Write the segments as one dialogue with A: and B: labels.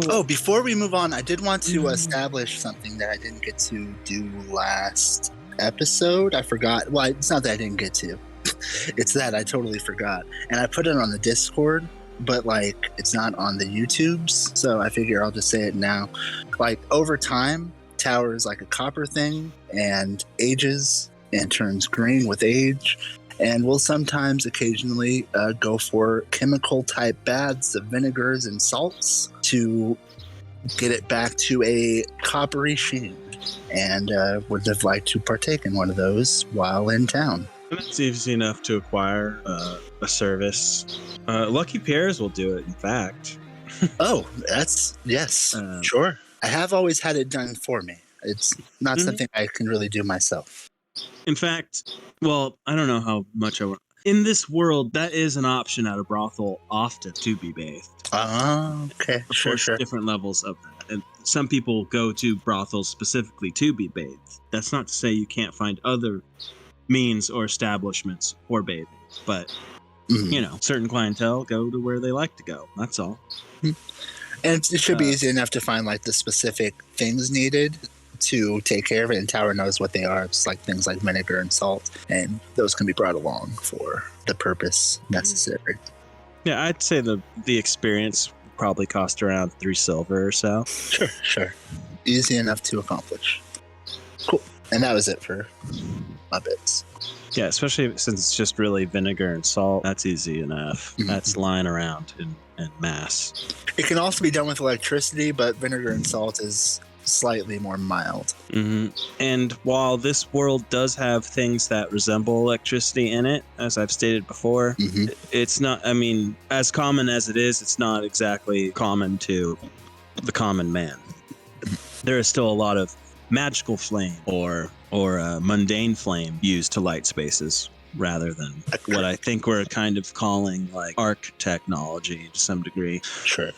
A: Oh, before we move on, I did want to establish something that I didn't get to do last episode. I forgot. Well, it's not that I didn't get to. It's that I totally forgot. And I put it on the Discord, but like it's not on the YouTubes. So I figure I'll just say it now. Like over time, Tower is like a copper thing and ages and turns green with age. And we'll sometimes occasionally go for chemical type baths of vinegars and salts to get it back to a coppery sheen. And would have liked to partake in one of those while in town.
B: It's easy enough to acquire a service. Lucky Pears will do it, in fact.
A: Oh, yes, sure. I have always had it done for me. It's not something I can really do myself.
B: In fact, well, I don't know how much I want. In this world, that is an option at a brothel often to be bathed.
A: Oh, okay.
B: Of
A: Sure.
B: course, different levels of that. And some people go to brothels specifically to be bathed. That's not to say you can't find other means or establishments for bathing. But, certain clientele go to where they like to go. That's all.
A: And it should be easy enough to find like the specific things needed to take care of it, and Tower knows what they are. It's like things like vinegar and salt, and those can be brought along for the purpose necessary.
B: Yeah, I'd say the experience probably cost around 3 silver or so.
A: Sure. Easy enough to accomplish. Cool. And that was it for my bits.
B: Yeah, especially since it's just really vinegar and salt. That's easy enough. That's lying around in mass.
A: It can also be done with electricity, but vinegar and salt is slightly more mild.
B: And while this world does have things that resemble electricity in it, as I've stated before, it's not, I mean, as common as it is, it's not exactly common to the common man. There is still a lot of magical flame or mundane flame used to light spaces, rather than what I think we're kind of calling like arc technology to some degree.
A: Sure.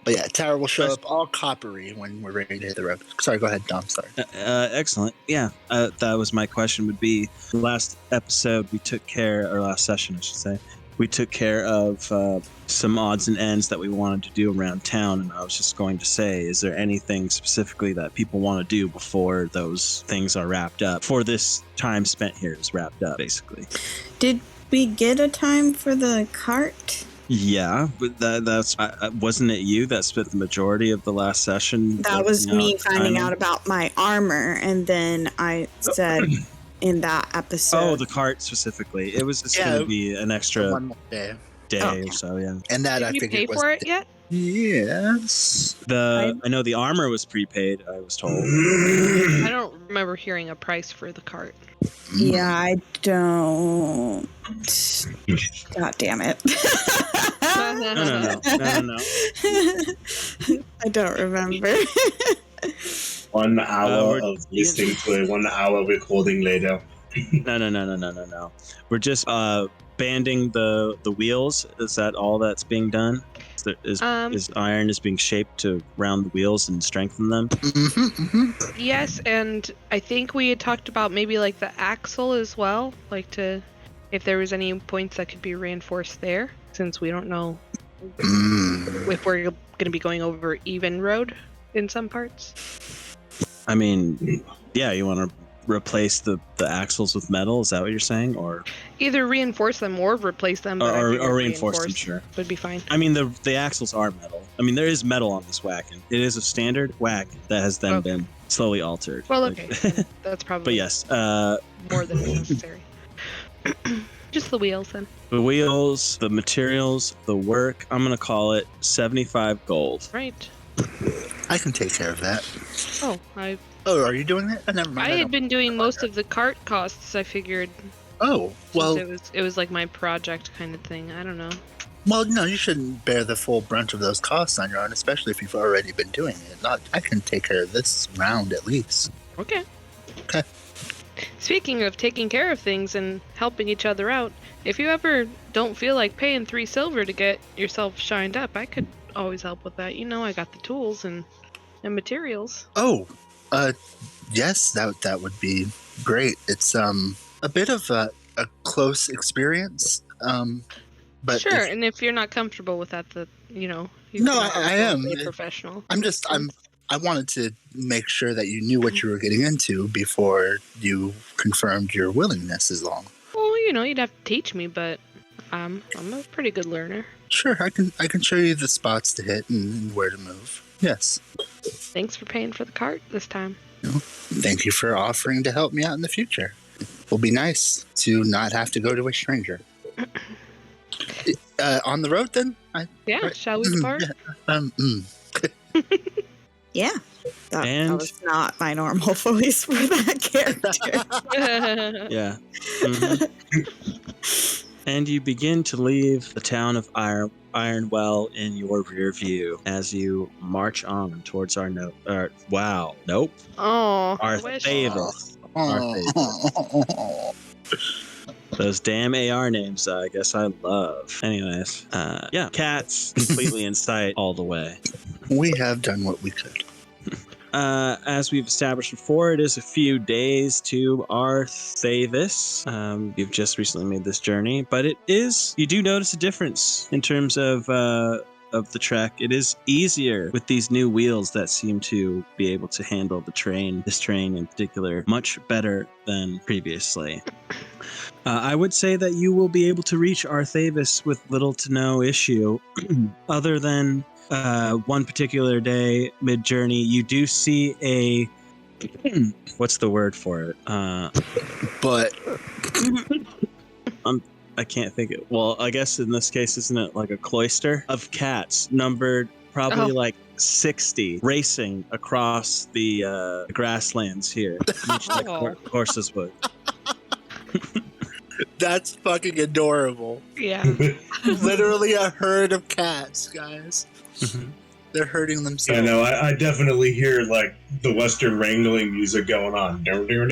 A: But yeah, Tower will show up all coppery when we're ready to hit the road. Sorry, go ahead, Dom. Sorry.
B: Excellent. Yeah, that was my question would be, last episode we took care, or last session I should say, we took care of some odds and ends that we wanted to do around town, and I was just going to say, is there anything specifically that people want to do before those things are wrapped up, before this time spent here is wrapped up, basically?
C: Did we get a time for the cart?
B: Yeah, but that's wasn't it you that spent the majority of the last session?
C: That was me finding out about my armor, and then I said in that episode.
B: Oh, the cart specifically. It was just going to be an extra
A: one more day
B: or so, yeah.
A: And that
D: Did you pay for it yet?
A: Yes.
B: I know the armor was prepaid, I was told.
D: I don't remember hearing a price for the cart.
C: Yeah, I don't. God damn it.
B: No.
C: I don't remember.
E: 1 hour of listening to it, 1 hour recording later.
B: No. We're just banding the wheels. Is that all that's being done? Is iron is being shaped to round the wheels and strengthen them?
D: Yes, and I think we had talked about maybe like the axle as well, like to if there was any points that could be reinforced there, since we don't know if we're going to be going over even road in some parts.
B: I mean, yeah, you want to replace the axles with metal? Is that what you're saying? Or
D: either reinforce them or replace them,
B: or reinforce them, sure.
D: Would be fine.
B: I mean, the axles are metal. I mean, there is metal on this wagon. It is a standard wagon that has then been slowly altered.
D: Well, okay. That's probably
B: but yes,
D: more than necessary. Just the wheels, then.
B: The wheels, the materials, the work. I'm going to call it 75 gold.
D: Right.
A: I can take care of that.
D: Oh,
A: are you doing that? Oh, never mind.
D: I had been doing most of the cart costs, I figured.
A: Oh, well.
D: It was like my project kind of thing. I don't know.
A: Well, no, you shouldn't bear the full brunt of those costs on your own, especially if you've already been doing it. I can take care of this round at least.
D: Okay.
A: Okay.
D: Speaking of taking care of things and helping each other out, if you ever don't feel like paying 3 silver to get yourself shined up, I could always help with that. You know, I got the tools and materials.
A: Oh, yes, that would be great. It's a bit of a close experience, but
D: sure. And if you're not comfortable with that, you
A: No, I am.
D: A professional.
A: I wanted to make sure that you knew what you were getting into before you confirmed your willingness is long.
D: Well, you'd have to teach me, but I'm a pretty good learner.
A: Sure, I can show you the spots to hit and where to move. Yes.
D: Thanks for paying for the cart this time.
A: Thank you for offering to help me out in the future. It will be nice to not have to go to a stranger. On the road, then?
D: Shall we depart?
C: Yeah. That was not my normal voice for that character.
B: Yeah. Mm-hmm. And you begin to leave the town of Ironwell in your rear view as you march on towards our Nope.
D: Oh,
B: Arthavis. Those damn AR names, I guess I love. Anyways, cats completely in sight all the way.
A: We have done what we could.
B: As we've established before, it is a few days to Arthavis. You've just recently made this journey, but you do notice a difference in terms of the trek. It is easier with these new wheels that seem to be able to handle this train in particular, much better than previously. I would say that you will be able to reach Arthavis with little to no issue, other than one particular day mid-journey. You do see a what's the word for it?
A: But
B: I can't think of. Well, I guess in this case, isn't it like a cloister of cats numbered probably like 60 racing across the grasslands here, much like horses would.
A: That's fucking adorable.
D: Yeah.
A: Literally a herd of cats, guys. Mm-hmm. They're hurting themselves.
E: Yeah, no, I definitely hear like the Western wrangling music going on.
A: Meow, meow,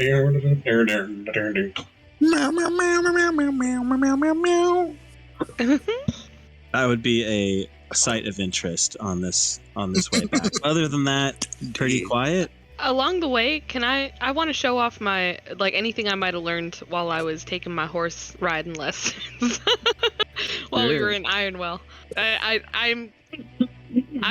A: meow, meow, meow, meow, meow, meow, meow.
B: That would be a site of interest on this way back. Other than that, pretty quiet.
D: Along the way, I want to show off my, anything I might have learned while I was taking my horse riding lessons while we were in Ironwell. I'm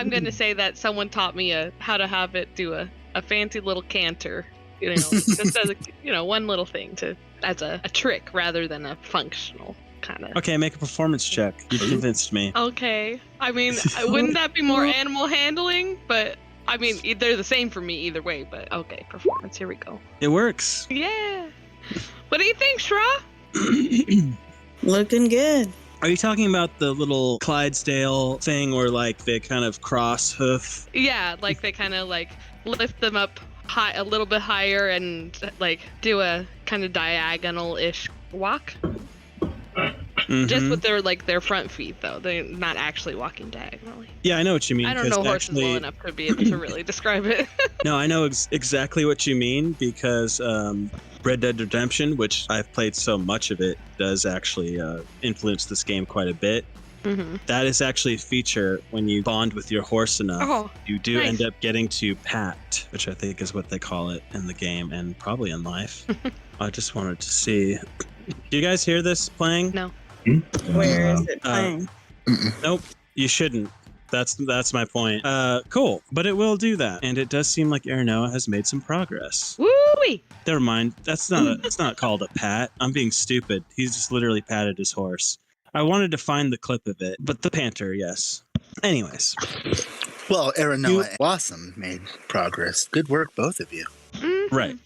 D: going to say that someone taught me how to have it do a fancy little canter, just as one little thing as a trick rather than a functional kind of.
B: Okay, make a performance check. You convinced me.
D: Okay. I mean, wouldn't that be more animal handling? But I mean, they're the same for me either way, but okay, performance, here we go.
B: It works.
D: Yeah. What do you think, Shra?
C: Looking good.
B: Are you talking about the little Clydesdale thing where they kind of cross hoof?
D: Yeah, they kind of lift them up high, a little bit higher and do a kind of diagonal-ish walk. Mm-hmm. Just with their front feet, though. They're not actually walking diagonally.
B: Yeah, I know what you mean.
D: I don't know horses well enough to be able to really describe it.
B: No, I know exactly what you mean because Red Dead Redemption, which I've played so much of it, does actually influence this game quite a bit. Mm-hmm. That is actually a feature when you bond with your horse enough. Oh, you do end up getting to pat, which I think is what they call it in the game and probably in life. I just wanted to see. Do you guys hear this playing?
D: No.
C: Where is it playing?
B: Nope, you shouldn't. That's my point. Cool, but it will do that, and it does seem like Aranoa has made some progress.
D: Woo-wee!
B: Never mind. That's not called a pat. I'm being stupid. He's just literally patted his horse. I wanted to find the clip of it, but the panter, yes. Anyways.
A: Well, Aranoa and Blossom made progress. Good work, both of you.
D: Mm-hmm.
B: Right.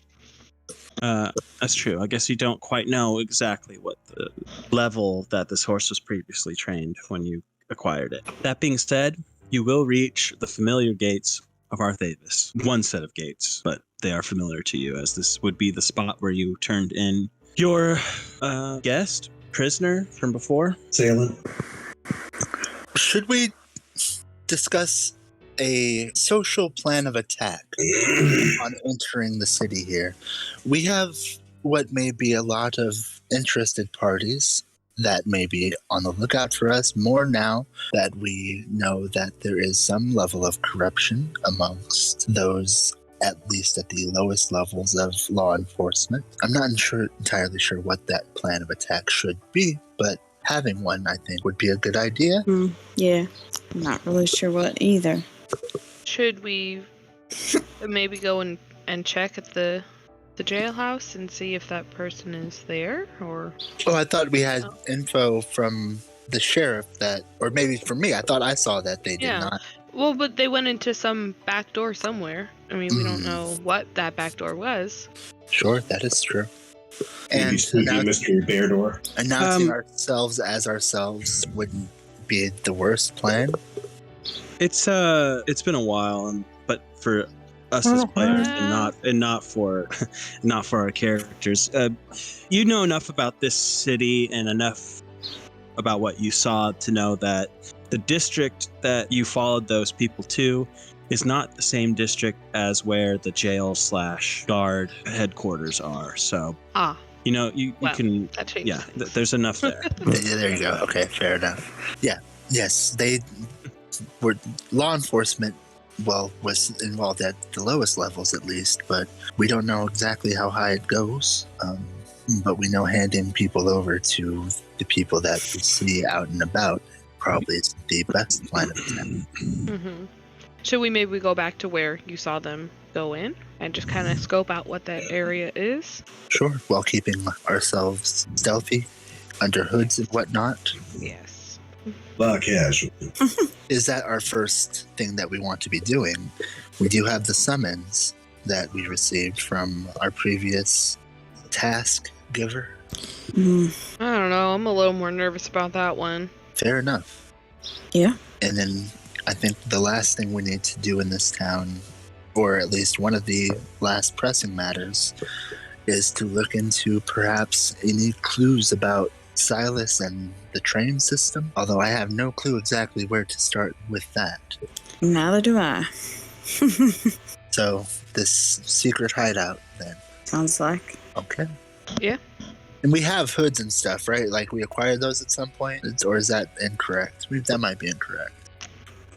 B: That's true. I guess you don't quite know exactly what the level that this horse was previously trained when you acquired it. That being said, you will reach the familiar gates of Arthavis. One set of gates, but they are familiar to you, as this would be the spot where you turned in your prisoner from before.
E: Sailing.
A: Should we discuss a social plan of attack on entering the city here? We have what may be a lot of interested parties that may be on the lookout for us more now that we know that there is some level of corruption amongst those, at least at the lowest levels of law enforcement. I'm not entirely sure what that plan of attack should be, but having one, I think, would be a good idea.
C: Yeah, I'm not really sure what either.
D: Should we maybe go and check at the jailhouse and see if that person is there, or?
A: Oh, I thought we had info from the sheriff that, or maybe from me, I thought I saw that they did not.
D: Well, but they went into some back door somewhere. I mean, we don't know what that back door was.
A: Sure, that is true.
E: Maybe Mystery Bear Door.
A: Announcing ourselves as ourselves wouldn't be the worst plan.
B: It's been a while, but for us as players, and not for our characters. You know enough about this city and enough about what you saw to know that the district that you followed those people to is not the same district as where the jail/guard headquarters are. So, you know, you can, there's enough there.
A: Yeah, there you go. Okay, fair enough. Yeah, yes, they were law enforcement. Well, was involved at the lowest levels at least, but we don't know exactly how high it goes. But we know handing people over to the people that we see out and about probably is the best plan of attack.
D: Mm-hmm. Should we maybe go back to where you saw them go in and just kind of scope out what that area is?
A: Sure, while keeping ourselves stealthy under hoods and whatnot.
D: Yes.
E: Casual.
A: Is that our first thing that we want to be doing? We do have the summons that we received from our previous task giver.
D: I don't know. I'm a little more nervous about that one.
A: Fair enough.
C: Yeah.
A: And then I think the last thing we need to do in this town, or at least one of the last pressing matters, is to look into perhaps any clues about Silas and the train system, although I have no clue exactly where to start with that.
C: Neither do I.
A: So, this secret hideout, then.
C: Sounds like.
A: Okay.
D: Yeah.
A: And we have hoods and stuff, right? Like, we acquired those at some point? Or is that incorrect? That might be incorrect.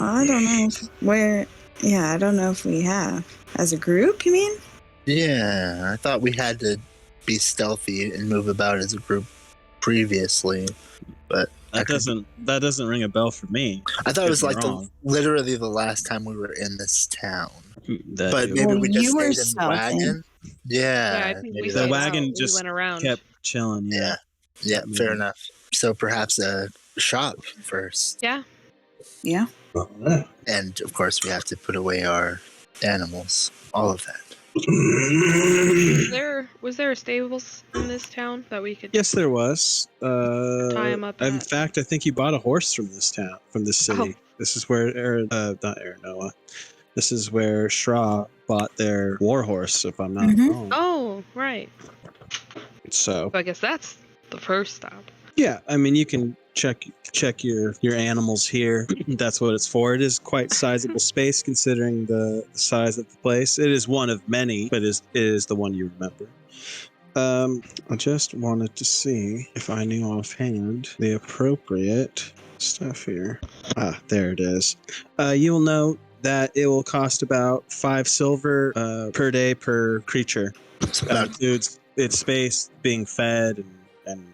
C: I don't know I don't know if we have. As a group, you mean?
A: Yeah, I thought we had to be stealthy and move about as a group previously, but
B: that doesn't ring a bell for me.
A: I thought it was like literally the last time we were in this town.
B: But
A: maybe we just stayed in the wagon.
D: Yeah, I think
B: the wagon just
D: went around.
B: kept chilling.
A: Yeah, fair enough. So perhaps a shop first.
D: Yeah.
A: And of course, we have to put away our animals. All of that.
D: Was there a stables in this town that we could?
B: Yes, there was.
D: Tie him up.
B: In fact, I think you bought a horse from this city. Oh. This is where, not Aranoa. This is where Shra bought their war horse, if I'm not wrong.
D: Oh, right.
B: So
D: I guess that's the first stop.
B: Yeah, I mean, you can check your animals here. That's what it's for. It is quite sizable space considering the size of the place. It is one of many, but it is the one you remember. I just wanted to see if I knew offhand the appropriate stuff here. There it is. You'll note that it will cost about 5 silver per day per creature. That includes its space, being fed, and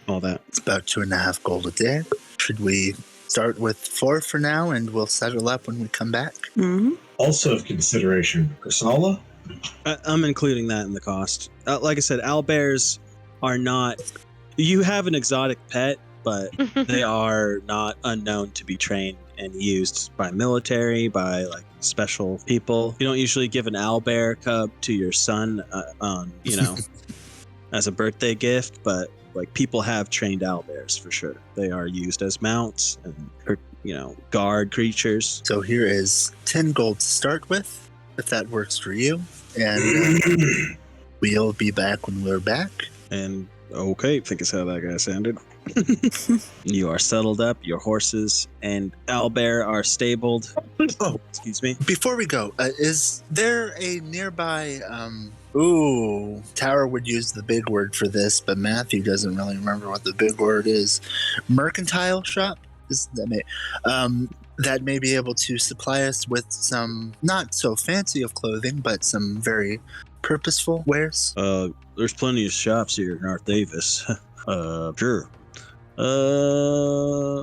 B: all that.
A: It's about 2.5 gold a day. Should we start with 4 for now, and we'll settle up when we come back?
C: Mm-hmm.
E: Also of consideration, Chrysala?
B: I'm including that in the cost. Like I said, owlbears are not... You have an exotic pet, but they are not unknown to be trained and used by military, by like special people. You don't usually give an owlbear cub to your son as a birthday gift, but like people have trained owlbears for sure. They are used as mounts and guard creatures.
A: So here is 10 gold to start with, if that works for you, and we'll be back when we're back.
B: And okay, think is how that guy sounded. You are settled up, your horses and owlbear are stabled.
A: Oh,
B: excuse me.
A: Before we go, is there a nearby Tower would use the big word for this, but Matthew doesn't really remember what the big word is. Mercantile shop? That may be able to supply us with some not so fancy of clothing, but some very purposeful wares.
B: There's plenty of shops here in North Davis. Sure.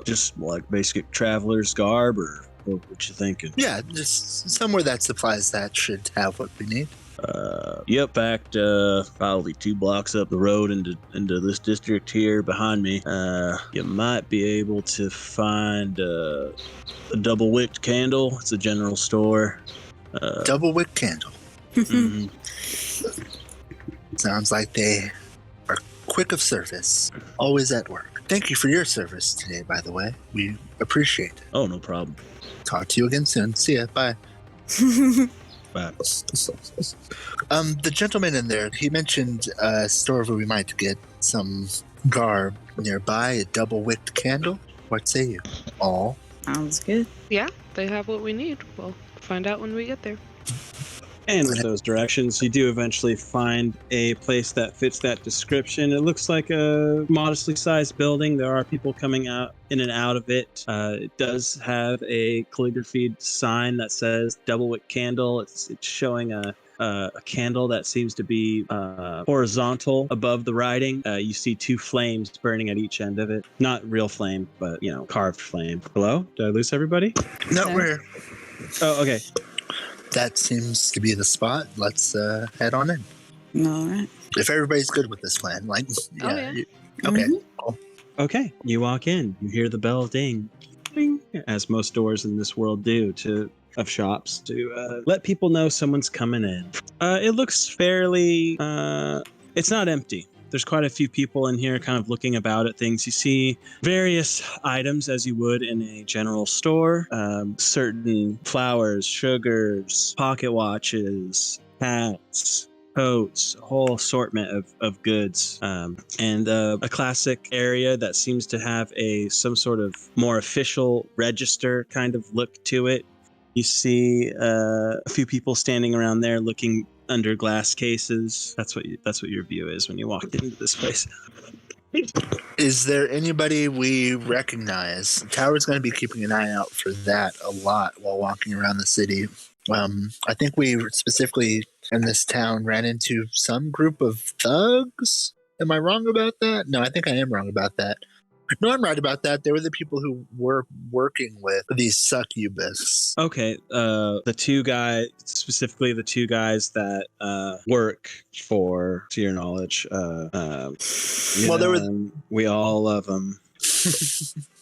B: Just like basic traveler's garb, or what you thinking?
A: Yeah, just somewhere that supplies that should have what we need.
B: Yep, back probably 2 blocks up the road into this district here behind me. You might be able to find a double-wicked candle. It's a general store.
A: Double wick candle.
B: Mhm.
A: Sounds like they are quick of service, always at work. Thank you for your service today, by the way. We appreciate it.
B: Oh, no problem.
A: Talk to you again soon. See ya. Bye.
B: Bye.
A: The gentleman in there, he mentioned a store where we might get some garb nearby, a double-wicked candle. What say you? All.
C: Sounds good.
D: Yeah, they have what we need. We'll find out when we get there.
B: And with those directions, you do eventually find a place that fits that description. It looks like a modestly sized building. There are people coming out in and out of it. It does have a calligraphied sign that says double wick candle. It's showing a candle that seems to be horizontal above the writing. You see 2 flames burning at each end of it. Not real flame, but, carved flame. Hello? Did I lose everybody?
A: No,
C: No.
A: we're...
B: Oh, okay.
A: That seems to be the spot. Let's head on in.
C: All right.
A: If everybody's good with this plan, like,
D: yeah.
A: Okay.
C: Mhm.
A: Cool.
B: Okay, you walk in. You hear the bell ding, ding, as most doors in this world do of shops to let people know someone's coming in. It looks fairly. It's not empty. There's quite a few people in here kind of looking about at things. You see various items as you would in a general store. Certain flowers, sugars, pocket watches, hats, coats, a whole assortment of goods, and a classic area that seems to have some sort of more official register kind of look to it. You see a few people standing around there looking under glass cases. That's what your view is when you walk into this place.
A: Is there anybody we recognize? Tower's going to be keeping an eye out for that a lot while walking around the city. I think we specifically in this town ran into some group of thugs. Am I wrong about that? No, I think I am wrong about that. No, I'm right about that. They were the people who were working with these succubus.
B: Okay, the 2 guys, specifically the 2 guys that work for, to your knowledge, we all love them.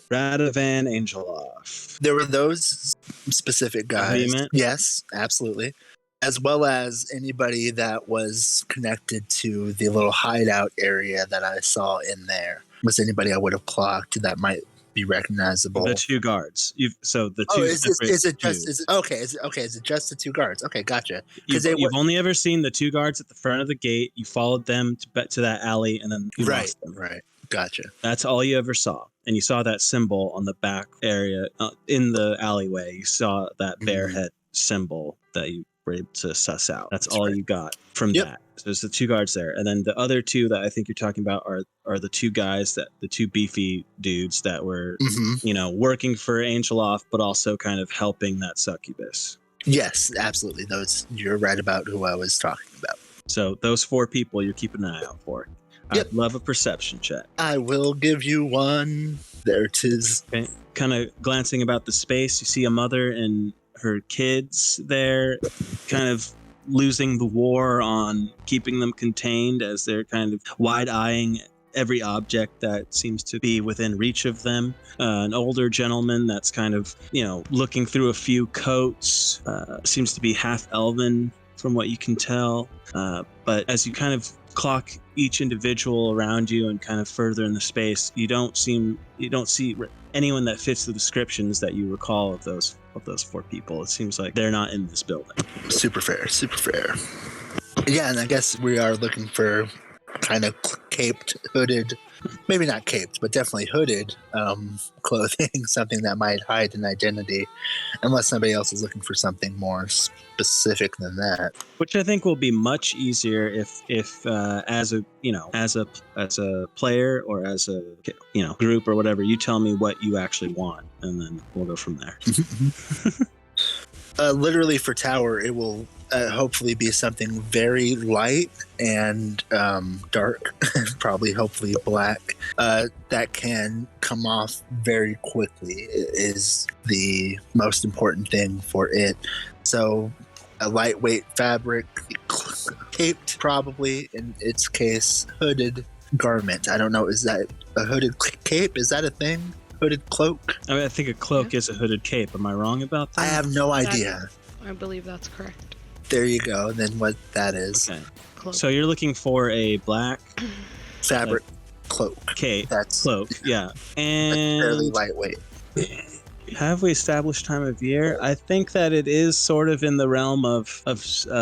B: Radovan Angelov.
A: There were those specific guys.
B: You meant?
A: Yes, absolutely. As well as anybody that was connected to the little hideout area that I saw in there. Was anybody I would have clocked that might be recognizable?
B: The 2 guards. So the 2.
A: Is it just the 2 guards? Okay, gotcha.
B: You've only ever seen the 2 guards at the front of the gate. You followed them to that alley, and then you lost them.
A: Right. Gotcha.
B: That's all you ever saw. And you saw that symbol on the back area in the alleyway. You saw that bear head symbol that you were able to suss out. That's all you got from that. So there's the 2 guards there. And then the other 2 that I think you're talking about are the 2 guys, the 2 beefy dudes that were, working for Angelov, but also kind of helping that succubus.
A: Yes, absolutely. You're right about who I was talking about.
B: So those 4 people you're keeping an eye out for. I'd love a perception check.
A: I will give you one. There it is.
B: Okay. Kind of glancing about the space, you see a mother and her kids there, kind of losing the war on keeping them contained as they're kind of wide-eyeing every object that seems to be within reach of them. An older gentleman that's kind of, looking through a few coats, seems to be half elven from what you can tell. But as you kind of clock each individual around you and kind of further in the space, you don't see anyone that fits the descriptions that you recall of those 4 people. It seems like they're not in this building.
A: Super fair. Yeah, and I guess we are looking for kind of caped, hooded, maybe not caped, but definitely hooded clothing, something that might hide an identity, unless somebody else is looking for something more specific than that.
B: Which I think will be much easier if as a player or as a group or whatever, you tell me what you actually want, and then we'll go from there.
A: Literally for Tower, it will hopefully be something very light and dark, probably hopefully black, that can come off very quickly is the most important thing for it. So a lightweight fabric, caped, probably in its case, hooded garment. I don't know, is that a hooded cape? Is that a thing? Hooded cloak?
B: I mean, I think a cloak is a hooded cape. Am I wrong about that?
A: I have no idea.
D: I believe that's correct.
A: There you go. Then what that is.
B: Okay.
D: Cloak.
B: So you're looking for a black
A: Fabric cloak.
B: cape.
A: That's
B: Cloak, yeah.
A: that's
B: And
A: fairly lightweight.
B: have we established time of year? I think that it is sort of in the realm of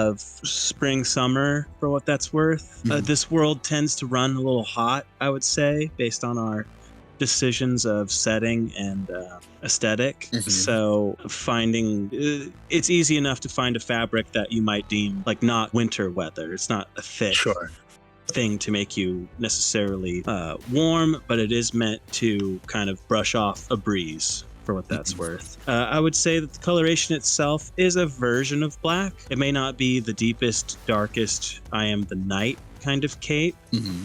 B: spring, summer, for what that's worth.
A: Mhm.
B: This world tends to run a little hot, I would say, based on our decisions of setting and aesthetic.
A: Mhm.
B: So finding it's easy enough to find a fabric that you might deem like not winter weather. It's not a thick
A: Sure.
B: thing to make you necessarily warm, but it is meant to kind of brush off a breeze, for what that's worth. I would say that the coloration itself is a version of black. It may not be the deepest, darkest, I am the night kind of cape,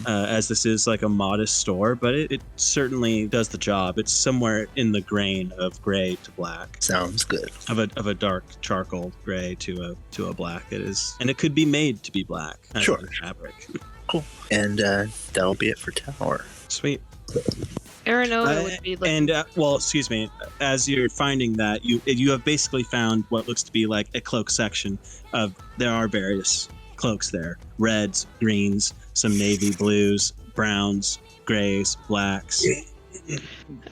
B: as this is like a modest store, but it certainly does the job. It's somewhere in the grain of gray to black.
A: Sounds good.
B: Of a dark charcoal gray to a black. It is, and it could be made to be black. Kind
A: Sure.
B: of fabric.
A: Cool. And that'll be it for Tower.
B: Sweet.
D: Aranoa would be looking.
B: And well, excuse me. As you're finding that, you have basically found what looks to be like a cloak section of. There are various cloaks there: reds, greens, some navy blues, browns, grays, blacks.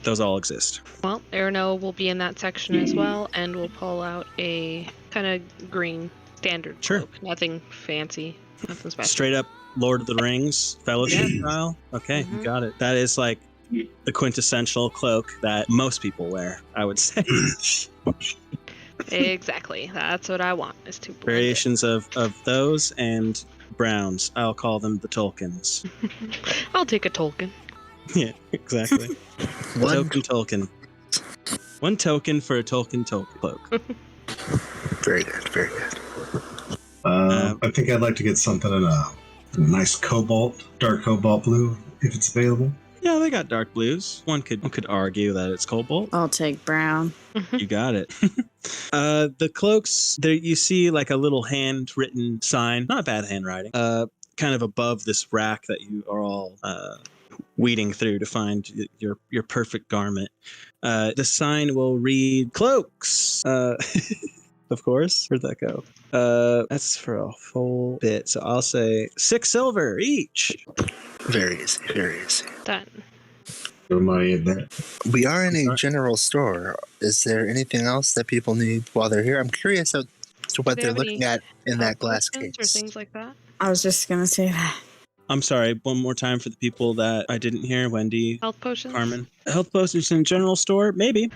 B: Those all exist.
D: Well, Aranoa will be in that section as well, and we'll pull out a kind of green standard
B: Sure.
D: cloak. Nothing fancy, nothing special.
B: Straight up Lord of the Rings fellowship style. Okay, you got it. That is like the quintessential cloak that most people wear, I would say.
D: Exactly. That's what I want. Is to blend
B: Variations of those and browns. I'll call them the Tolkiens.
D: it. I'll take a Tolkien.
B: Yeah, exactly.
A: One.
B: Tolkien. One token for a Tolkien cloak.
A: Very good. Very good.
E: I think I'd like to get something in a nice dark cobalt blue, if it's available.
B: Yeah, they got dark blues. One could argue that it's cobalt.
C: I'll take brown.
B: You got it. The cloaks, there you see like a little handwritten sign, not bad handwriting, kind of above this rack that you are all weeding through to find your perfect garment. The sign will read cloaks. Of course. Where'd that go? That's for a full bit. So I'll say 6 silver each.
A: Very easy. Very easy.
D: Done.
E: No money in that.
A: We are in a general store. Is there anything else that people need while they're here? I'm curious as to what
D: Do they
A: they're
D: have
A: looking
D: any
A: at in that glass
D: potions
A: case.
D: or things like that.
C: I was just gonna say that.
B: I'm sorry, one more time for the people that I didn't hear. Wendy,
D: Health potions.
B: Carmen. Health potions in general store? Maybe.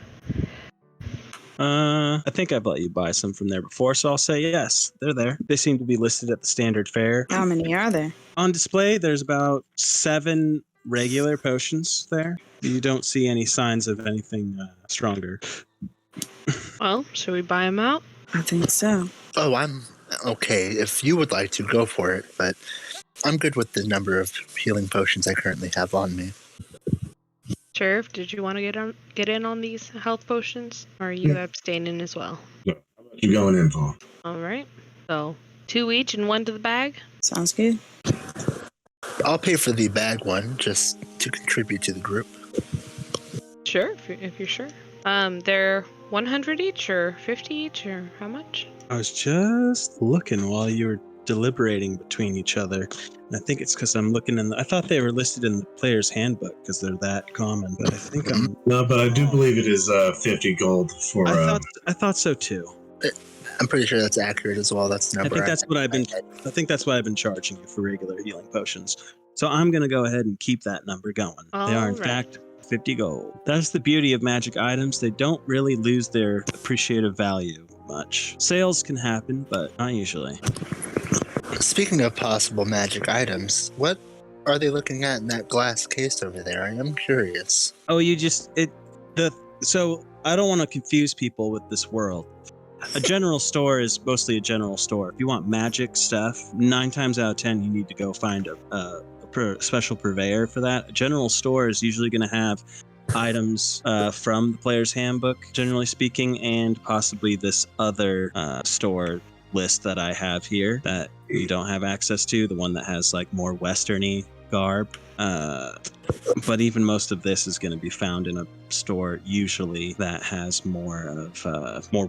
B: I think I've let you buy some from there before, so I'll say yes. They're there. They seem to be listed at the standard fare.
C: How many are there?
B: On display, there's about 7 regular potions there. You don't see any signs of anything stronger.
D: Well, should we buy them out?
C: I think so.
A: Oh, I'm okay. If you would like to, go for it. But I'm good with the number of healing potions I currently have on me.
D: Sheriff, did you want to get in on these health potions, or are you abstaining as well?
E: You going in for?
D: All right. So 2 each and 1 to the bag.
C: Sounds good.
A: I'll pay for the bag one just to contribute to the group.
D: Sure, if you're sure. They're 100 each or 50 each or how much?
B: I was just looking while you were deliberating between each other. And I think it's because I'm looking I thought they were listed in the player's handbook because they're that common, but I think I'm...
E: No, but I do believe it is 50 gold for.
B: I thought so too.
A: I'm pretty sure that's accurate as well. That's the
B: I
A: number.
B: think that's what I've been charging you for regular healing potions. So I'm going to go ahead and keep that number going. They are in
D: All right.
B: fact 50 gold. That's the beauty of magic items. They don't really lose their appreciative value much. Sales can happen, but not usually.
A: Speaking of possible magic items, what are they looking at in that glass case over there? I am curious.
B: Oh, so I don't want to confuse people with this world. A general store is mostly a general store. If you want magic stuff, 9 times out of 10, you need to go find a special purveyor for that. A general store is usually going to have items from the player's handbook, generally speaking, and possibly this other store list that I have here that you don't have access to, the one that has like more westerny garb. But even most of this is going to be found in a store usually that has more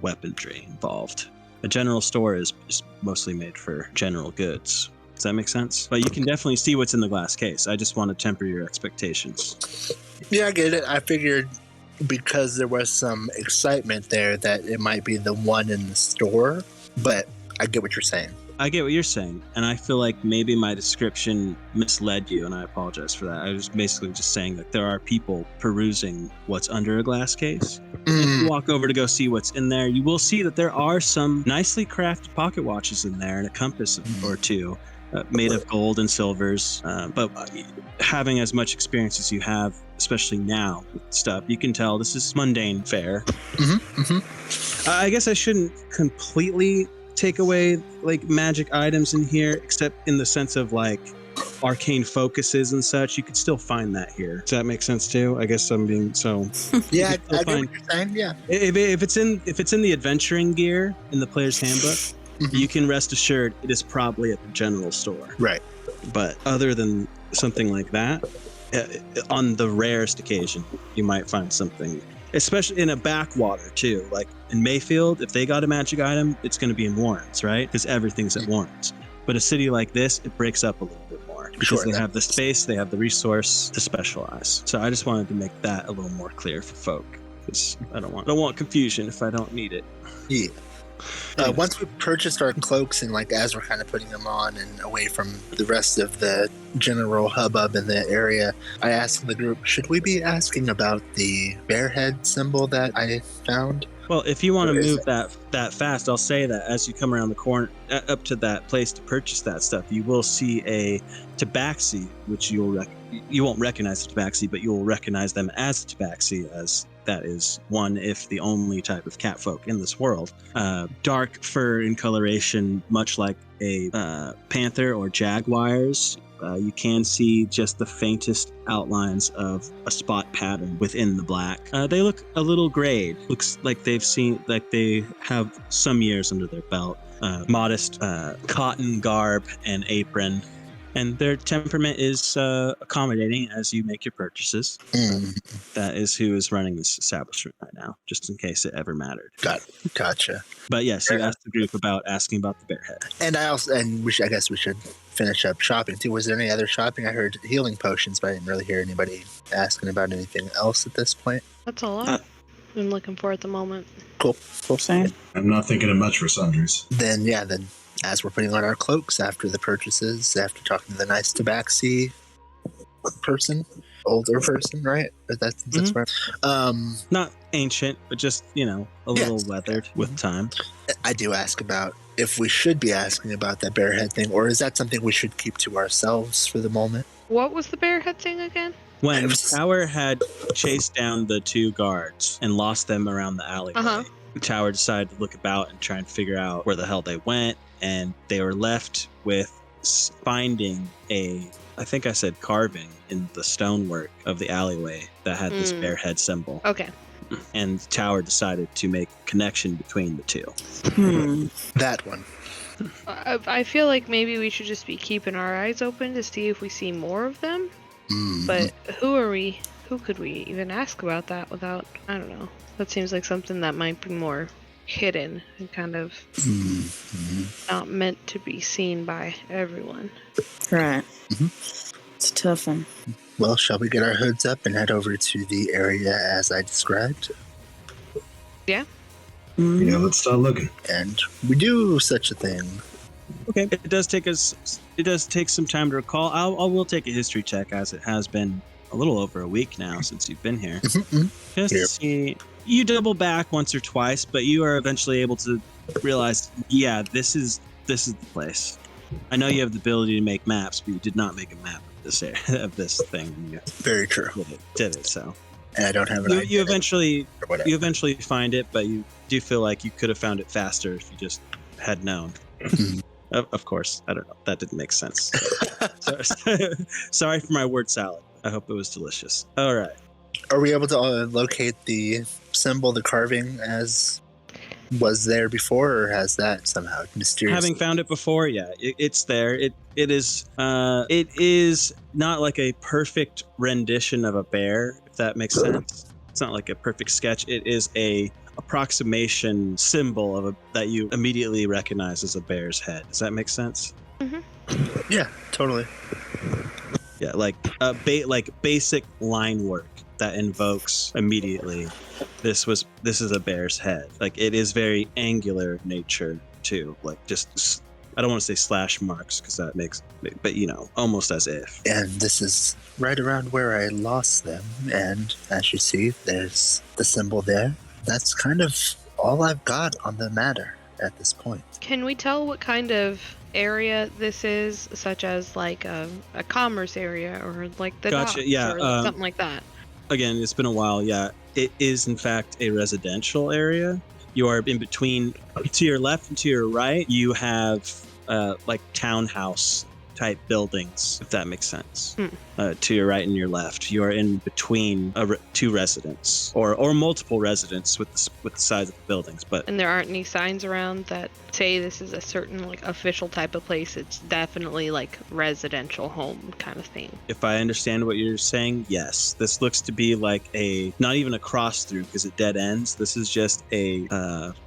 B: weaponry involved. A general store is mostly made for general goods. Does that make sense? But you can definitely see what's in the glass case. I just want to temper your expectations.
A: Yeah, I get it. I figured because there was some excitement there that it might be the one in the store, but I get what you're saying.
B: I get what you're saying, and I feel like maybe my description misled you, and I apologize for that. I was basically just saying that there are people perusing what's under a glass case. If you walk over to go see what's in there, you will see that there are some nicely crafted pocket watches in there and a compass or two made of gold and silvers. But having as much experience as you have, especially now with stuff, you can tell this is mundane fare. I guess I shouldn't completely take away like magic items in here, except in the sense of like arcane focuses and such. You could still find that here. Does that make sense too? I guess I'm being so.
A: Yeah, I get what you're saying. Yeah.
B: If it's in the adventuring gear in the player's handbook, you can rest assured it is probably at the general store.
A: Right.
B: But other than something like that, on the rarest occasion, you might find something. Especially in a backwater too, like in Mayfield, if they got a magic item, it's going to be in Warrens, right? Because everything's at Warrens. But a city like this, it breaks up a little bit more because they have the space, they have the resource to specialize. So I just wanted to make that a little more clear for folk, because I don't want confusion if I don't need it.
A: Yeah. Once we purchased our cloaks and like as we're kind of putting them on and away from the rest of the general hubbub in the area, I asked the group, should we be asking about the bear head symbol that I found?
B: Well, if you want to move that fast, I'll say that as you come around the corner up to that place to purchase that stuff, you will see a tabaxi, which you won't recognize the tabaxi, but you will recognize them as a tabaxi, as that is one, if the only type of catfolk in this world. Dark fur in coloration, much like a panther or jaguars. You can see just the faintest outlines of a spot pattern within the black. They look a little grayed. Looks like they have some years under their belt. Modest cotton garb and apron. And their temperament is accommodating as you make your purchases. That is who is running this establishment right now, just in case it ever mattered.
A: Gotcha.
B: But yes, you asked the group about asking about the bear head.
A: And I guess we should finish up shopping too. Was there any other shopping? I heard healing potions, but I didn't really hear anybody asking about anything else at this point.
D: That's all I've been looking for at the moment.
A: Cool.
C: Same.
E: I'm not thinking of much for sundries.
A: Then as we're putting on our cloaks after the purchases, after talking to the nice tabaxi person, older person, right? That's right.
B: Not ancient, but just, a little weathered with time.
A: I do ask about if we should be asking about that bear head thing, or is that something we should keep to ourselves for the moment?
D: What was the bear head thing again?
B: When Tower had chased down the 2 guards and lost them around the alleyway, Tower decided to look about and try and figure out where the hell they went. And they were left with finding I think I said carving in the stonework of the alleyway that had this bear head symbol.
D: Okay.
B: And Tower decided to make a connection between the 2.
A: That one.
D: I feel like maybe we should just be keeping our eyes open to see if we see more of them. But who are we? Who could we even ask about that without, I don't know. That seems like something that might be more hidden and kind of not meant to be seen by everyone.
C: Right. It's a tough one.
A: Well, shall we get our hoods up and head over to the area as I described?
D: Yeah.
E: Yeah, let's start looking.
A: And we do such a thing.
B: Okay. It does take some time to recall. I will take a history check, as it has been a little over a week now since you've been here. Just to see. You double back once or twice, but you are eventually able to realize, this is the place. I know you have the ability to make maps, but you did not make a map of this area, of this thing.
A: Very true.
B: Did it so.
A: and I don't have an idea.
B: You eventually find it, but you do feel like you could have found it faster if you just had known. Of course, I don't know. That didn't make sense. Sorry for my word salad. I hope it was delicious. All right.
A: Are we able to locate the symbol, the carving, as was there before, or has that somehow mysteriously?
B: Having found it before, yeah, it's there. It is not like a perfect rendition of a bear, if that makes sense. It's not like a perfect sketch. It is a approximation symbol of that you immediately recognize as a bear's head. Does that make sense?
C: Mm-hmm.
A: Yeah, totally.
B: Yeah, like basic line work that invokes immediately. This is a bear's head. Like, it is very angular nature too. Like, just, I don't want to say slash marks because that makes, but almost as if.
A: And this is right around where I lost them. And as you see, there's the symbol there. That's kind of all I've got on the matter at this point.
D: Can we tell what kind of area this is, such as like a commerce area or like the docks or something like that?
B: Again, it's been a while. Yeah, it is in fact a residential area. You are in between, to your left and to your right, you have like townhouse type buildings, if that makes sense. To your right and your left, you are in between two residents or multiple residents with the size of the buildings. And
D: there aren't any signs around that say this is a certain like official type of place. It's definitely like residential home kind of thing.
B: If I understand what you're saying, yes. This looks to be like not even a cross through because it dead ends. This is just a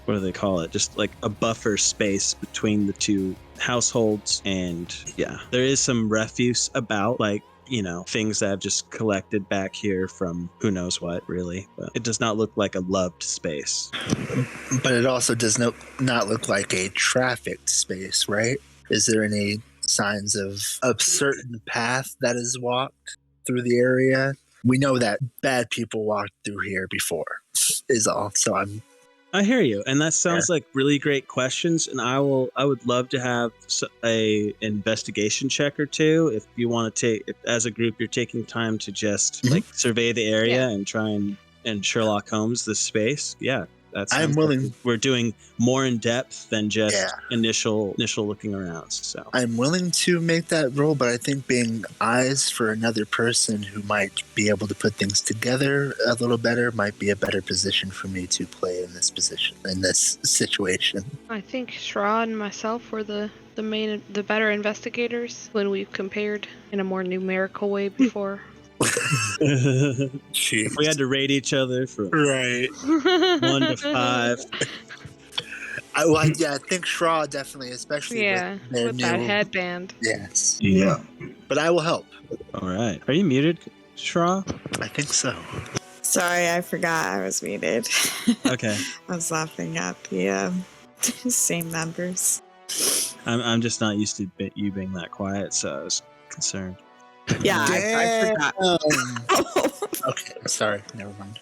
B: what do they call it? Just like a buffer space between the two households. And yeah, there is some refuse about, like, things that have just collected back here from who knows what, really. But it does not look like a loved space.
A: But it also does not look like a trafficked space, right? Is there any signs of a certain path that is walked through the area? We know that bad people walked through here before, is all. So
B: I hear you, and that sounds like really great questions. And I would love to have a investigation check or two if you want to take, as a group, you're taking time to just like survey the area and try and Sherlock Holmes this space. Yeah,
A: I'm willing.
B: Like we're doing more in depth than just initial looking around. So
A: I'm willing to make that roll, but I think being eyes for another person who might be able to put things together a little better might be a better position for me to play in this position, in this situation.
D: I think Shra and myself were the better investigators when we've compared in a more numerical way before.
B: If we had to rate each other from 1 to 5.
A: I think Shra definitely, especially with
D: that headband.
A: Yes.
E: Yeah.
A: But I will help.
B: All right. Are you muted, Shra?
A: I think so.
C: Sorry, I forgot I was muted.
B: Okay.
C: I was laughing at the same numbers.
B: I'm just not used to you being that quiet, so I was concerned.
C: Yeah, I forgot.
A: Okay, sorry. Never mind.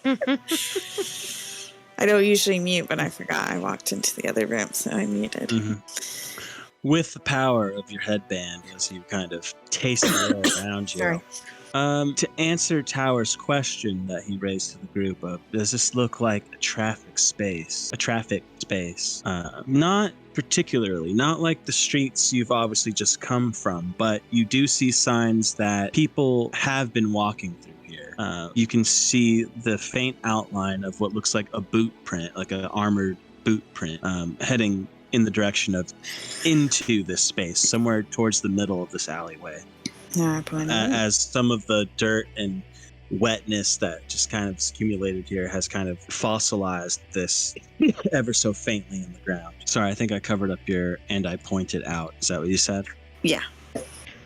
C: I don't usually mute, but I forgot. I walked into the other room, so I muted.
B: Mm-hmm. With the power of your headband, as you kind of taste the air around you.
C: Sorry.
B: To answer Tower's question that he raised to the group of, does this look like a traffic space? Not particularly, not like the streets you've obviously just come from, but you do see signs that people have been walking through here. You can see the faint outline of what looks like a boot print, like an armored boot print, heading in the direction of into this space, somewhere towards the middle of this alleyway. As some of the dirt and wetness that just kind of accumulated here has kind of fossilized this ever so faintly in the ground. Sorry, I think I covered up and I pointed out. Is that what you said?
C: Yeah.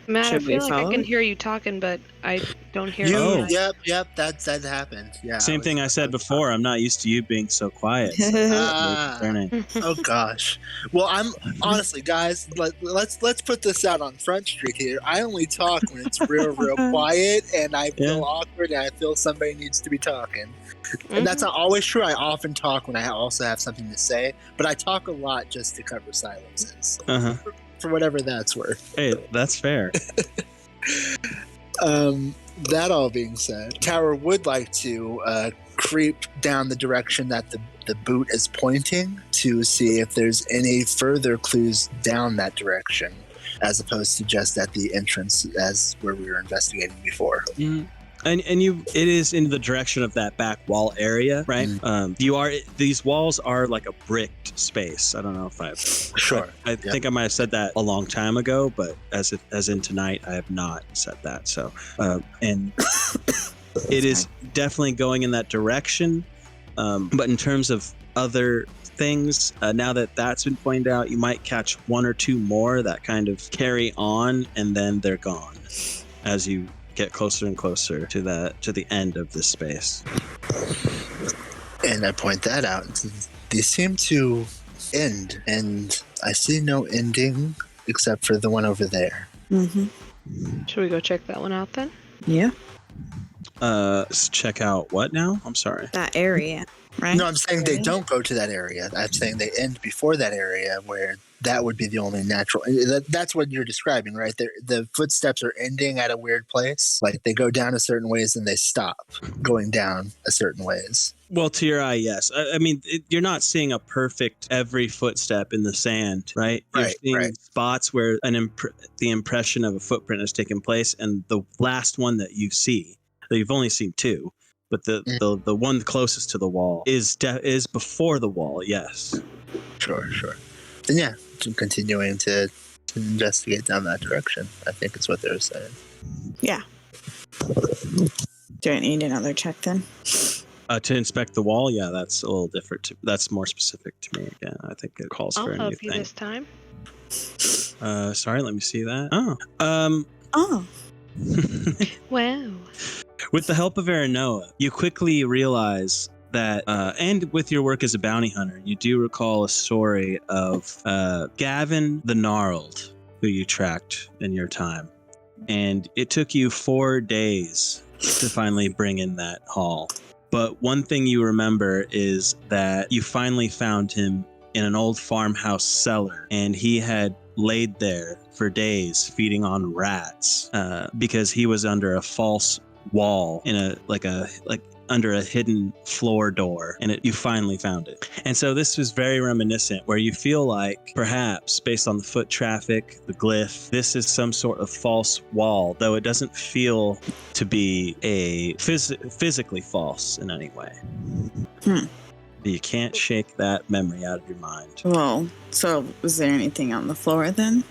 D: Matt, I feel like I can hear you talking, but I don't hear you.
A: Yep, that happened. Yeah.
B: Same thing I said before. I'm not used to you being so quiet. So
A: oh gosh. Well, I'm honestly, guys. Let's put this out on Front Street here. I only talk when it's real quiet, and I feel awkward, and I feel somebody needs to be talking. And that's not always true. I often talk when I also have something to say, but I talk a lot just to cover silences. For whatever that's worth.
B: Hey, that's fair.
A: That all being said, Tower would like to creep down the direction that the boot is pointing to see if there's any further clues down that direction, as opposed to just at the entrance as where we were investigating before.
B: Mm. And it is in the direction of that back wall area, right? These walls are like a bricked space. I don't know if I think I might have said that a long time ago, but as in tonight, I have not said that. So, and it is definitely going in that direction. But in terms of other things, now that that's been pointed out, you might catch one or two more that kind of carry on, and then they're gone as you get closer and closer to the end of this space.
A: And I point that out. They seem to end, and I see no ending except for the one over there.
C: Mm-hmm.
D: Should we go check that one out then?
C: Yeah.
B: Check out what now? I'm sorry.
C: That area, right?
A: No, I'm saying they don't go to that area. I'm saying they end before that area where that would be the only natural. That's what you're describing, right? The footsteps are ending at a weird place. Like they go down a certain ways and they stop going down a certain ways.
B: Well, to your eye, yes. I mean, you're not seeing a perfect every footstep in the sand, right? You're seeing spots where the impression of a footprint has taken place, and the last one that you see, you've only seen two, but the one closest to the wall is before the wall. Yes.
A: Sure. And yeah, continuing to investigate down that direction, I think is what they're saying.
C: Yeah. Do I need another check then?
B: To inspect the wall, yeah, that's a little different. That's more specific to me again. I think it calls for a new
D: I'll help you
B: thing.
D: this time.
B: Sorry, let me see that.
C: Oh.
D: Wow.
B: With the help of Aranoa, you quickly realize that, and with your work as a bounty hunter, you do recall a story of Gavin the Gnarled, who you tracked in your time. And it took you 4 days to finally bring in that haul. But one thing you remember is that you finally found him in an old farmhouse cellar, and he had laid there for days feeding on rats because he was under a false wall in under a hidden floor door, and you finally found it. And so this was very reminiscent, where you feel like perhaps based on the foot traffic, the glyph, this is some sort of false wall, though it doesn't feel to be a physically false in any way. You can't shake that memory out of your mind.
C: Well, so was there anything on the floor then?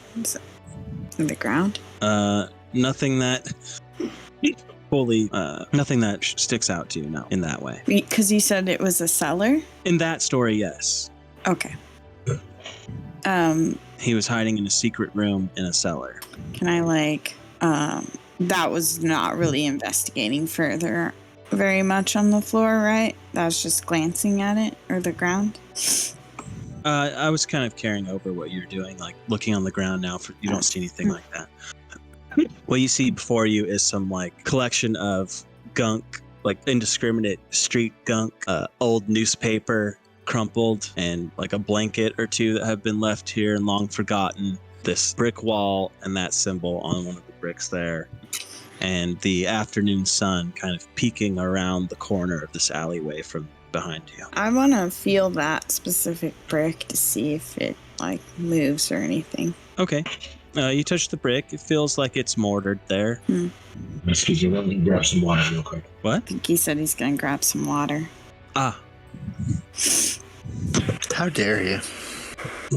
C: In the ground?
B: Nothing that fully, nothing that sticks out to you, no, in that way.
C: Because you said it was a cellar?
B: In that story, yes.
C: Okay.
B: He was hiding in a secret room in a cellar.
C: Can I that was not really investigating further very much on the floor, right? That was just glancing at it or the ground?
B: I was kind of carrying over what you're doing, like looking on the ground now. You don't see anything like that. What you see before you is some collection of gunk, indiscriminate street gunk, old newspaper, crumpled, and a blanket or two that have been left here and long forgotten. This brick wall and that symbol on one of the bricks there. And the afternoon sun kind of peeking around the corner of this alleyway from behind you.
C: I want to feel that specific brick to see if it moves or anything.
B: Okay. You touch the brick. It feels like it's mortared there.
E: Excuse me, let me grab some water real quick.
B: What?
C: I think he said he's going to grab some water.
B: Ah.
A: How dare you?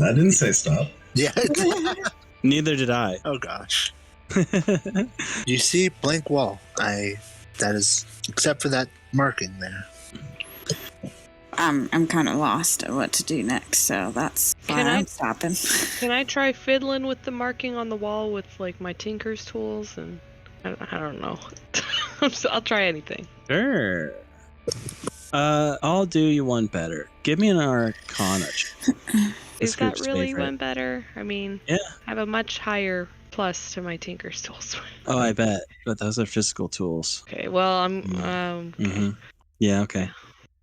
E: I didn't say stop.
A: Yeah.
B: Neither did I.
A: Oh gosh. You see blank wall. That is, except for that marking there.
C: I'm kind of lost at what to do next, so that's why I'm stopping.
D: Can I try fiddling with the marking on the wall with my tinker's tools? And I don't know. I'll try anything.
B: Sure. I'll do you one better. Give me an Arcana check.
D: Is that really one better? I mean,
B: yeah.
D: I have a much higher plus to my tinker's tools.
B: Oh, I bet. But those are physical tools.
D: Okay, well, I'm... okay.
B: Mm-hmm. Yeah, okay.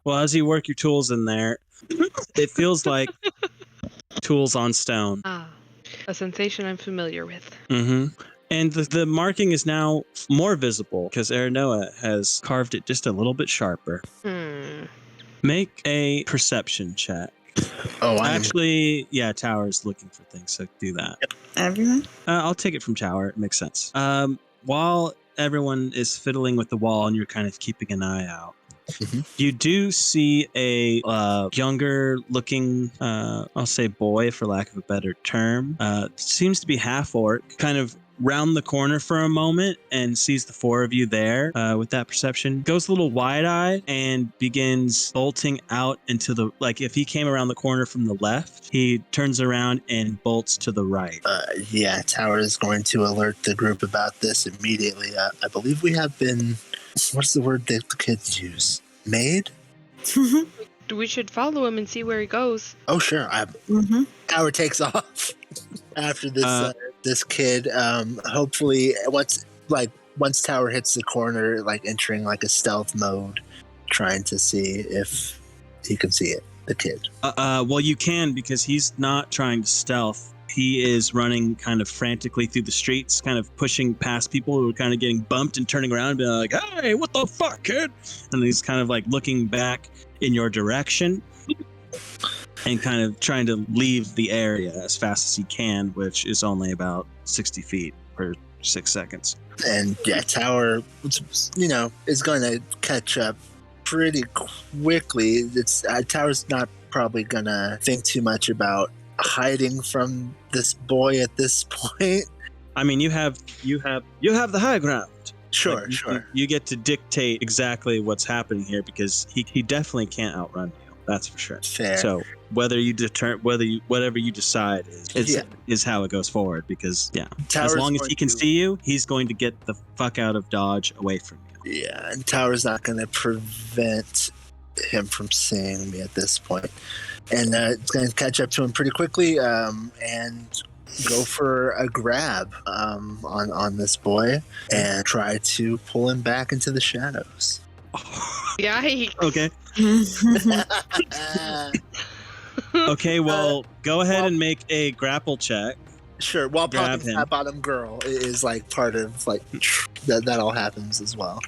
B: Well, as you work your tools in there, it feels like tools on stone.
D: Ah, a sensation I'm familiar with.
B: Mm-hmm. And the marking is now more visible because Aranoa has carved it just a little bit sharper. Make a perception check.
A: Oh,
B: actually, yeah, Tower's looking for things, so do that.
A: Yep.
C: Everyone?
B: I'll take it from Tower. It makes sense. While everyone is fiddling with the wall and you're kind of keeping an eye out, you do see a younger looking, I'll say boy for lack of a better term, seems to be half orc, kind of round the corner for a moment and sees the four of you there with that perception, goes a little wide-eyed and begins bolting out into the, like if he came around the corner from the left, he turns around and bolts to the right.
A: Yeah, Tower is going to alert the group about this immediately. I believe we have been, what's the word that the kids use? Made?
D: We should follow him and see where he goes.
A: Oh, sure. Tower takes off after this this kid. Hopefully, once Tower hits the corner, like entering like a stealth mode, trying to see if he can see it. The kid.
B: Well, you can because he's not trying to stealth. He is running kind of frantically through the streets, kind of pushing past people who are kind of getting bumped and turning around and being like, "Hey, what the fuck, kid?" And he's kind of like looking back in your direction and kind of trying to leave the area as fast as he can, which is only about 60 feet per 6 seconds.
A: And yeah, Tower, is going to catch up pretty quickly. Tower's not probably going to think too much about hiding from this boy at this point.
B: I mean, you have the high ground.
A: Sure.
B: You get to dictate exactly what's happening here because he definitely can't outrun you. That's for sure.
A: Fair.
B: So whatever you decide is how it goes forward because
A: Tower's
B: as long as he can see you, he's going to get the fuck out of Dodge away from you.
A: Yeah, and Tower's not going to prevent him from seeing me at this point. And it's going to catch up to him pretty quickly and go for a grab on this boy and try to pull him back into the shadows.
D: Yikes.
B: Okay. Okay, well, go ahead and make a grapple check.
A: Sure, while
B: Grab
A: popping
B: him.
A: Fat Bottom Girl is like part of like that all happens as well.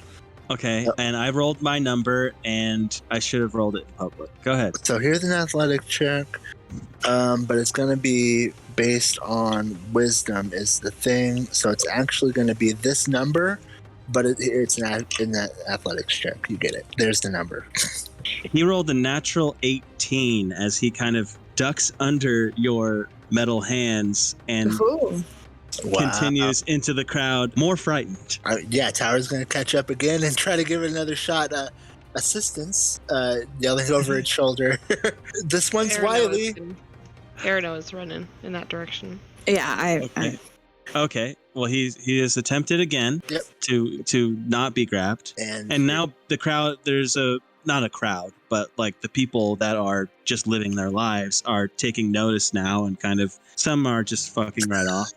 B: Okay, and I rolled my number, and I should have rolled it in public. Go ahead.
A: So here's an athletic check, but it's going to be based on wisdom is the thing. So it's actually going to be this number, but it's in that athletics check. You get it. There's the number.
B: He rolled a natural 18 as he kind of ducks under your metal hands and continues into the crowd, more frightened.
A: Tower's going to catch up again and try to give it another shot. Assistance, yelling over its shoulder. This one's wily.
D: Arano is running in that direction.
C: Yeah,
B: Okay. Well, he has attempted again to not be grabbed, and now the crowd. There's not a crowd, but like the people that are just living their lives are taking notice now, and kind of some are just fucking right off.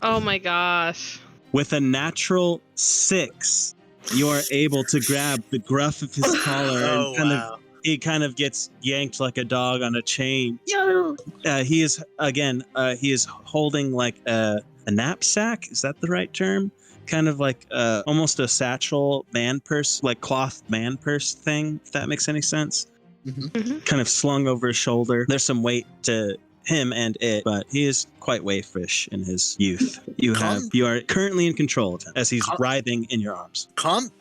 D: Oh my gosh!
B: With a natural 6, you are able to grab the gruff of his collar and he kind of gets yanked like a dog on a chain. He is holding like a knapsack. Is that the right term? Kind of like almost a satchel man purse, like cloth man purse thing, if that makes any sense. Kind of slung over his shoulder. There's some weight to him and it, but he is quite waifish in his youth. You are currently in control of him as he's writhing in your arms.
A: Calm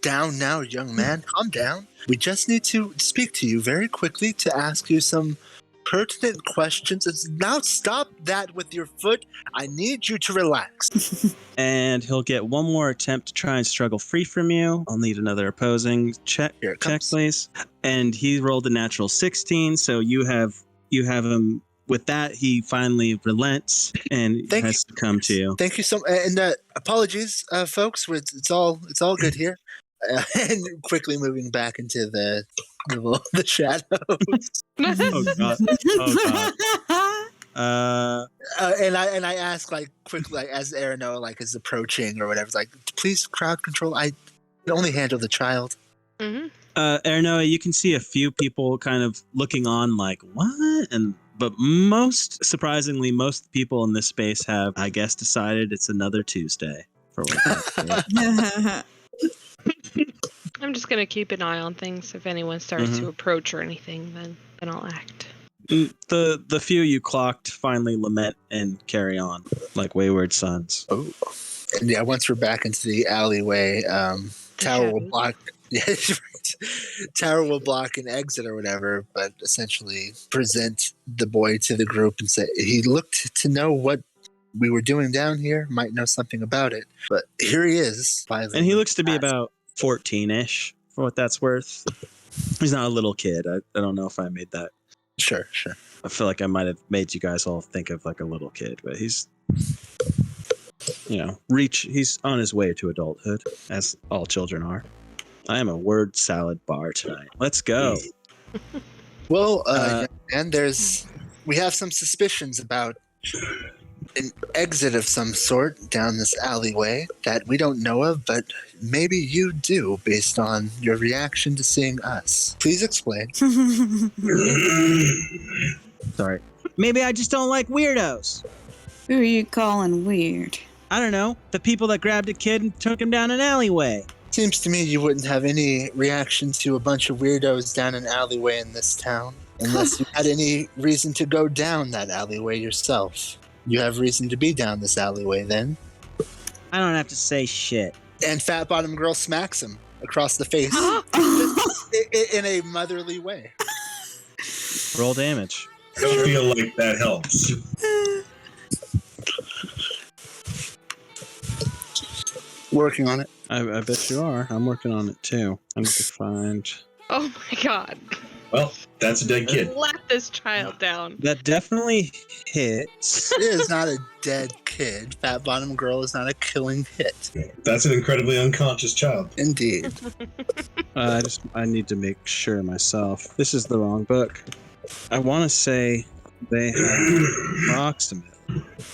A: down now, young man. Calm down. We just need to speak to you very quickly to ask you some pertinent questions. Now stop that with your foot. I need you to relax.
B: And he'll get one more attempt to try and struggle free from you. I'll need another opposing check, please. And he rolled a natural 16, so you have him. With that, he finally relents and has to come to you.
A: Thank you so much. And apologies, folks. It's all good here. And quickly moving back into the shadows.
B: Oh god.
A: And I ask like quickly, like as Arano like is approaching or whatever, it's like, please crowd control. I can only handle the child.
B: Arano, you can see a few people kind of looking on, like what, and But most surprisingly, most people in this space have, I guess, decided it's another Tuesday for what that's worth.
D: I'm just gonna keep an eye on things. If anyone starts to approach or anything, then I'll act.
B: The few you clocked finally lament and carry on like wayward sons.
A: Oh, and yeah. Once we're back into the alleyway, Tower will block. Yeah, right. Tower will block an exit or whatever, but essentially present the boy to the group and say he looked to know what we were doing down here. Might know something about it, but here he is.
B: And he looks to be about 14-ish, for what that's worth. He's not a little kid. I don't know if I made that.
A: Sure.
B: I feel like I might have made you guys all think of like a little kid, but he's, he's on his way to adulthood, as all children are. I am a word salad bar tonight. Let's go.
A: Well, and we have some suspicions about an exit of some sort down this alleyway that we don't know of, but maybe you do based on your reaction to seeing us. Please explain.
B: Sorry. Maybe I just don't like weirdos.
C: Who are you calling weird?
B: I don't know. The people that grabbed a kid and took him down an alleyway.
A: Seems to me you wouldn't have any reaction to a bunch of weirdos down an alleyway in this town unless you had any reason to go down that alleyway yourself. You have reason to be down this alleyway then.
B: I don't have to say shit.
A: And Fat Bottom Girl smacks him across the face in a motherly way.
B: Roll damage.
E: I don't feel like that helps.
A: Working on it.
B: I bet you are. I'm working on it too. I need to find...
D: Oh my god.
E: Well, that's a dead kid.
D: Slap this child down.
B: That definitely hits.
A: It is not a dead kid. Fat Bottom Girl is not a killing hit.
E: That's an incredibly unconscious child.
A: Indeed.
B: I need to make sure myself. This is the wrong book. I want to say they have approximate.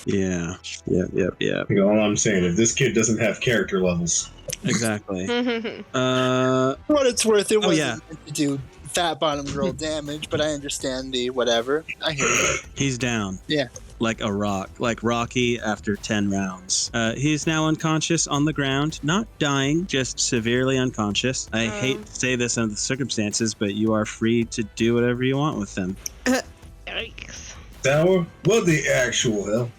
B: Yeah. Yep.
E: All I'm saying is this kid doesn't have character levels.
B: Exactly.
A: What it's worth, it wasn't meant to do Fat Bottom Girl damage, but I understand the whatever. I hear you.
B: He's down.
A: Yeah.
B: Like a rock. Like Rocky after 10 rounds. He's now unconscious on the ground. Not dying, just severely unconscious. I hate to say this under the circumstances, but you are free to do whatever you want with him.
D: Yikes.
E: Tower? What the actual hell?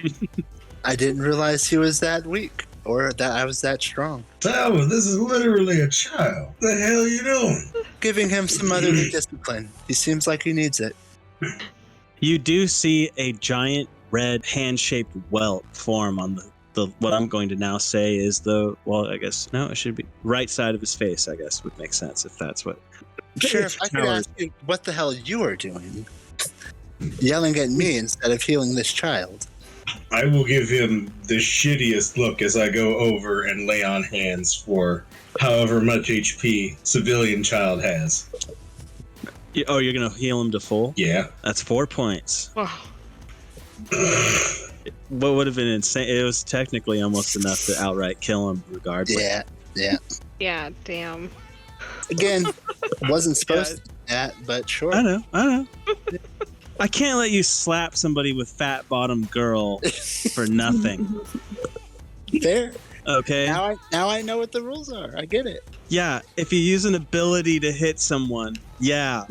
A: I didn't realize he was that weak, or that I was that strong.
E: Tower, this is literally a child. The hell are you doing?
A: Giving him some motherly discipline. He seems like he needs it.
B: You do see a giant red hand-shaped welt form on the what I'm going to now say is it should be right side of his face, I guess, would make sense if that's what...
A: Sheriff, I could ask you what the hell you are doing. Yelling at me instead of healing this child.
E: I will give him the shittiest look as I go over and lay on hands for however much HP civilian child has.
B: Oh, you're going to heal him to full?
E: Yeah.
B: That's 4 points.
D: Wow.
B: What would have been insane? It was technically almost enough to outright kill him regardless.
A: Yeah.
D: Yeah, damn.
A: Again, wasn't supposed to do that, but sure.
B: I know. I can't let you slap somebody with Fat Bottom Girl for nothing.
A: Fair.
B: Okay.
A: Now I know what the rules are. I get it.
B: Yeah, if you use an ability to hit someone, yeah.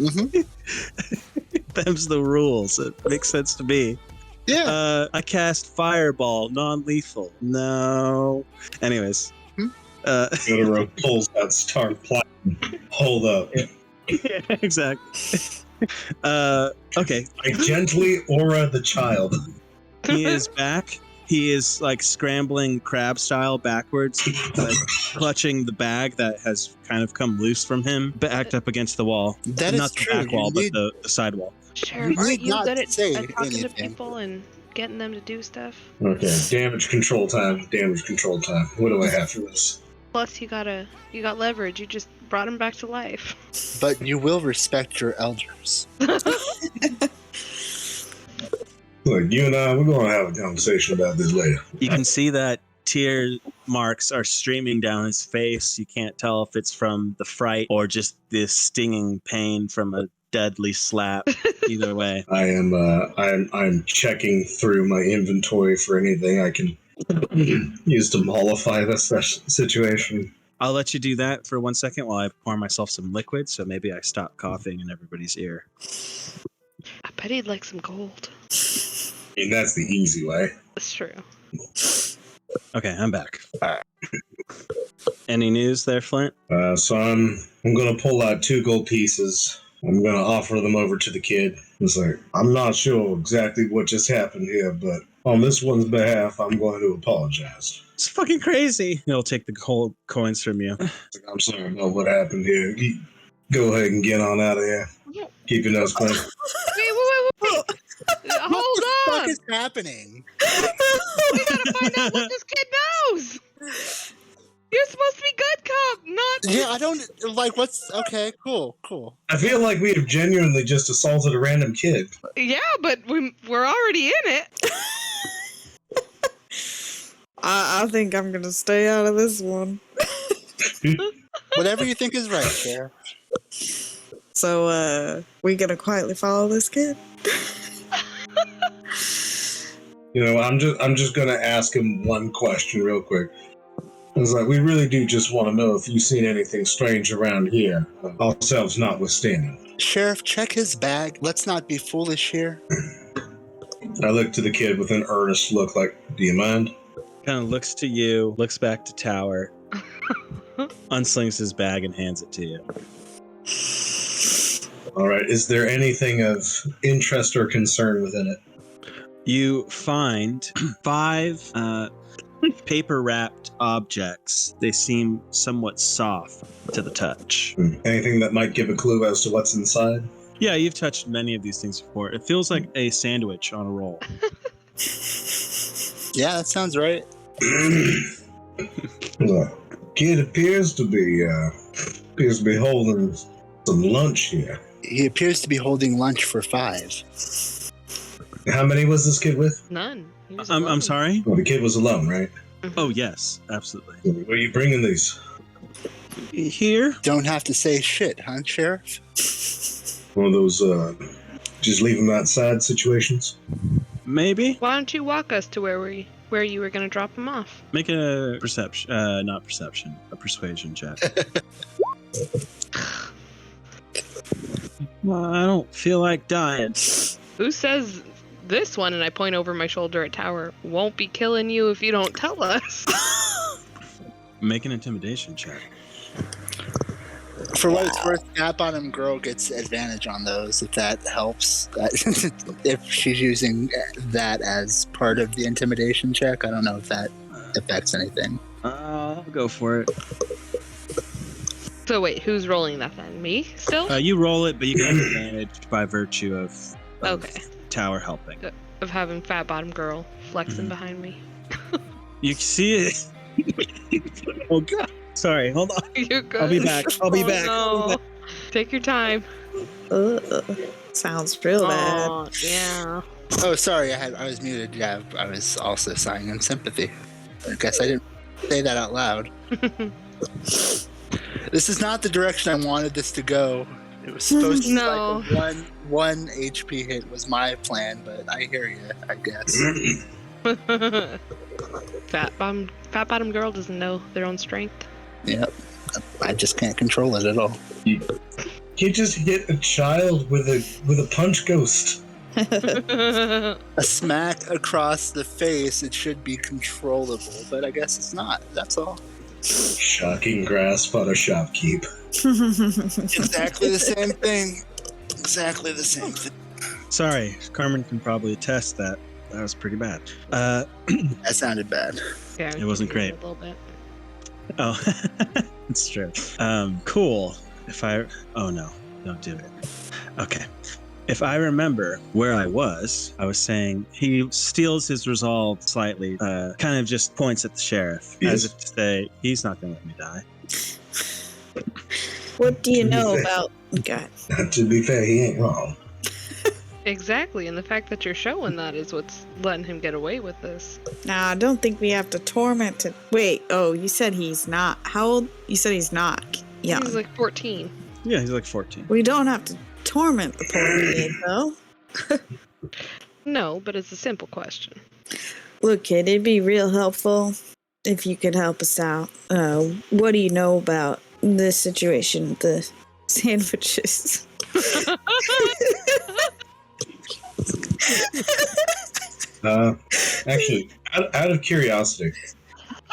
B: Them's the rules. It makes sense to me.
A: Yeah.
B: I cast Fireball, non-lethal. No. Anyways.
E: Totoro pulls out Star Platinum. Hold up.
B: Yeah, exactly. Okay.
E: I gently aura the child.
B: He is back. He is like scrambling crab style backwards, like clutching the bag that has kind of come loose from him, backed up against the wall.
A: That is
B: not the
A: true.
B: back wall, but the side wall.
D: Sheriff, aren't you
A: not
D: good at
A: say
D: talking to
A: anything.
D: people and getting them to do stuff?
E: Okay, damage control time. What do I have for this?
D: Plus, you got leverage. You just brought him back to life.
A: But you will respect your elders.
E: Look, you and I, we're going to have a conversation about this later.
B: You can see that tear marks are streaming down his face. You can't tell if it's from the fright or just this stinging pain from a deadly slap. either way.
E: I'm checking through my inventory for anything I can use to mollify this situation.
B: I'll let you do that for 1 second while I pour myself some liquid, so maybe I stop coughing in everybody's ear.
D: I bet he'd like some gold.
E: I mean, that's the easy way.
D: That's true.
B: Okay, I'm back. Any news there, Flint?
E: So I'm gonna pull out 2 gold pieces. I'm gonna offer them over to the kid. It's like, I'm not sure exactly what just happened here, but on this one's behalf, I'm going to apologize.
B: It's fucking crazy. He'll take the gold coins from you.
E: It's like, I'm sorry about what happened here. Go ahead and get on out of here. Keep your nose clean.
D: Wait. Hold
A: What the
D: on.
A: fuck is happening?
D: We gotta find out what this kid knows. You're supposed to be good cop, not.
A: Yeah, I don't like. What's okay? Cool.
E: I feel like we have genuinely just assaulted a random kid.
D: Yeah, but we're already in it.
C: I think I'm gonna stay out of this one.
A: Whatever you think is right, Sheriff.
C: So, we gonna quietly follow this kid?
E: You know, I'm just gonna ask him one question real quick. It's like, we really do just want to know if you've seen anything strange around here, ourselves notwithstanding.
A: Sheriff, check his bag. Let's not be foolish here.
E: I look to the kid with an earnest look like, do you mind?
B: Kind of looks to you, looks back to Tower, unslings his bag and hands it to you.
E: All right, is there anything of interest or concern within it?
B: You find 5 paper-wrapped objects. They seem somewhat soft to the touch.
E: Anything that might give a clue as to what's inside?
B: Yeah, you've touched many of these things before. It feels like a sandwich on a roll.
A: Yeah, that sounds right.
E: The kid appears to be holding some lunch here.
A: He appears to be holding lunch for 5.
E: How many was this kid with?
D: None. He was
B: I'm
D: alone.
B: sorry?
E: Well, the kid was alone, right?
B: Oh, yes, absolutely.
E: Where are you bringing these?
B: Here?
A: Don't have to say shit, huh, Sheriff?
E: One of those, just leave them outside situations?
B: Maybe?
D: Why don't you walk us to where you were gonna drop him off?
B: Make a perception, not perception, a persuasion check. Well, I don't feel like dying.
D: Who says this one? And I point over my shoulder at Tower. Won't be killing you if you don't tell us.
B: Make an intimidation check.
A: For what it's worth, Fat Bottom Girl gets advantage on those, if that helps. If she's using that as part of the intimidation check, I don't know if that affects anything.
B: I'll go for it.
D: So wait, who's rolling that then? Me still?
B: You roll it, but you get advantage by virtue of
D: Okay.
B: Tower helping.
D: Of having Fat Bottom Girl flexing behind me.
B: You can see it. Oh god. Sorry, hold on.
D: You're good.
B: I'll be back. I'll be
D: Oh,
B: back.
D: no. Take your time.
C: Sounds real bad.
D: Oh, yeah.
A: Oh, sorry, I was muted. Yeah, I was also sighing in sympathy. I guess I didn't say that out loud. This is not the direction I wanted this to go. It was supposed to be
D: No.
A: like a one HP hit was my plan, but I hear you, I guess.
D: Fat bottom girl doesn't know their own strength.
A: Yep. I just can't control it at all.
E: You just hit a child with a punch ghost.
A: A smack across the face, it should be controllable, but I guess it's not. That's all.
E: Shocking grasp on a shopkeep.
A: Exactly the same thing. Exactly the same thing.
B: Sorry, Carmen can probably attest that. That was pretty bad.
A: That sounded bad.
D: Yeah,
B: It wasn't great.
D: A little bit.
B: Oh, it's true. Cool. Oh no, don't do it. Okay. If I remember where I was saying he steals his resolve slightly, kind of just points at the sheriff as if to say, he's not going to let me die.
C: What do you know about... God.
E: To be fair, he ain't wrong.
D: Exactly, and the fact that you're showing that is what's letting him get away with this.
C: Nah, I don't think we have to torment him. Wait, you said he's not... How old? You said he's not young.
D: He's like 14.
B: Yeah, he's like 14.
C: We don't have to
F: torment the poor kid, though.
D: No, but it's a simple question.
F: Look, kid, it'd be real helpful if you could help us out. What do you know about this situation with the sandwiches?
E: Actually, out of curiosity,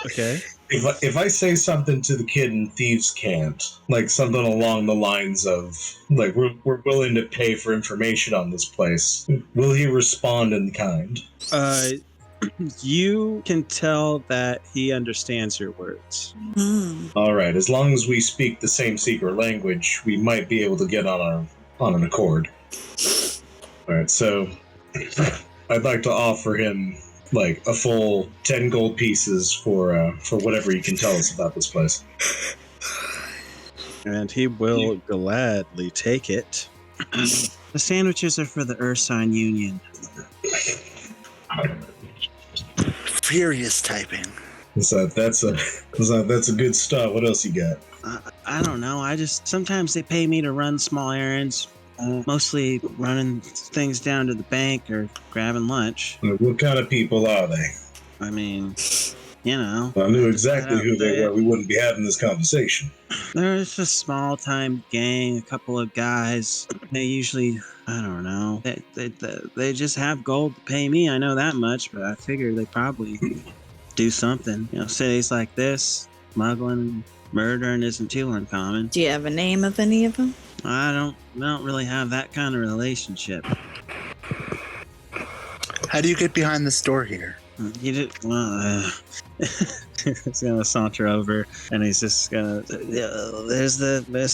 B: Okay.
E: if I say something to the kid in Thieves' Cant, like something along the lines of, like, we're willing to pay for information on this place, will he respond in kind?
B: You can tell that he understands your words.
E: All right, as long as we speak the same secret language, we might be able to get on an accord. All right, so I'd like to offer him like a full 10 gold pieces for whatever you can tell us about this place.
B: And he will gladly take it. The sandwiches are for the Ursine Union.
A: Furious typing.
E: So that's a good start. What else you got?
B: I don't know. Sometimes they pay me to run small errands, mostly running things down to the bank or grabbing lunch.
E: What kind of people are they?
B: I mean, you know.
E: I knew exactly who they were. We wouldn't be having this conversation.
B: There's a small-time gang, a couple of guys. They usually, I don't know, they just have gold to pay me. I know that much, but I figure they probably do something. You know, cities like this, smuggling and murdering isn't too uncommon.
F: Do you have a name of any of them?
B: I don't really have that kind of relationship.
A: How do you get behind this door here?
B: You did he's gonna saunter over and he's just gonna. This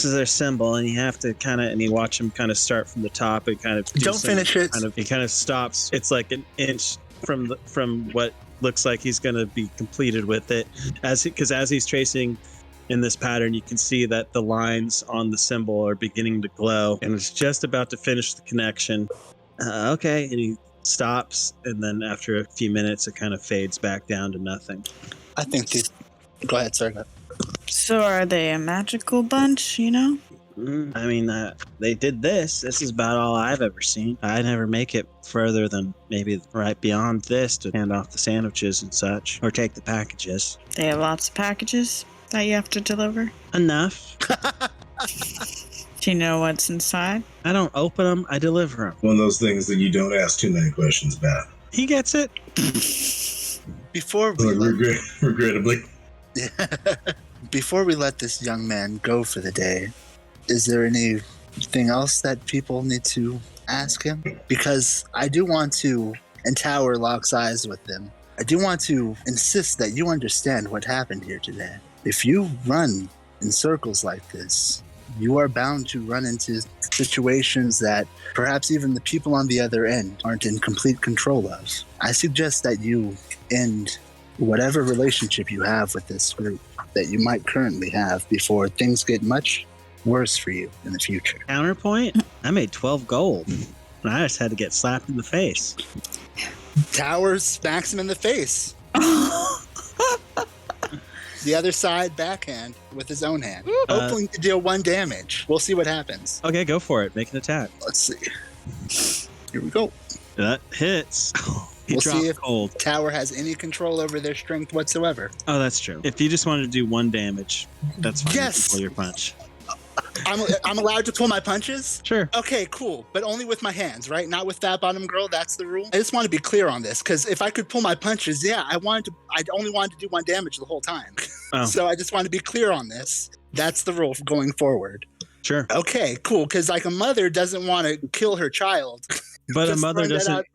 B: is their symbol, and you have to and you watch him kind of start from the top and kind of.
A: Don't finish it.
B: He kind of stops. It's like an inch from what looks like he's gonna be completed with it, because as he's tracing in this pattern, you can see that the lines on the symbol are beginning to glow, and it's just about to finish the connection. Okay, and he stops, and then after a few minutes it kind of fades back down to nothing.
A: I think go ahead, sir.
F: So are they a magical bunch, you know?
B: I mean, they did this is about all I've ever seen. I never make it further than maybe right beyond this to hand off the sandwiches and such, or take the packages.
F: They have lots of packages that you have to deliver?
B: Enough.
F: Do you know what's inside?
B: I don't open them, I deliver them.
E: One of those things that you don't ask too many questions about.
B: He gets it.
A: Before we
E: Regrettably.
A: Before we let this young man go for the day, is there anything else that people need to ask him? Because I do want to, and Tower locks eyes with them, I do want to insist that you understand what happened here today. If you run in circles like this, you are bound to run into situations that perhaps even the people on the other end aren't in complete control of. I suggest that you end whatever relationship you have with this group that you might currently have before things get much worse for you in the future.
B: Counterpoint, I made 12 gold. And I just had to get slapped in the face.
A: Tower smacks him in the face. The other side backhand with his own hand, hoping to deal 1 damage. We'll see what happens.
B: Okay, go for it. Make an attack.
A: Let's see. Here we go.
B: That hits.
A: We'll see if
B: cold.
A: Tower has any control over their strength whatsoever.
B: Oh, that's true. If you just wanted to do 1 damage, that's fine.
A: Yes.
B: You can pull your punch.
A: I'm allowed to pull my punches?
B: Sure.
A: Okay, cool. But only with my hands, right? Not with Fat Bottom Girl. That's the rule. I just want to be clear on this, because if I could pull my punches, I only wanted to do 1 damage the whole time.
B: Oh.
A: So I just want to be clear on this. That's the rule going forward.
B: Sure.
A: Okay, cool. Because like a mother doesn't want to kill her child.
B: But a
A: Just
B: mother
A: find that
B: doesn't
A: out.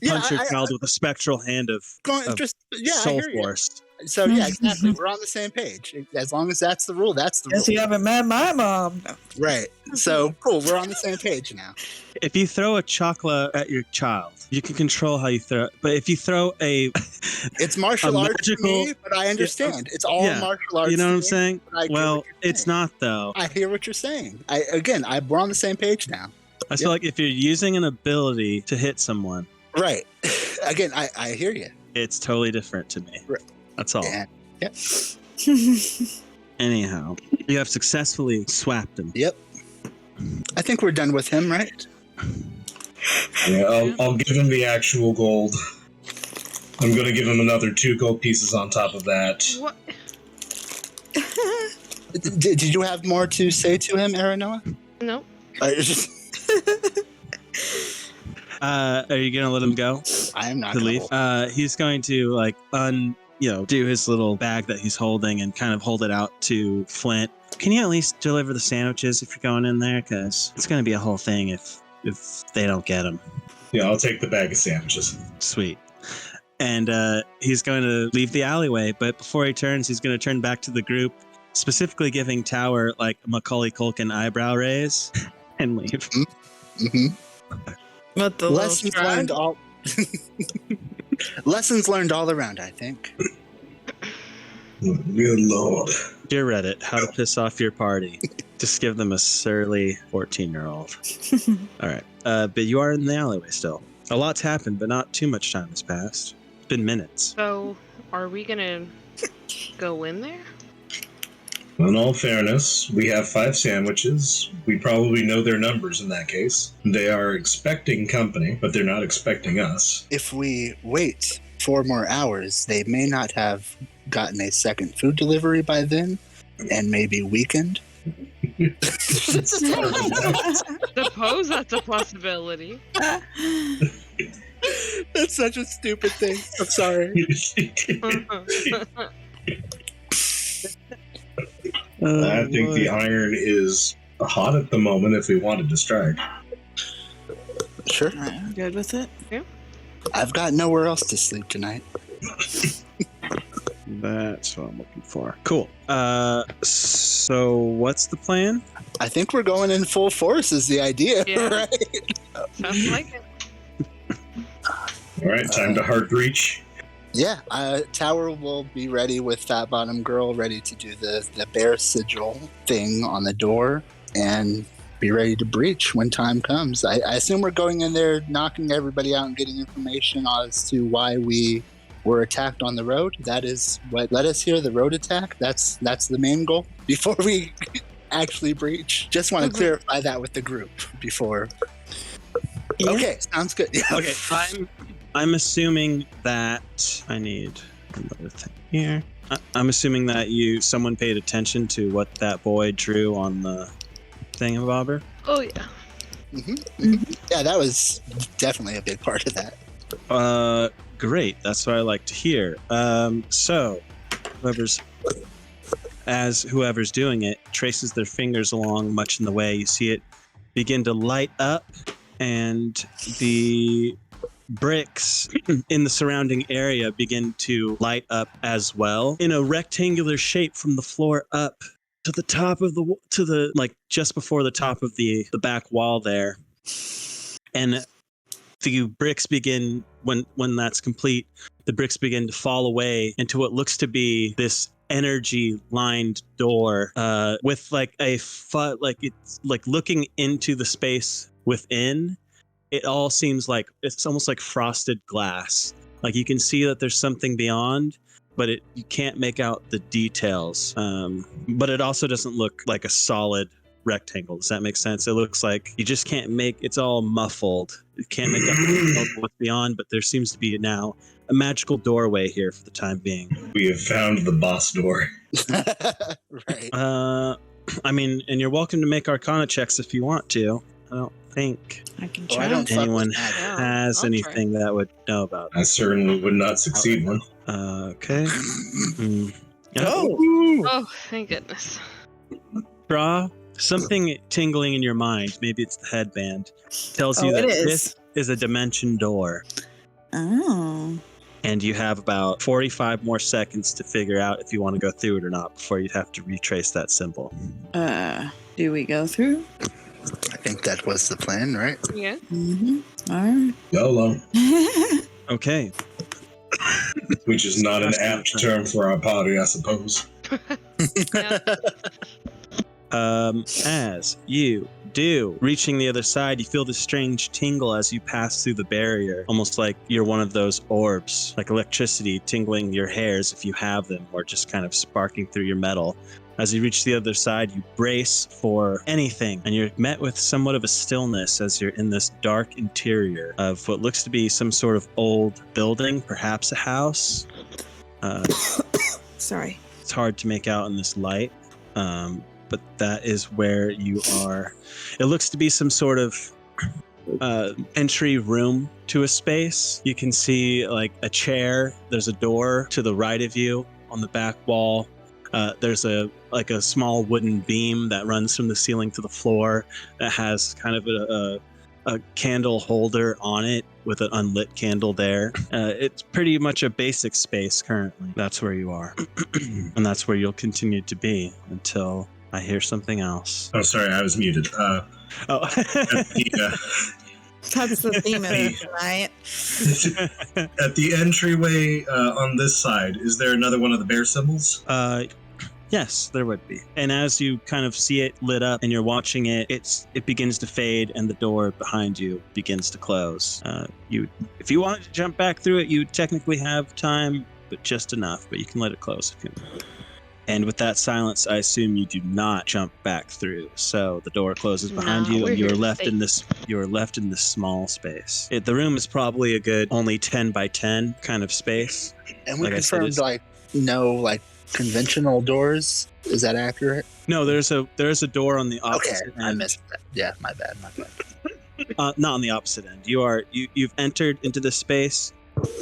B: punch her child with a spectral hand of
A: I
B: soul
A: hear you.
B: force.
A: So yeah, exactly. We're on the same page. As long as that's the rule, that's the
F: Guess
A: rule.
F: you haven't met my mom. No.
A: Right. So cool. We're on the same page now.
B: If you throw a chocolate at your child, you can control how you throw it. But if you throw
A: It's martial arts to me, but I understand. It's all martial arts.
B: You know what I'm
A: to me,
B: saying?
A: but I get
B: Well,
A: what you're
B: it's
A: saying.
B: not though.
A: I hear what you're saying. We're on the same page now.
B: I feel like if you're using an ability to hit someone,
A: Right. Again, I hear you.
B: it's totally different to me.
A: Right.
B: That's all.
A: Yeah. Yep.
B: Anyhow, you have successfully swapped him.
A: Yep. I think we're done with him, right?
E: Yeah, I'll give him the actual gold. I'm going to give him another 2 gold pieces on top of that.
D: What?
A: Did you have more to say to him, Aranoa?
D: No.
A: I
B: Are you gonna let him go
A: am not
B: to
A: gonna
B: leave?
A: hold.
B: He's going to like do his little bag that he's holding and kind of hold it out to Flint. Can you at least deliver the sandwiches if you're going in there? Because it's gonna be a whole thing if they don't get them.
E: Yeah, I'll take the bag of sandwiches.
B: Sweet. And he's going to leave the alleyway, but before he turns, he's going to turn back to the group, specifically giving Tower like a Macaulay Culkin eyebrow raise and leave.
A: Mm-hmm.
F: What the
A: Lessons learned all. Lessons learned all around, I think.
E: Good lord.
B: Dear Reddit, how to piss off your party. Just give them a surly 14-year-old. All right. But you are in the alleyway still. A lot's happened, but not too much time has passed. It's been minutes.
D: So, are we gonna go in there?
E: In all fairness, we have 5 sandwiches. We probably know their numbers in that case. They are expecting company, but they're not expecting us.
A: If we wait 4 more hours, they may not have gotten a second food delivery by then, and maybe weakened.
D: Suppose that's a possibility.
A: That's such a stupid thing. I'm sorry.
E: I think the iron is hot at the moment if we wanted to strike.
A: Sure.
F: I'm good with it.
A: I've got nowhere else to sleep tonight.
B: That's what I'm looking for. Cool. So what's the plan?
A: I think we're going in full force is the idea,
D: Yeah.
A: right?
D: Sounds like it.
E: All right, time to hard breach.
A: Yeah, Tower will be ready with Fat Bottom Girl, ready to do the bear sigil thing on the door, and be ready to breach when time comes. I assume we're going in there, knocking everybody out and getting information as to why we were attacked on the road. That is what let us hear the road attack. That's the main goal before we actually breach. Just want to clarify that with the group before.
F: Yeah.
A: Okay, sounds good. Yeah.
B: Okay, I'm assuming that I need another thing here. I'm assuming that someone paid attention to what that boy drew on the thingamabobber.
D: Oh yeah.
A: Yeah, that was definitely a big part of that.
B: Great. That's what I like to hear. So whoever's doing it traces their fingers along much in the way you see it begin to light up, and the bricks in the surrounding area begin to light up as well in a rectangular shape from the floor up to the top of the like just before the top of the back wall there. And the bricks begin, when that's complete, the bricks begin to fall away into what looks to be this energy lined door with like like it's like looking into the space within. It all seems like it's almost like frosted glass. Like you can see that there's something beyond, but you can't make out the details. But it also doesn't look like a solid rectangle. Does that make sense? It looks like you just can't it's all muffled. You can't make out what's beyond, but there seems to be now a magical doorway here for the time being.
E: We have found the boss door.
A: Right.
B: I mean, and you're welcome to make Arcana checks if you want to. I don't think
F: I can
A: Oh,
F: try.
A: I don't fuck
B: anyone
A: with magic.
B: has
D: I'll try.
B: anything that would know about it.
E: I certainly would not succeed one.
B: Okay.
D: Oh, thank goodness.
B: Draw something tingling in your mind. Maybe it's the headband. Tells you
F: Oh,
B: that
F: it is.
B: this is a dimension door.
F: Oh.
B: And you have about 45 more seconds to figure out if you want to go through it or not before you'd have to retrace that symbol.
F: Do we go through?
A: I think that was the plan, right?
D: Yeah.
F: Mm-hmm. All
E: YOLO,
F: right.
B: Okay.
E: which is not an apt term for our party, I suppose.
D: Yeah.
B: As you do, reaching the other side, you feel this strange tingle as you pass through the barrier, almost like you're one of those orbs, like electricity tingling your hairs if you have them, or just kind of sparking through your metal. As you reach the other side, you brace for anything, and you're met with somewhat of a stillness as you're in this dark interior of what looks to be some sort of old building, perhaps a house.
F: Sorry.
B: It's hard to make out in this light, but that is where you are. It looks to be some sort of entry room to a space. You can see like a chair. There's a door to the right of you on the back wall. There's a small wooden beam that runs from the ceiling to the floor that has kind of a candle holder on it with an unlit candle there. It's pretty much a basic space currently. That's where you are. And that's where you'll continue to be until I hear something else.
E: Oh, sorry, I was muted.
F: That's the theme of it tonight.
E: At the entryway on this side, is there another one of the bear symbols?
B: Yes, there would be. And as you kind of see it lit up and you're watching it, it begins to fade and the door behind you begins to close. If you wanted to jump back through it, you technically have time, but just enough. But you can let it close if you want. And with that silence, I assume you do not jump back through. So the door closes behind you, and you're left in this small space. The room is probably a good only 10 by 10 kind of space.
A: And we confirmed no conventional doors. Is that accurate?
B: No, there's a door on the opposite end.
A: I missed that. Yeah, my bad.
B: Not on the opposite end. You've entered into this space.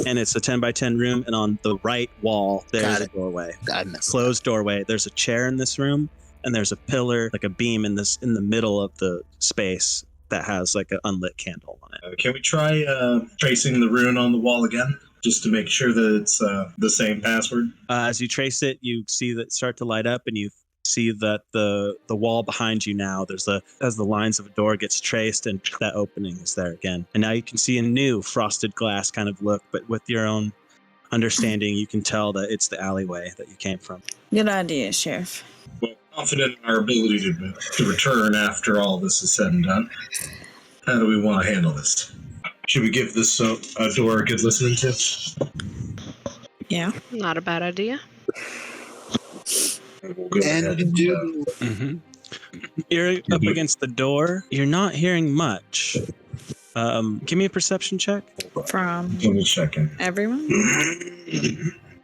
B: And it's a 10 by 10 room, and on the right wall, there's a doorway. Closed doorway. There's a chair in this room, and there's a pillar, like a beam in the middle of the space that has like an unlit candle on it.
E: Can we try tracing the rune on the wall again, just to make sure that it's the same password?
B: As you trace it, you see that start to light up, and you see that the wall behind you now, as the lines of a door gets traced, and that opening is there again. And now you can see a new frosted glass kind of look, but with your own understanding, you can tell that it's the alleyway that you came from.
F: Good idea, Sheriff.
E: Well, confident in our ability to return after all this is said and done. How do we want to handle this? Should we give this door a good listening to?
F: Yeah.
D: Not a bad idea.
A: And
B: you're up against the door. You're not hearing much. Give me a perception check.
F: From
E: checking.
F: Everyone?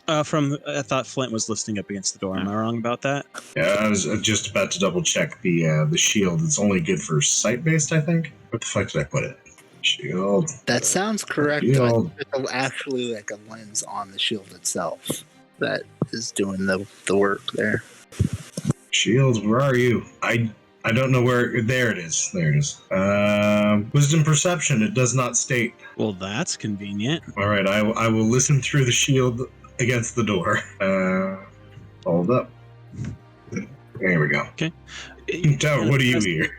B: I thought Flint was listening up against the door. Am I wrong about that?
E: Yeah, I was just about to double check the shield. It's only good for sight-based, I think. What the fuck did I put it? Shield.
A: That sounds correct.
E: Shield.
A: There's actually like a lens on the shield itself that is doing the work there.
E: Shields, where are you? I don't know where. There it is. Wisdom perception. It does not state.
B: Well, that's convenient.
E: All right, I will listen through the shield against the door. Hold up. There we go.
B: Okay.
E: What do you hear?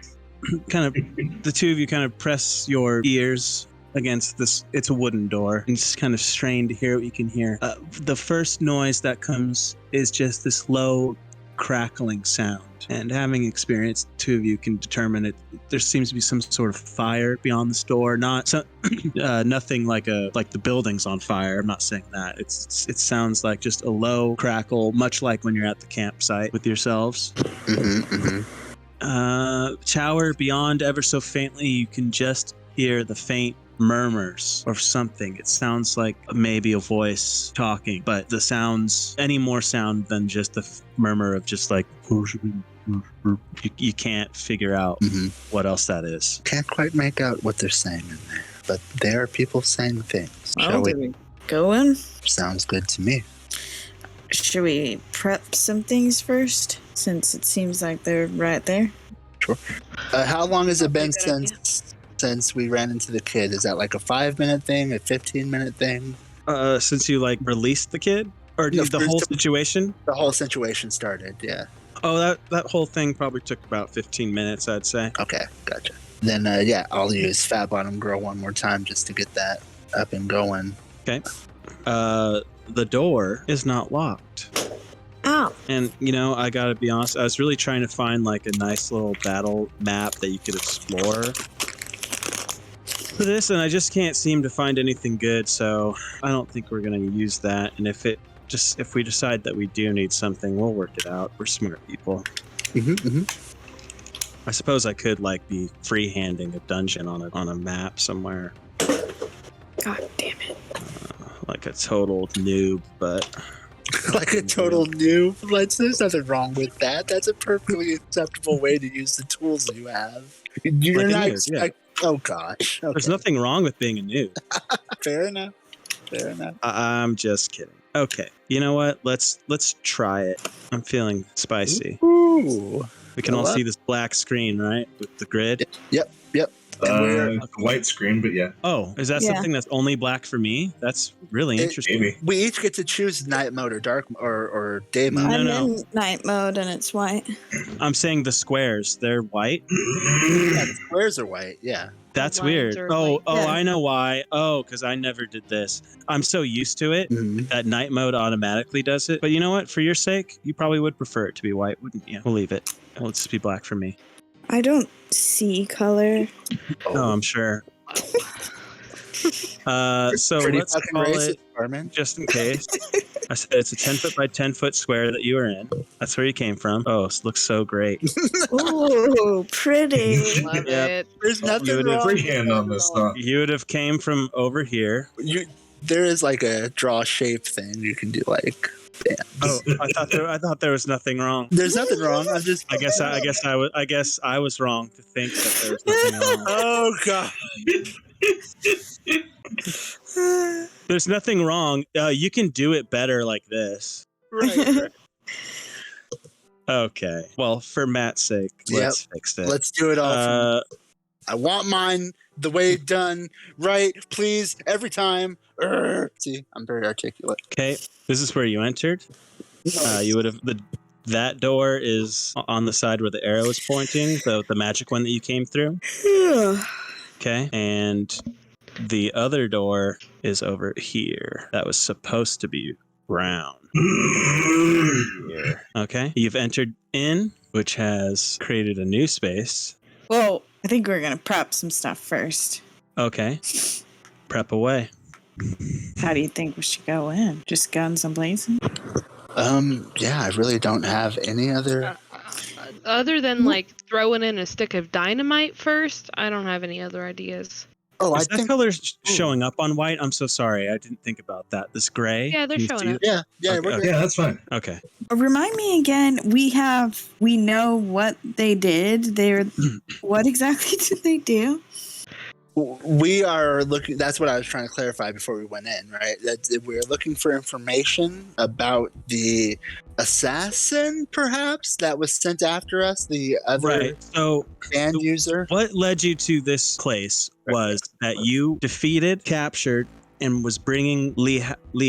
B: Kind of, the two of you kind of press your ears against this. It's a wooden door, and just kind of strain to hear what you can hear. The first noise that comes is just this low crackling sound, and having experienced, two of you can determine it. There seems to be some sort of fire beyond this door. Nothing like the building's on fire. I'm not saying that. It sounds like just a low crackle, much like when you're at the campsite with yourselves. Tower beyond, ever so faintly, you can just hear the faint murmurs or something. It sounds like maybe a voice talking, but the sounds, any more sound than just the murmur of just like, you can't figure out what else that is.
A: Can't quite make out what they're saying in there, but there are people saying things.
F: Shall we go in?
A: Sounds good to me.
F: Should we prep some things first, since it seems like they're right there?
A: Sure. How long has it been since we ran into the kid? Is that like a 5-minute thing, a 15-minute thing?
B: Since you released the kid, or
A: No,
B: the whole situation?
A: The whole situation started, yeah.
B: Oh, that whole thing probably took about 15 minutes, I'd say.
A: Okay, gotcha. Then I'll use Fat Bottom Girl one more time just to get that up and going.
B: Okay. The door is not locked.
F: Oh.
B: And, I gotta be honest, I was really trying to find a nice little battle map that you could explore for this, and I just can't seem to find anything good, so I don't think we're gonna use that. And if it just if we decide that we do need something, we'll work it out. We're smart people. I suppose I could like be free-handing a dungeon on a map somewhere.
F: God damn it.
B: Like a total noob, but
A: Like a total noob. There's nothing wrong with that. That's a perfectly acceptable way to use the tools you have. You're
B: Like a
A: not
B: noob, yeah.
A: Oh gosh. Okay.
B: There's nothing wrong with being a noob.
A: Fair enough. Fair enough.
B: I'm just kidding. Okay, you know what? Let's try it. I'm feeling spicy.
A: Ooh.
B: We can all see this black screen, right? With the grid.
A: Yep. And
E: White screen, but yeah.
B: Oh, is that something that's only black for me? That's really interesting.
E: Maybe.
A: we each get to choose night mode or dark or day mode.
C: Mm.
B: No,
F: I'm
B: no.
F: in night mode and it's white.
B: I'm saying the squares, they're white.
A: Yeah, the squares are white. Yeah.
B: That's
D: lines
B: weird.
D: are
B: Oh,
D: white.
F: Yeah.
B: I know why. Oh, because I never did this. I'm so used to it that night mode automatically does it. But you know what? For your sake, you probably would prefer it to be white, wouldn't you? We'll leave it. It'll just be black for me.
F: I don't see color.
B: Oh, I'm sure. So
A: Pretty
B: let's
A: fucking
B: call
A: racist,
B: it,
A: Carmen.
B: just in case. I said it's a 10-foot by 10-foot square that you are in. That's where you came from. Oh, it looks so great.
F: Ooh, pretty.
D: Love
B: Yep.
D: it.
A: There's
B: You
A: nothing
B: would
A: wrong.
B: have
E: Freehand on this stuff.
B: You would have came from over here.
A: There is like a draw shape thing you can do. Like,
B: Oh, I thought there was nothing wrong.
A: there's nothing wrong. I'm just.
B: I guess I was wrong to think that there was nothing wrong.
A: Oh god.
B: There's nothing wrong. You can do it better like this.
A: Right.
B: Okay. Well, for Matt's sake, let's fix it.
A: Let's do it all. I want mine the way done right, please, every time. See, I'm very articulate.
B: Okay. This is where you entered. You would have that door is on the side where the arrow is pointing, the magic one that you came through. Okay. And the other door is over here. That was supposed to be brown. Here. Okay. You've entered in, which has created a new space.
C: Well, I think we're gonna prep some stuff first.
B: Okay. Prep away.
C: How do you think we should go in? Just guns and blazing?
A: Yeah, I really don't have any other.
D: Other than like throwing in a stick of dynamite first, I don't have any other ideas.
A: Oh,
B: Is that color showing up on white? I'm so sorry. I didn't think about that. This gray?
D: Yeah, they're
B: Can you
D: showing
B: see
D: up.
B: it?
A: Yeah,
B: Okay,
A: we're good.
E: Yeah, that's fine.
B: Okay.
C: Remind me again, we know what they did. What exactly did they do?
A: We are looking. That's what I was trying to clarify before we went in, right? That we're looking for information about the assassin, perhaps, that was sent after us. The other
B: Right. So
A: band user.
B: what led you to this place was that you defeated, captured, and was bringing Li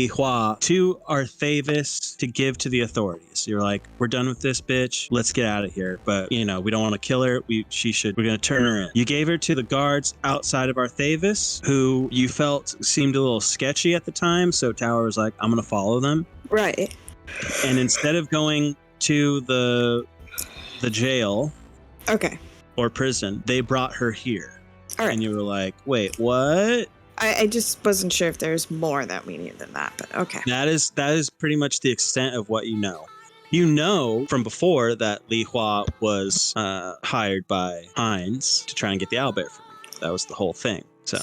B: Hua to Arthavis to give to the authorities. You're like, we're done with this bitch. Let's get out of here. But, we don't want to kill her. We're going to turn her in. You gave her to the guards outside of Arthavis, who you felt seemed a little sketchy at the time. So Tower was like, I'm going to follow them.
F: Right.
B: And instead of going to the jail
F: Okay.
B: or prison, they brought her here.
F: All right.
B: And you were like, wait, what?
F: I just wasn't sure if there's more that we knew than that, but okay.
B: That is pretty much the extent of what you know. You know from before that Li Hua was hired by Heinz to try and get the owlbear from you. That was the whole thing. So,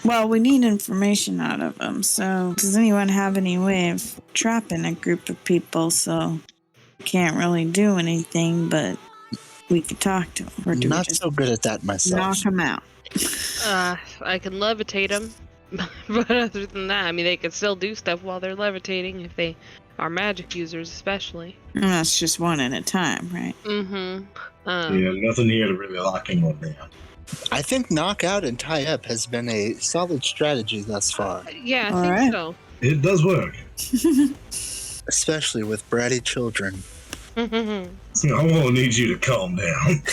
C: Well, we need information out of them. So, does anyone have any way of trapping a group of people so we can't really do anything, but we could talk to them? Or do we
A: Not
C: just
A: so good at that myself.
C: knock them out?
D: I can levitate them, but other than that, I mean, they can still do stuff while they're levitating if they are magic users, especially.
C: And that's just one at a time, right?
D: Mm-hmm.
E: Yeah, nothing here to really lock anyone down.
A: I think knockout and tie up has been a solid strategy thus far,
D: Yeah, I
C: All
D: think
C: right.
D: so.
E: It does work.
A: especially with bratty children.
E: I won't need you to calm down.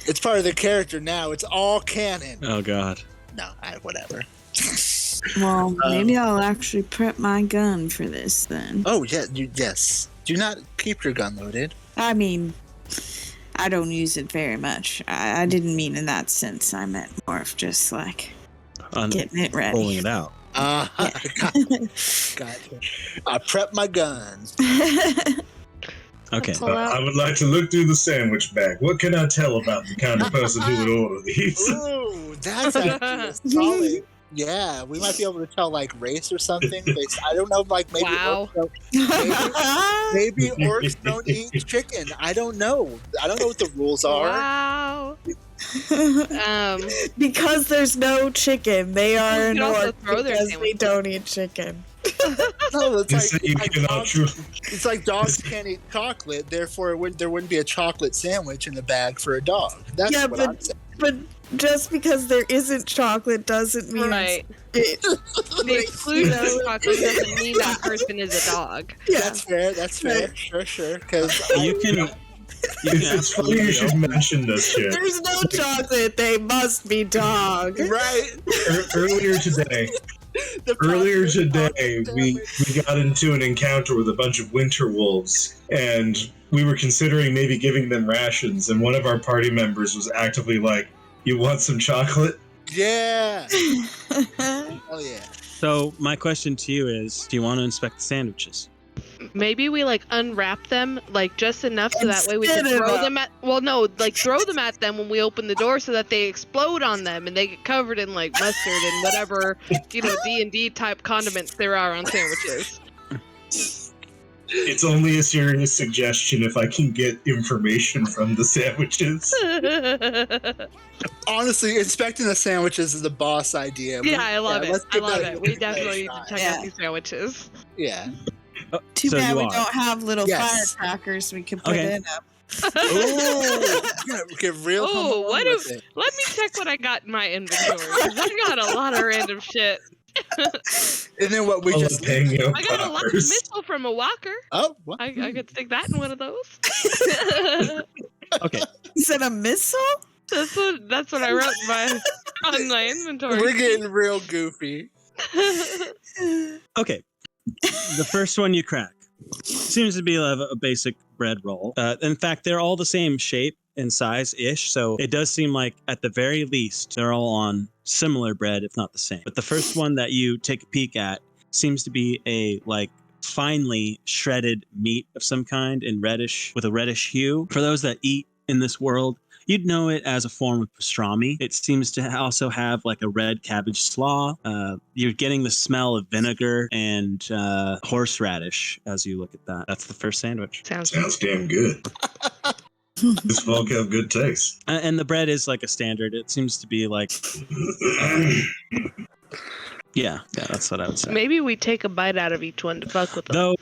A: It's part of the character now. It's all canon.
B: oh God.
A: No, whatever.
C: Well, maybe I'll actually prep my gun for this then.
A: Oh yeah, yes. Do not keep your gun loaded.
C: I mean, I don't use it very much. I didn't mean in that sense. I meant more of just like getting it ready.
B: Pulling it out.
A: Gotcha. I prep my guns.
B: Okay.
D: Pull out.
E: I would like to look through the sandwich bag. What can I tell about the kind of person who would order these?
A: Ooh, that's actually a solid. Yeah, we might be able to tell like race or something. I don't know, like maybe
D: Wow.
A: maybe orcs don't eat chicken. I don't know. I don't know what the rules are.
D: Wow.
F: Because there's no chicken, they are
D: You
F: an
D: can also
F: orc
D: throw their
F: because they
D: sandwiches.
F: don't eat chicken.
A: No,
E: You
A: it's like dogs can't eat chocolate. Therefore, there wouldn't be a chocolate sandwich in a bag for a dog. That's
F: Yeah,
A: what I'm saying.
F: But just because there isn't chocolate doesn't mean
D: Right. The exclusion of chocolate doesn't mean that person is a dog.
F: Yeah.
A: That's fair. That's fair. Sure. Because
B: You can
E: It's funny you should mention this shit.
F: There's no chocolate, they must be dog.
A: right.
E: Earlier today, we got into an encounter with a bunch of winter wolves, and we were considering maybe giving them rations, and one of our party members was actively like, "You want some chocolate?"
A: Yeah. Oh yeah.
B: So my question to you is, do you want to inspect the sandwiches?
D: Maybe we like unwrap them like just enough so that way we can
F: Spit it
D: throw
F: up.
D: them at. Well, no, like throw them at them when we open the door so that they explode on them and they get covered in like mustard and whatever D&D type condiments there are on sandwiches.
E: It's only a serious suggestion if I can get information from the sandwiches.
A: Honestly, inspecting the sandwiches is the boss idea.
D: Yeah, I love
A: let's
D: it. I
A: give
D: love
A: that
D: it.
A: a
D: We definitely need to
A: shot.
D: check out these sandwiches.
A: Yeah.
F: Too
B: So
F: bad
B: you
F: we
B: are.
F: don't have little
A: Yes.
F: firecrackers we could put
B: Okay.
F: in them.
A: Oh, get real.
D: Oh,
A: hum
D: what
A: with
D: if-
A: it.
D: Let me check what I got in my inventory. 'Cause I got a lot of random shit.
A: And then what we just
E: Jalapeno
D: I got a lot of
E: poppers.
D: missile from a walker.
A: Oh, what?
D: I could stick that in one of those.
B: Okay.
F: Is it a missile?
D: That's what I wrote on my inventory.
A: We're getting real goofy.
B: Okay. The first one you crack seems to be a basic bread roll. In fact, they're all the same shape and size-ish, so it does seem like at the very least they're all on similar bread, if not the same. But the first one that you take a peek at seems to be a finely shredded meat of some kind in reddish with a reddish hue. For those that eat in this world, you'd know it as a form of pastrami. It seems to also have like a red cabbage slaw. You're getting the smell of vinegar and horseradish as you look at that. That's the first sandwich.
D: Sounds
E: Damn good. This folk have good taste.
B: And the bread is like a standard. It seems to be like, yeah, that's what I would say.
D: Maybe we take a bite out of each one to fuck with them.
B: Though,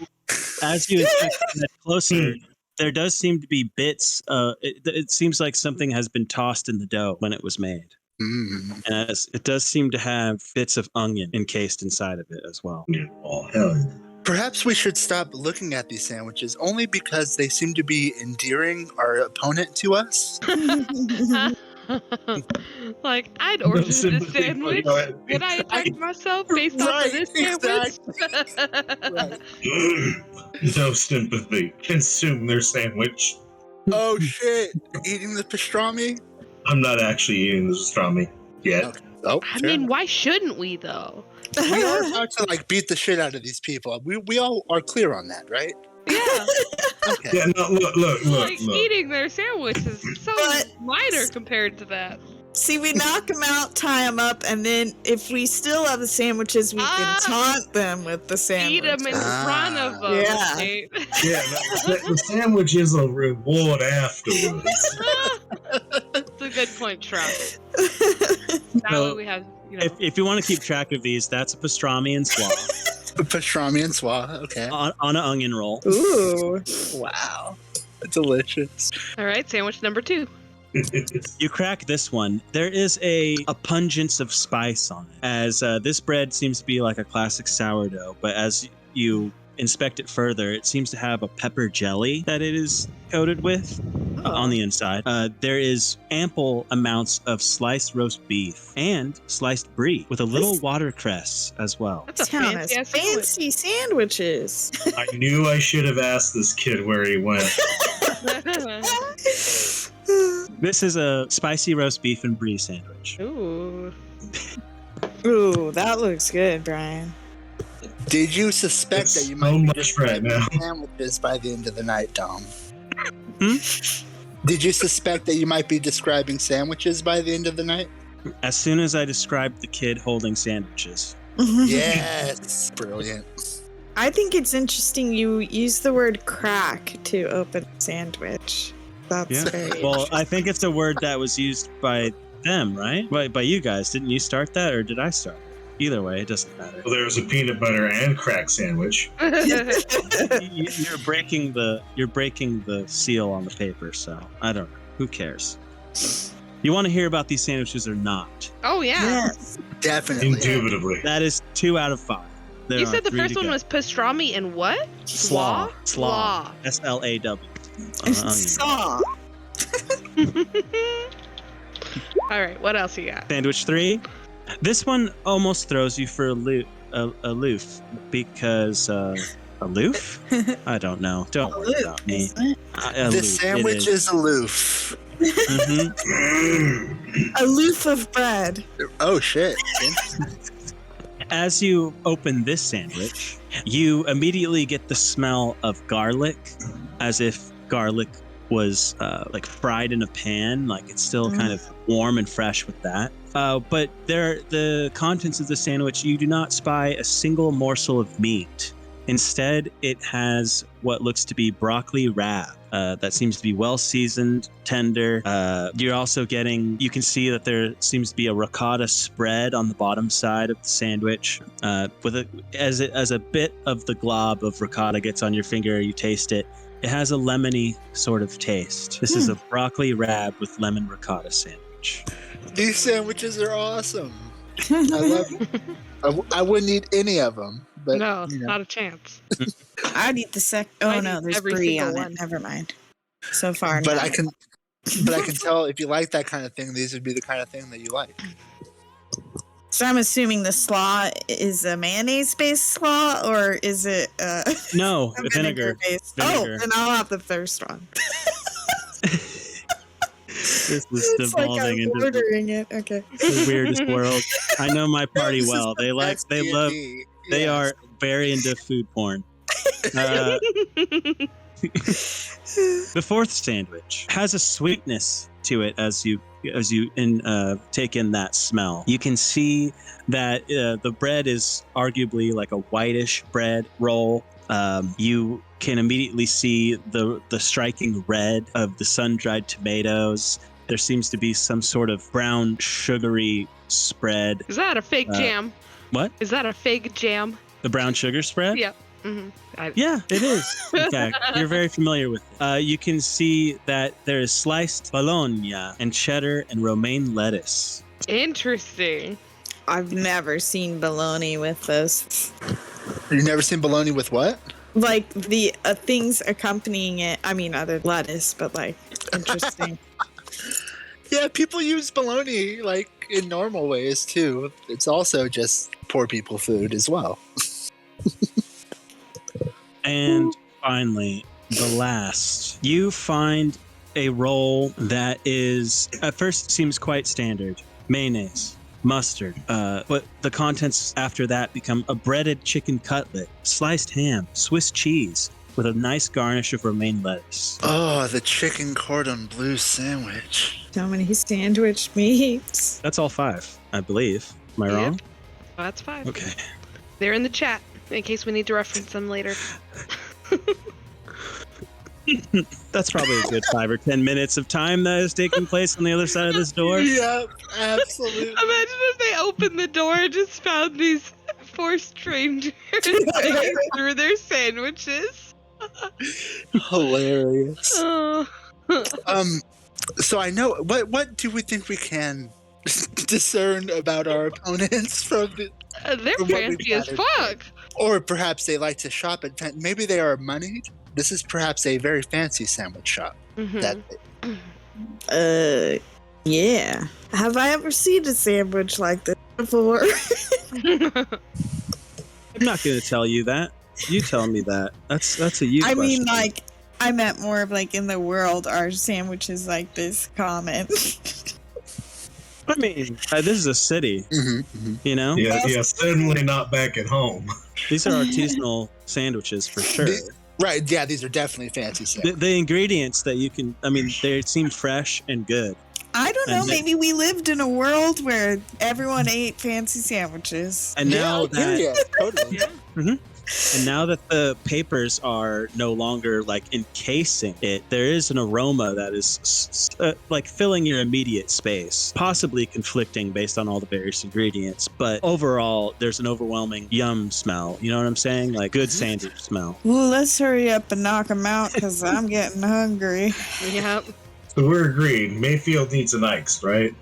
B: as you inspect it closer, there does seem to be bits. It seems like something has been tossed in the dough when it was made.
A: Mm.
B: As it does seem to have bits of onion encased inside of it as well.
E: Oh, hell yeah.
A: Perhaps we should stop looking at these sandwiches only because they seem to be endearing our opponent to us.
D: Like, I'd order this
E: sympathy, but
D: sandwich.
E: go ahead.
D: Would I attack myself based off
A: Right,
D: of this sandwich?
A: Right.
E: No sympathy. Consume their sandwich.
A: Oh shit! Eating the pastrami?
E: I'm not actually eating the pastrami yet.
A: Okay. Oh,
D: I
A: fair
D: mean,
A: enough.
D: why shouldn't we, though?
A: We are about to beat the shit out of these people. We all are clear on that, right?
D: Yeah.
A: Okay.
E: Yeah, no, look.
D: Like, eating their sandwich is so
F: But-
D: minor compared to that.
F: See, we knock them out, tie them up, and then if we still have the sandwiches, we can taunt them with the
D: Eat
F: sandwich.
D: them in front of them.
F: Yeah.
D: Nate.
E: Yeah, the sandwich is a reward afterwards.
D: That's a good point, Trump. That
B: So,
D: way we have,
B: If you want to keep track of these, that's a pastrami and slaw
A: Pastrami and swa. Okay.
B: on an onion roll.
F: Ooh.
A: Wow. Delicious.
D: All right, sandwich number 2.
B: You crack this one. There is a pungence of spice on it, as this bread seems to be like a classic sourdough, but as you inspect it further, it seems to have a pepper jelly that it is coated with on the inside. There is ample amounts of sliced roast beef and sliced brie with a little watercress as well.
D: That's a
F: Town has
D: fancy ass sandwich.
F: fancy sandwiches.
E: I knew I should have asked this kid where he went.
B: This is a spicy roast beef and brie sandwich.
D: Ooh.
F: Ooh, that looks good, Brian.
A: Did you suspect that you
E: So
A: might be
E: much
A: describing
E: right now.
A: sandwiches by the end of the night, Dom?
B: Hmm?
A: Did you suspect that you might be describing sandwiches by the end of the night?
B: As soon as I described the kid holding sandwiches.
A: Yes. Brilliant.
F: I think it's interesting you use the word crack to open a sandwich. That's
B: Yeah.
F: very
B: Well, I think it's a word that was used by them, right? By you guys. Didn't you start that, or did I start it? Either way, it doesn't matter.
E: Well, there's a peanut butter and crack sandwich.
B: You're breaking the seal on the paper, so I don't know. Who cares? You want to hear about these sandwiches or not?
D: Oh yeah.
F: Yes.
A: Definitely.
E: Indubitably.
B: That is 2 out of 5. There
D: You
B: are
D: said the
B: 3
D: first
B: to
D: one
B: go.
D: was pastrami and what?
B: slaw.
D: Slaw.
B: SLAW.
F: Saw.
D: All right, what else you got?
B: Sandwich 3. This one almost throws you for aloof because aloof? I don't know. Don't worry about me.
A: The sandwich is aloof.
B: Mhm.
F: A loaf of bread.
A: Oh, shit.
B: As you open this sandwich, you immediately get the smell of garlic, as if garlic was like fried in a pan, like it's still kind of warm and fresh with that. But the contents of the sandwich, you do not spy a single morsel of meat. Instead, it has what looks to be broccoli wrap that seems to be well seasoned, tender. You're also getting, you can see that there seems to be a ricotta spread on the bottom side of the sandwich. As a bit of the glob of ricotta gets on your finger, you taste it. It has a lemony sort of taste. This is a broccoli wrap with lemon ricotta sandwich.
A: These sandwiches are awesome. I love them. I wouldn't eat any of them. But,
D: No,
A: you know.
D: not a chance.
F: I'd eat the sec. Oh
D: I'd
F: no,
D: eat
F: there's
D: every
F: brie
D: single
F: on
D: one.
F: it. Never mind. So far,
A: But
F: no.
A: I can tell if you like that kind of thing, these would be the kind of thing that you like.
F: So I'm assuming the slaw is a mayonnaise-based slaw, or is it
B: No,
F: a
B: vinegar.
F: vinegar-based?
B: Vinegar.
F: Oh, then I'll have the first one.
B: This is
F: It's like
B: devolving
F: I'm
B: into
F: ordering it. Okay.
B: the weirdest world. I know my party
A: This is
B: well.
A: the
B: They
A: best
B: love,
A: D&D.
B: they
A: Yes.
B: are very into food porn. The fourth sandwich has a sweetness to it as you take in that smell. You can see that the bread is arguably like a whitish bread roll. You can immediately see the striking red of the sun-dried tomatoes. There seems to be some sort of brown sugary spread.
D: Is that a fake jam?
B: What?
D: Is that a fake jam?
B: The brown sugar spread?
D: Yeah. Mm-hmm.
B: Yeah, it is. In fact, you're very familiar with it. You can see that there is sliced bologna and cheddar and romaine lettuce.
D: Interesting.
F: I've never seen bologna with this.
A: You've never seen bologna with what?
F: Like the things accompanying it. I mean, other lettuce, but like interesting.
A: Yeah, people use bologna like in normal ways too. It's also just poor people food as well.
B: And finally, the last. You find a roll that is, at first, seems quite standard. Mayonnaise, mustard. But the contents after that become a breaded chicken cutlet, sliced ham, Swiss cheese, with a nice garnish of romaine lettuce.
A: Oh, the chicken cordon bleu sandwich.
F: So many sandwich meats.
B: That's all 5, I believe. Am I
D: Yep.
B: wrong?
D: Oh, that's 5.
B: Okay.
D: They're in the chat in case we need to reference them later.
B: That's probably a good 5 or 10 minutes of time that is taking place on the other side of this door.
A: Yep, absolutely.
D: Imagine if they opened the door and just found these 4 strangers digging through their sandwiches.
A: Hilarious.
D: Oh.
A: So I know what do we think we can discern about our opponents from the,
D: They're
A: from what
D: fancy
A: we've
D: as
A: gathered?
D: fuck.
A: Or perhaps they like to shop at maybe they are moneyed. This is perhaps a very fancy sandwich shop.
D: Mhm.
A: That
F: Yeah. Have I ever seen a sandwich like this before?
B: I'm not going to tell you that. You tell me that. That's a you
F: I
B: question.
F: mean, like, I meant more of like in the world, are sandwiches like this common?
B: I mean, this is a city, you know?
E: Yeah, certainly not back at home.
B: These are artisanal sandwiches for sure.
A: Right, yeah, these are definitely fancy sandwiches.
B: The ingredients that you can, I mean, they seem fresh and good.
C: I don't know. Maybe we lived in a world where everyone ate fancy sandwiches.
B: And now
A: Totally.
B: And now that the papers are no longer like encasing it, there is an aroma that is like filling your immediate space, possibly conflicting based on all the various ingredients. But overall, there's an overwhelming yum smell. You know what I'm saying? Like good sandwich smell.
C: Well, let's hurry up and knock them out because I'm getting hungry.
D: Yep.
E: So we're agreed. Mayfield needs an Ike's, right?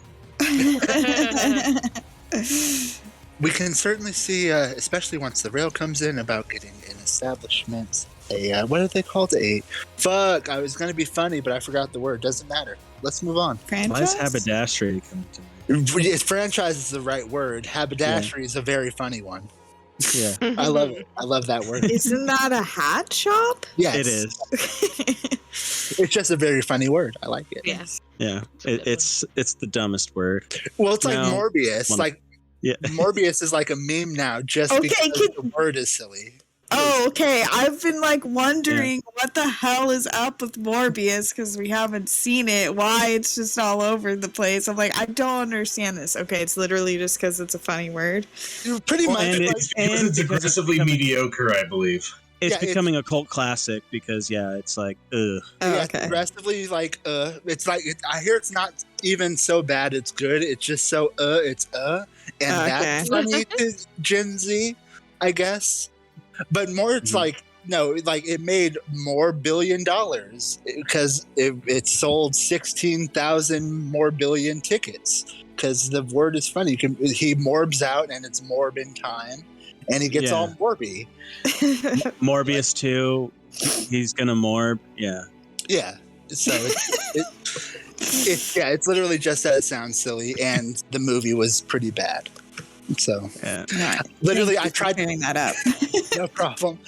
A: We can certainly see, especially once the rail comes in, about getting an establishment. What are they called? Fuck, I was going to be funny, but I forgot the word. Doesn't matter. Let's move on.
B: Why is haberdashery coming to me?
A: Franchise is the right word. Haberdashery is a very funny one.
B: Yeah.
A: I love it. I love that word.
F: Isn't that a hat shop?
A: Yes.
B: It is.
A: It's just a very funny word. I like it.
D: Yes.
B: Yeah. It's the dumbest word.
A: Well, it's like
B: No.
A: Morbius.
B: Yeah.
A: Morbius is like a meme now just because the word is silly.
C: Oh, okay. I've been wondering what the hell is up with Morbius because we haven't seen it. Why it's just all over the place. I'm like, I don't understand this. Okay, it's literally just because it's a funny word.
A: Pretty much.
E: It's aggressively mediocre, I believe.
B: It's becoming a cult classic because it's like, ugh.
A: It's aggressively it's like I hear it's not even so bad it's good. It's just so it's and that's funny to Gen Z, I guess. But more, it's it made more $1 billion because it sold 16,000 more billion tickets because the word is funny. He morbs out and it's morb in time. And he gets all morby.
B: Morbius 2, he's gonna morb. Yeah.
A: Yeah. So it's literally just that it sounds silly, and the movie was pretty bad. So literally, I tried
C: clearing that up.
A: No problem.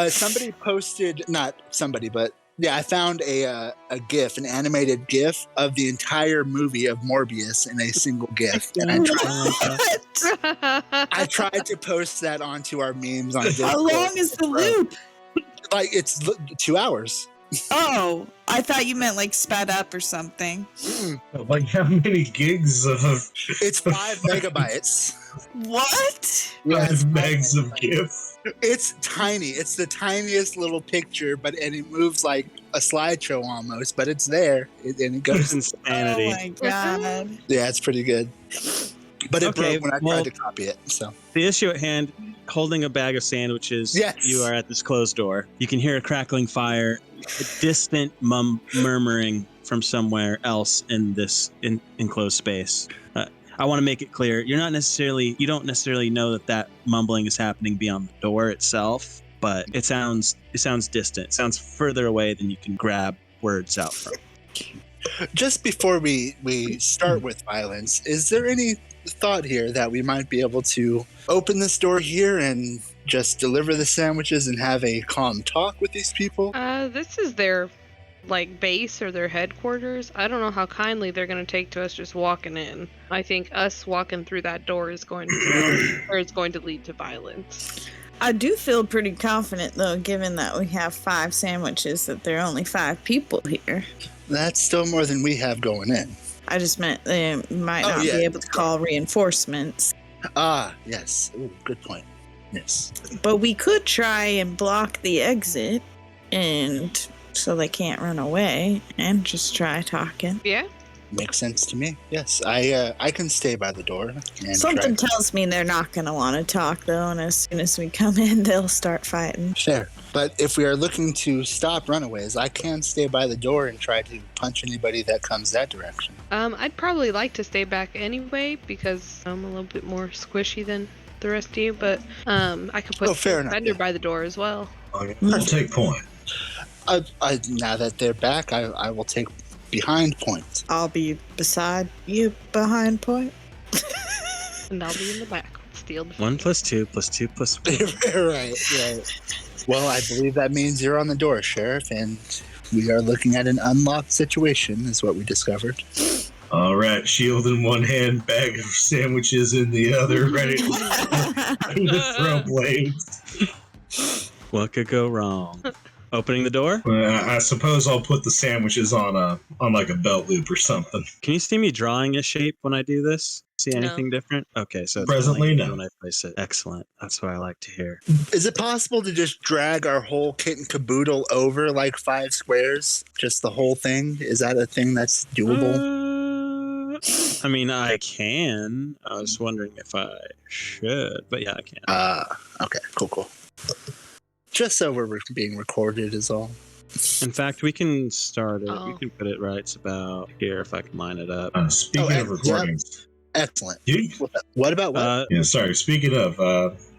A: Somebody posted, not somebody, but I found a GIF, an animated GIF of the entire movie of Morbius in a single GIF, and I tried to post that onto our memes on Discord.
C: How long is the loop?
A: It's 2 hours.
C: Oh, I thought you meant sped up or something.
E: Like how many gigs of?
A: It's 5 megabytes.
C: What?
E: 5 megs of GIF.
A: It's tiny. It's the tiniest little picture, and it moves like a slideshow almost, but it's there, and it goes
B: insanity.
C: Oh my god!
A: Yeah, it's pretty good. But it broke when I tried to copy it. So
B: the issue at hand: holding a bag of sandwiches.
A: Yes.
B: You are at this closed door. You can hear a crackling fire, a distant murmuring from somewhere else in this enclosed space. I want to make it clear: you don't necessarily know that mumbling is happening beyond the door itself, but it sounds distant. It sounds further away than you can grab words out from.
A: Just before we start with violence, is there any thought here that we might be able to open this door here and just deliver the sandwiches and have a calm talk with these people?
D: This is their base or their headquarters. I don't know how kindly they're going to take to us just walking in. I think us walking through that door is going to lead to violence.
F: I do feel pretty confident though, given that we have 5 sandwiches, that there are only 5 people here.
A: That's still more than we have going in.
F: I just meant they might not be able to call reinforcements.
A: Ah, yes. Ooh, good point. Yes.
F: But we could try and block the exit, and so they can't run away, and just try talking.
D: Yeah.
A: Makes sense to me. Yes, I can stay by the door. And
F: something tells me they're not going to want to talk, though, and as soon as we come in, they'll start fighting.
A: Fair. But if we are looking to stop runaways, I can stay by the door and try to punch anybody that comes that direction.
D: I'd probably like to stay back anyway, because I'm a little bit more squishy than the rest of you, but I could put the vendor by the door as well.
E: I'll take point.
A: Now that they're back, I will take behind point.
F: I'll be beside you behind point.
D: And I'll be in the back. Steal the
B: 1 + 2 + 2 + 1.
A: Right. Well, I believe that means you're on the door, Sheriff, and we are looking at an unlocked situation, is what we discovered.
E: All right, shield in one hand, bag of sandwiches in the other, ready to throw blades.
B: What could go wrong? Opening the door?
E: I suppose I'll put the sandwiches on like a belt loop or something.
B: Can you see me drawing a shape when I do this? See anything different? Okay, so it's
E: Presently, no.
B: when I place it. Excellent. That's what I like to hear.
A: Is it possible to just drag our whole kit and caboodle over like 5 squares? Just the whole thing? Is that a thing that's doable?
B: I mean, I can. I was wondering if I should, but yeah, I can.
A: Okay, cool. Just so we're being recorded is all.
B: In fact, we can start it. We can put it right about here if I can line it up.
E: Speaking of recordings.
A: Yeah. Excellent.
E: What
A: about what?
E: Speaking of,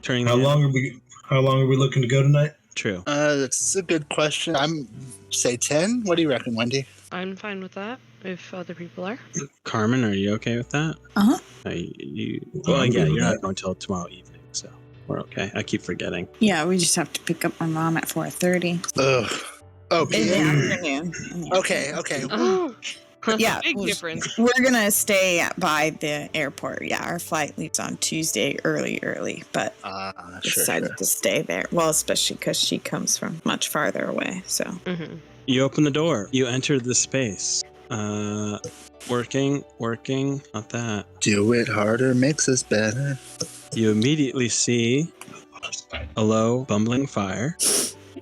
B: turning.
E: How long are we looking to go tonight?
B: True.
A: That's a good question. I'm say 10. What do you reckon, Wendy?
D: I'm fine with that. If other people are.
B: Carmen, are you okay with that?
C: Uh-huh.
B: You're not going till tomorrow evening, so we're okay. I keep forgetting.
C: Yeah, we just have to pick up my mom at 4:30.
A: Ugh. Okay.
C: In the afternoon.
A: Okay.
D: Oh,
C: Yeah,
D: big difference.
C: We're gonna stay by the airport. Yeah, our flight leaves on Tuesday early, but decided to stay there. Well, especially because she comes from much farther away. So
B: You open the door. You enter the space. Working. Not that.
A: Do it harder makes us better.
B: You immediately see a low, bumbling fire.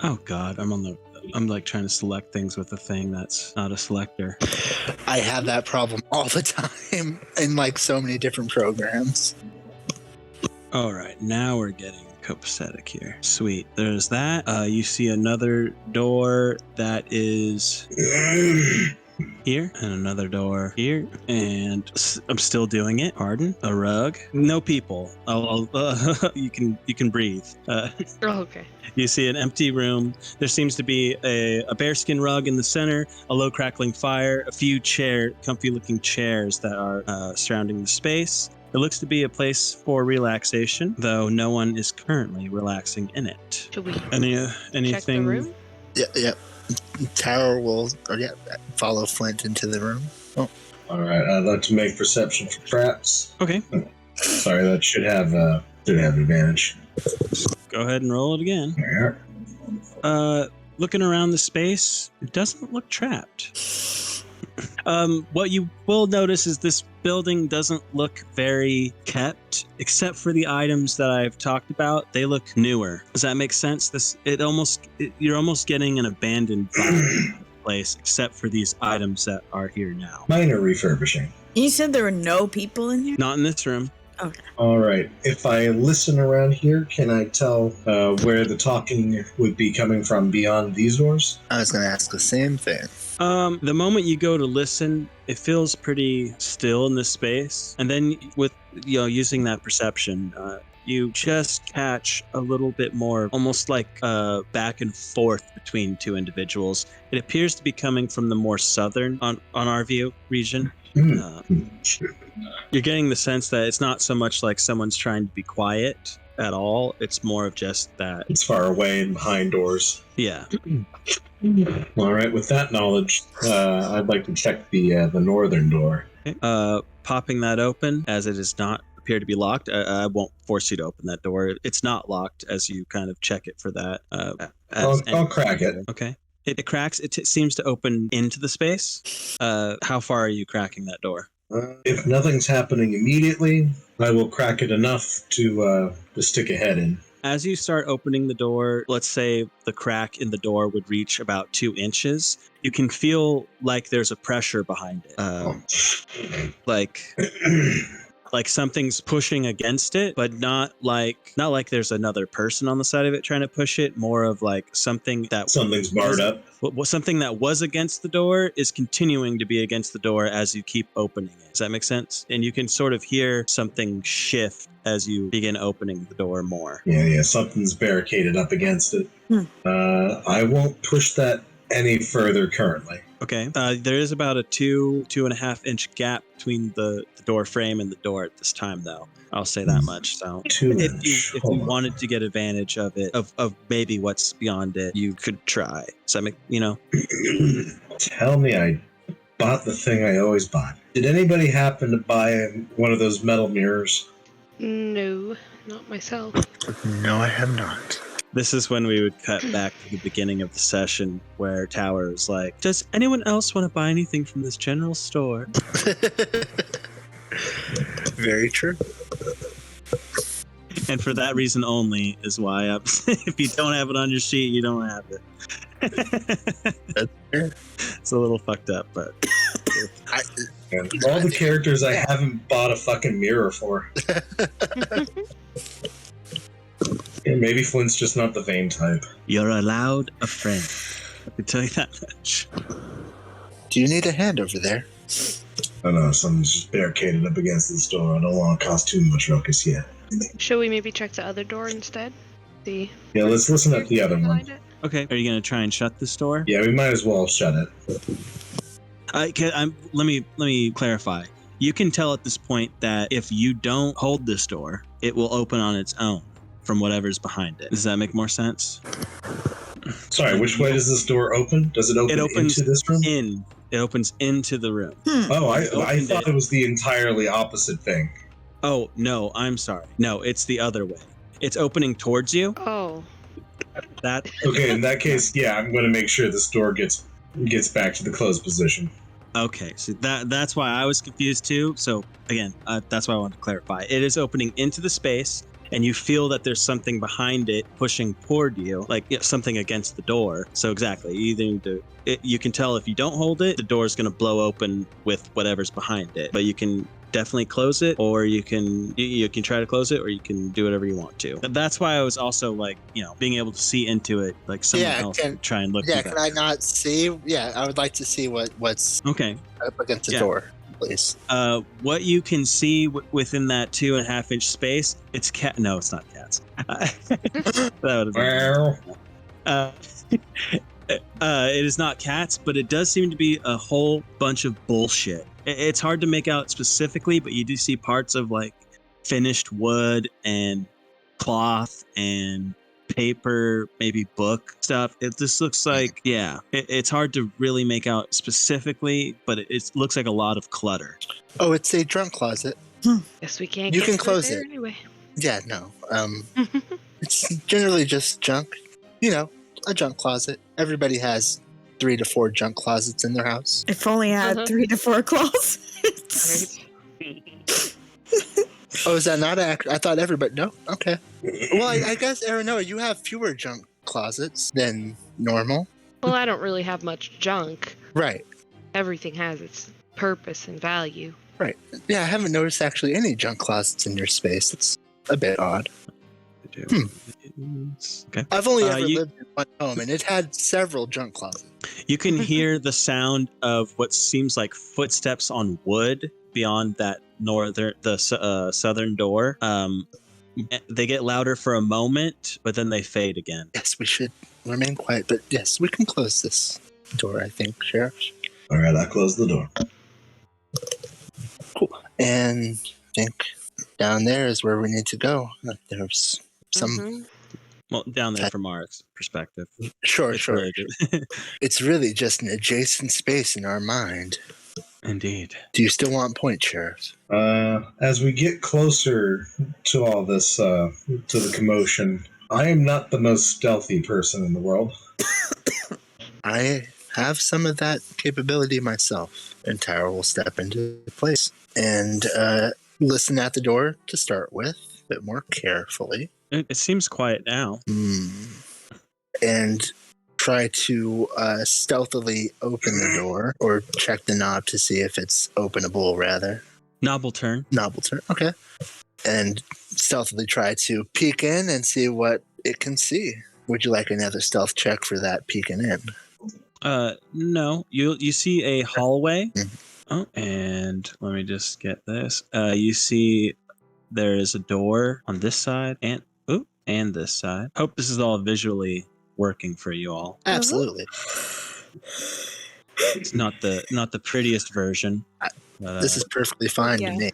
B: Oh God, I'm like trying to select things with a thing that's not a selector.
A: I have that problem all the time in like so many different programs.
B: All right, now we're getting copacetic here. Sweet. There's that. You see another door that is here, and another door here, and I'm still doing it. Pardon? A rug. No people. You can breathe.
D: Okay.
B: You see an empty room. There seems to be a bearskin rug in the center, a low crackling fire, a few comfy-looking chairs that are surrounding the space. It looks to be a place for relaxation, though no one is currently relaxing in it.
D: Should we
B: anything?
D: check the room?
A: Yeah. Tower will follow Flint into the room. Oh.
E: All right, I'd like to make perception for traps.
B: Okay.
E: Sorry, that should have advantage.
B: Go ahead and roll it again.
E: Yeah.
B: Looking around the space, it doesn't look trapped. What you will notice is this building doesn't look very kept, except for the items that I've talked about. They look newer. Does that make sense? You're almost getting an abandoned place, except for these items that are here now.
E: Minor refurbishing.
C: you said there were no people in here.
B: Not in this room.
C: Okay.
E: All right. If I listen around here, can I tell where the talking would be coming from beyond these doors?
A: I was going to ask the same thing.
B: The moment you go to listen, it feels pretty still in this space. And then with, using that perception, you just catch a little bit more, almost like back and forth between two individuals. It appears to be coming from the more southern, on our view, region. You're getting the sense that it's not so much like someone's trying to be quiet at all. It's more of just that
E: it's far away and behind doors.
B: Yeah.
E: All right. With that knowledge, I'd like to check the northern door.
B: Okay. Popping that open, as it does not appear to be locked. I won't force you to open that door. It's not locked as you kind of check it for that.
E: I'll crack it.
B: Okay. It cracks. It seems to open into the space. How far are you cracking that door?
E: If nothing's happening immediately, I will crack it enough to stick a head in.
B: As you start opening the door, let's say the crack in the door would reach about 2 inches. You can feel like there's a pressure behind it. Like something's pushing against it, but not like there's another person on the side of it trying to push it. More of like something's
E: barred up.
B: Something that was against the door is continuing to be against the door as you keep opening it. Does that make sense? And you can sort of hear something shift as you begin opening the door more.
E: Yeah, something's barricaded up against it. I won't push that any further currently.
B: Okay. There is about a 2.5 inch gap between the door frame and the door at this time, though. I'll say that much. So if you wanted to get advantage of it, of maybe what's beyond it, you could try. So I make,
E: Tell me I bought the thing I always buy. Did anybody happen to buy one of those metal mirrors?
D: No, not myself.
A: No, I have not.
B: This is when we would cut back to the beginning of the session where Tower is like, does anyone else want to buy anything from this general store?
A: Very true.
B: And for that reason only is why if you don't have it on your sheet, you don't have it.
A: That's fair.
B: It's a little fucked up, but...
E: And all the characters I haven't bought a fucking mirror for. Yeah, maybe Flint's just not the vain type.
B: You're allowed a friend. I can tell you that much.
A: Do you need a hand over there?
E: I know, someone's just barricaded up against the door. I don't want to cause too much ruckus yet.
D: Should we maybe check the other door instead? See.
E: Yeah, let's listen at the other one.
D: Behind it?
B: Okay, are you going to try and shut this door?
E: Yeah, we might as well shut it.
B: Let me clarify. You can tell at this point that if you don't hold this door, it will open on its own from whatever's behind it. Does that make more sense?
E: Sorry, which way does this door open? Does it open into this room?
B: It opens into the room.
E: Oh, I thought it was the entirely opposite thing.
B: Oh, no, I'm sorry. No, it's the other way. It's opening towards you.
D: Oh.
B: That
E: Okay, in that case, yeah, I'm going to make sure this door gets back to the closed position.
B: Okay, so that's why I was confused too. So again, that's why I wanted to clarify. It is opening into the space, and you feel that there's something behind it pushing toward you, like something against the door. So exactly, you can tell if you don't hold it, the door is going to blow open with whatever's behind it. But you can definitely close it, or you can try to close it, or you can do whatever you want to. That's why I was also like, being able to see into it, like someone else could try and look.
A: Yeah, can I not see? Yeah, I would like to see what's
B: okay
A: up against the door, please.
B: What you can see within that 2.5 inch space, it's cat. No, it's not cats. That would have been. It is not cats, but it does seem to be a whole bunch of bullshit. It's hard to make out specifically, but you do see parts of like finished wood and cloth and paper, maybe book stuff. It just looks like, it's hard to really make out specifically, but it looks like a lot of clutter.
A: Oh, it's a drunk closet.
D: Guess we can't.
A: You
D: get
A: can
D: through
A: close
D: there
A: it
D: anyway.
A: Yeah, no. It's generally just junk. A junk closet. Everybody has 3 to 4 junk closets in their house.
F: If only I had 3 to 4 closets.
A: Oh, is that not accurate? I thought everybody... No? Okay. Well, I guess, Aranoa, you have fewer junk closets than normal.
D: Well, I don't really have much junk.
A: Right.
D: Everything has its purpose and value.
A: Right. Yeah, I haven't noticed actually any junk closets in your space. It's a bit odd.
B: Okay.
A: I've only ever lived in one home, and it had several junk closets.
B: You can hear the sound of what seems like footsteps on wood beyond that southern door. They get louder for a moment, but then they fade again.
A: Yes, we should remain quiet, but yes, we can close this door, I think, Sheriff.
E: All right, I close the door.
A: Cool. And I think down there is where we need to go. There's some...
B: Well, down there from our perspective.
A: Sure.
B: Really
A: It's really just an adjacent space in our mind.
B: Indeed.
A: Do you still want point, Sheriff?
E: As we get closer to all this, to the commotion, I am not the most stealthy person in the world.
A: I have some of that capability myself. And Tower will step into place and listen at the door to start with, a bit more carefully.
B: It seems quiet now.
A: And try to stealthily open the door, or check the knob to see if it's openable, rather.
B: Knob will turn.
A: Okay. And stealthily try to peek in and see what it can see. Would you like another stealth check for that peeking in?
B: No. You see a hallway. Oh, and let me just get this. You see there is a door on this side and this side. Hope this is all visually working for you all.
A: Absolutely.
B: It's not the prettiest version.
A: This is perfectly fine to me.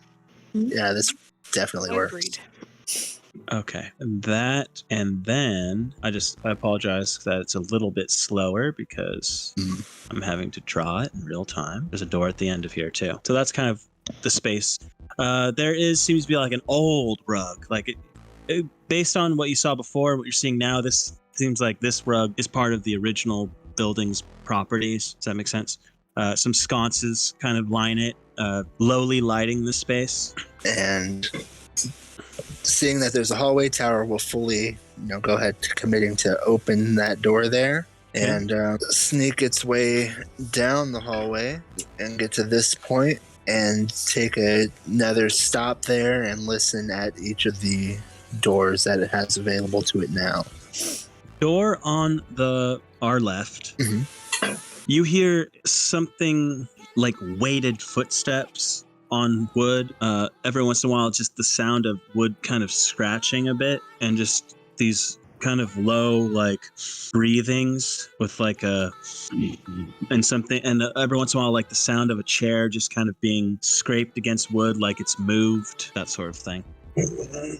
A: Yeah, this definitely works.
D: Agreed.
B: Okay, that, and then I apologize that it's a little bit slower because I'm having to draw it in real time. There's a door at the end of here too, so that's kind of the space. Seems to be like an old rug, like based on what you saw before, what you're seeing now. This seems like this rug is part of the original building's properties. Does that make sense? Some sconces kind of line it, lowly lighting the space,
A: and seeing that there's a hallway, Tower will fully, go ahead committing to open that door there and sneak its way down the hallway and get to this point and take another stop there and listen at each of the doors that it has available to it now.
B: Door on our left. Mm-hmm. You hear something like weighted footsteps on wood. Every once in a while, just the sound of wood kind of scratching a bit, and just these kind of low, like, breathings with like something. And every once in a while, like the sound of a chair just kind of being scraped against wood, like it's moved, that sort of thing.
A: And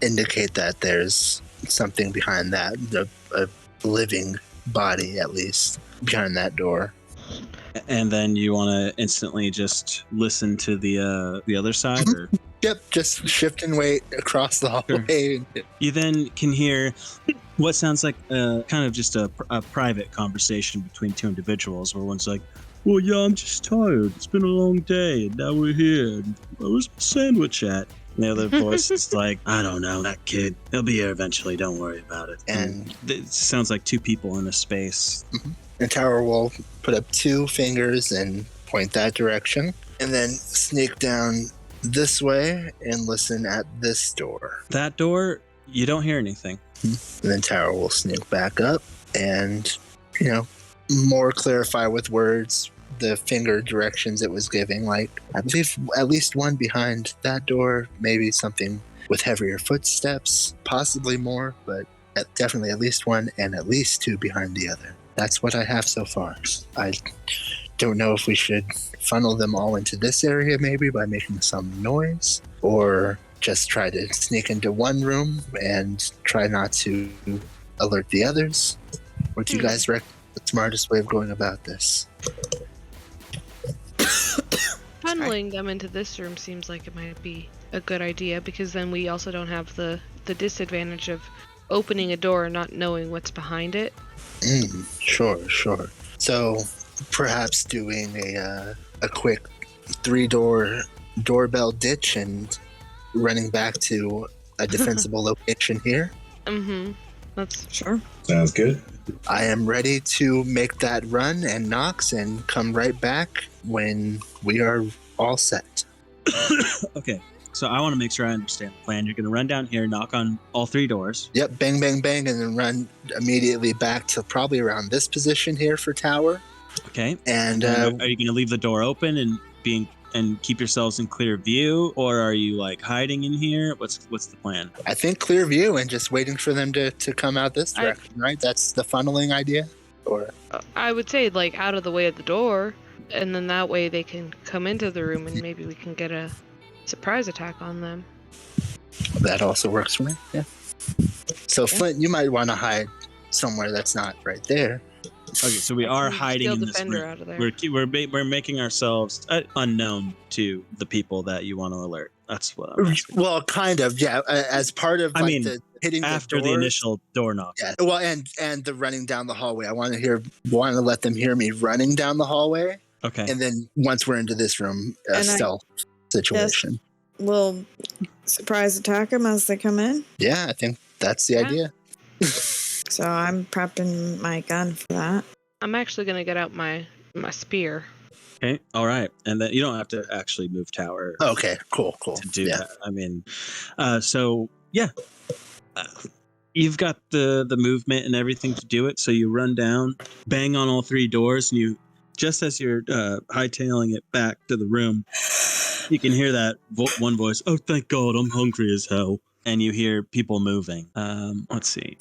A: indicate that there's something behind that, a living body at least behind that door.
B: And then you want to instantly just listen to the other side, or?
A: Yep, just shift and wait across the hallway.
B: Sure. You then can hear what sounds like kind of just a private conversation between two individuals, where one's like, "Well, yeah, I'm just tired. It's been a long day, and now we're here. Where's my sandwich at?" And the other voice is like, "I don't know, that kid. He'll be here eventually. Don't worry about it." And it sounds like two people in a space.
A: Mm-hmm. And Tower will put up two fingers and point that direction, and then sneak down this way and listen at this door.
B: That door, you don't hear anything.
A: Mm-hmm. And then Tower will sneak back up and, more clarify with words the finger directions it was giving. Like, I believe at least one behind that door, maybe something with heavier footsteps, possibly more, but definitely at least one, and at least two behind the other. That's what I have so far. I don't know if we should funnel them all into this area maybe by making some noise, or just try to sneak into one room and try not to alert the others. What do you guys reckon the smartest way of going about this?
D: Funneling them into this room seems like it might be a good idea, because then we also don't have the disadvantage of opening a door and not knowing what's behind it.
A: Sure. So perhaps doing a quick 3-door doorbell ditch and running back to a defensible location here.
D: Mm-hmm. That's
F: sure.
E: Sounds good.
A: I am ready to make that run and knocks and come right back when we are all set.
B: Okay. So I want to make sure I understand the plan. You're going to run down here, knock on all 3 doors.
A: Yep, bang, bang, bang, and then run immediately back to probably around this position here for Tower.
B: Okay.
A: And
B: are you going to leave the door open and keep yourselves in clear view, or are you like hiding in here? What's the plan?
A: I think clear view and just waiting for them to come out this direction, right? That's the funneling idea? Or
D: I would say like out of the way of the door, and then that way they can come into the room and maybe we can get a surprise attack on them.
A: That also works for me. Yeah. So Flint, you might want to hide somewhere that's not right there.
B: Okay, so we are hiding in this room.
D: Out of there.
B: We're making ourselves unknown to the people that you want to alert. That's what I'm asking.
A: Well, kind of, yeah. As part of the hitting
B: after
A: the doors,
B: the initial door knock.
A: Yeah. Well, and the running down the hallway. I want to let them hear me running down the hallway. Okay. And then once we're into this room, stealth situation.
F: Yes, we'll surprise attack them as they come in.
A: Yeah, I think that's the idea.
F: So I'm prepping my gun for that.
D: I'm actually going to get out my spear.
B: Okay, all right. And then you don't have to actually move Tower.
A: Okay, cool.
B: To do that. I mean, you've got the movement and everything to do it. So you run down, bang on all 3 doors, and you, just as you're hightailing it back to the room, you can hear that one voice, "Oh, thank God, I'm hungry as hell." And you hear people moving. Let's see.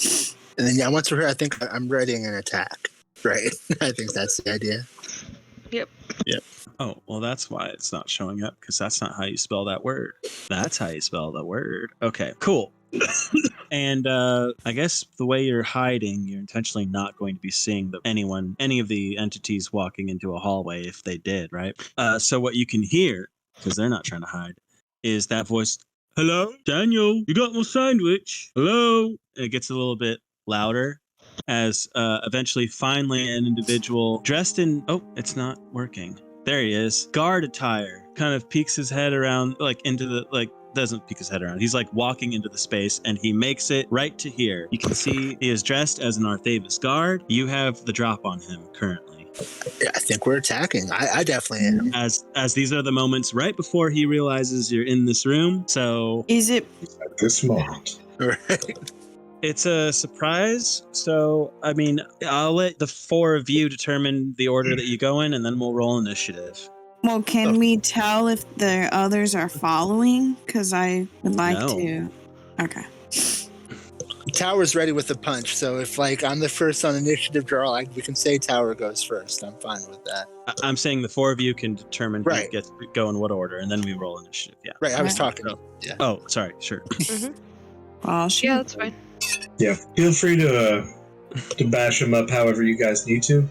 A: And then, once we're here, I think I'm readying an attack, right? I think that's the idea.
D: Yep.
B: Oh, well, that's why it's not showing up, because that's not how you spell that word. That's how you spell the word. Okay, cool. And I guess the way you're hiding, you're intentionally not going to be seeing any of the entities walking into a hallway if they did, right? So what you can hear, because they're not trying to hide, is that voice, "Hello, Daniel, you got my sandwich? Hello?" And it gets a little bit louder as eventually, finally, an individual dressed in... Oh, it's not working. There he is. Guard attire. Kind of peeks his head around, into the... doesn't peek his head around. He's walking into the space, and he makes it right to here. You can see he is dressed as an Arthavis guard. You have the drop on him currently.
A: Yeah, I think we're attacking. I definitely am.
B: As these are the moments right before he realizes you're in this room. So
C: Is it?
E: At this moment.
A: Right.
B: it's a surprise. So, I mean, I'll let the four of you determine the order that you go in, and then we'll roll initiative.
C: Well, can we tell if the others are following? Because I would like
B: No.
C: to. Okay.
A: Tower's ready with the punch, so if I'm the first on initiative draw, we can say Tower goes first. I'm fine with that.
B: I'm saying the four of you can determine who
A: Right.
B: gets to go in what order, and then we roll initiative. Yeah.
A: Right, I was
C: Right.
A: talking. Yeah.
B: Oh, sorry. Sure.
C: Well, sure.
D: Yeah, that's fine.
E: Yeah, feel free to bash him up however you guys need to.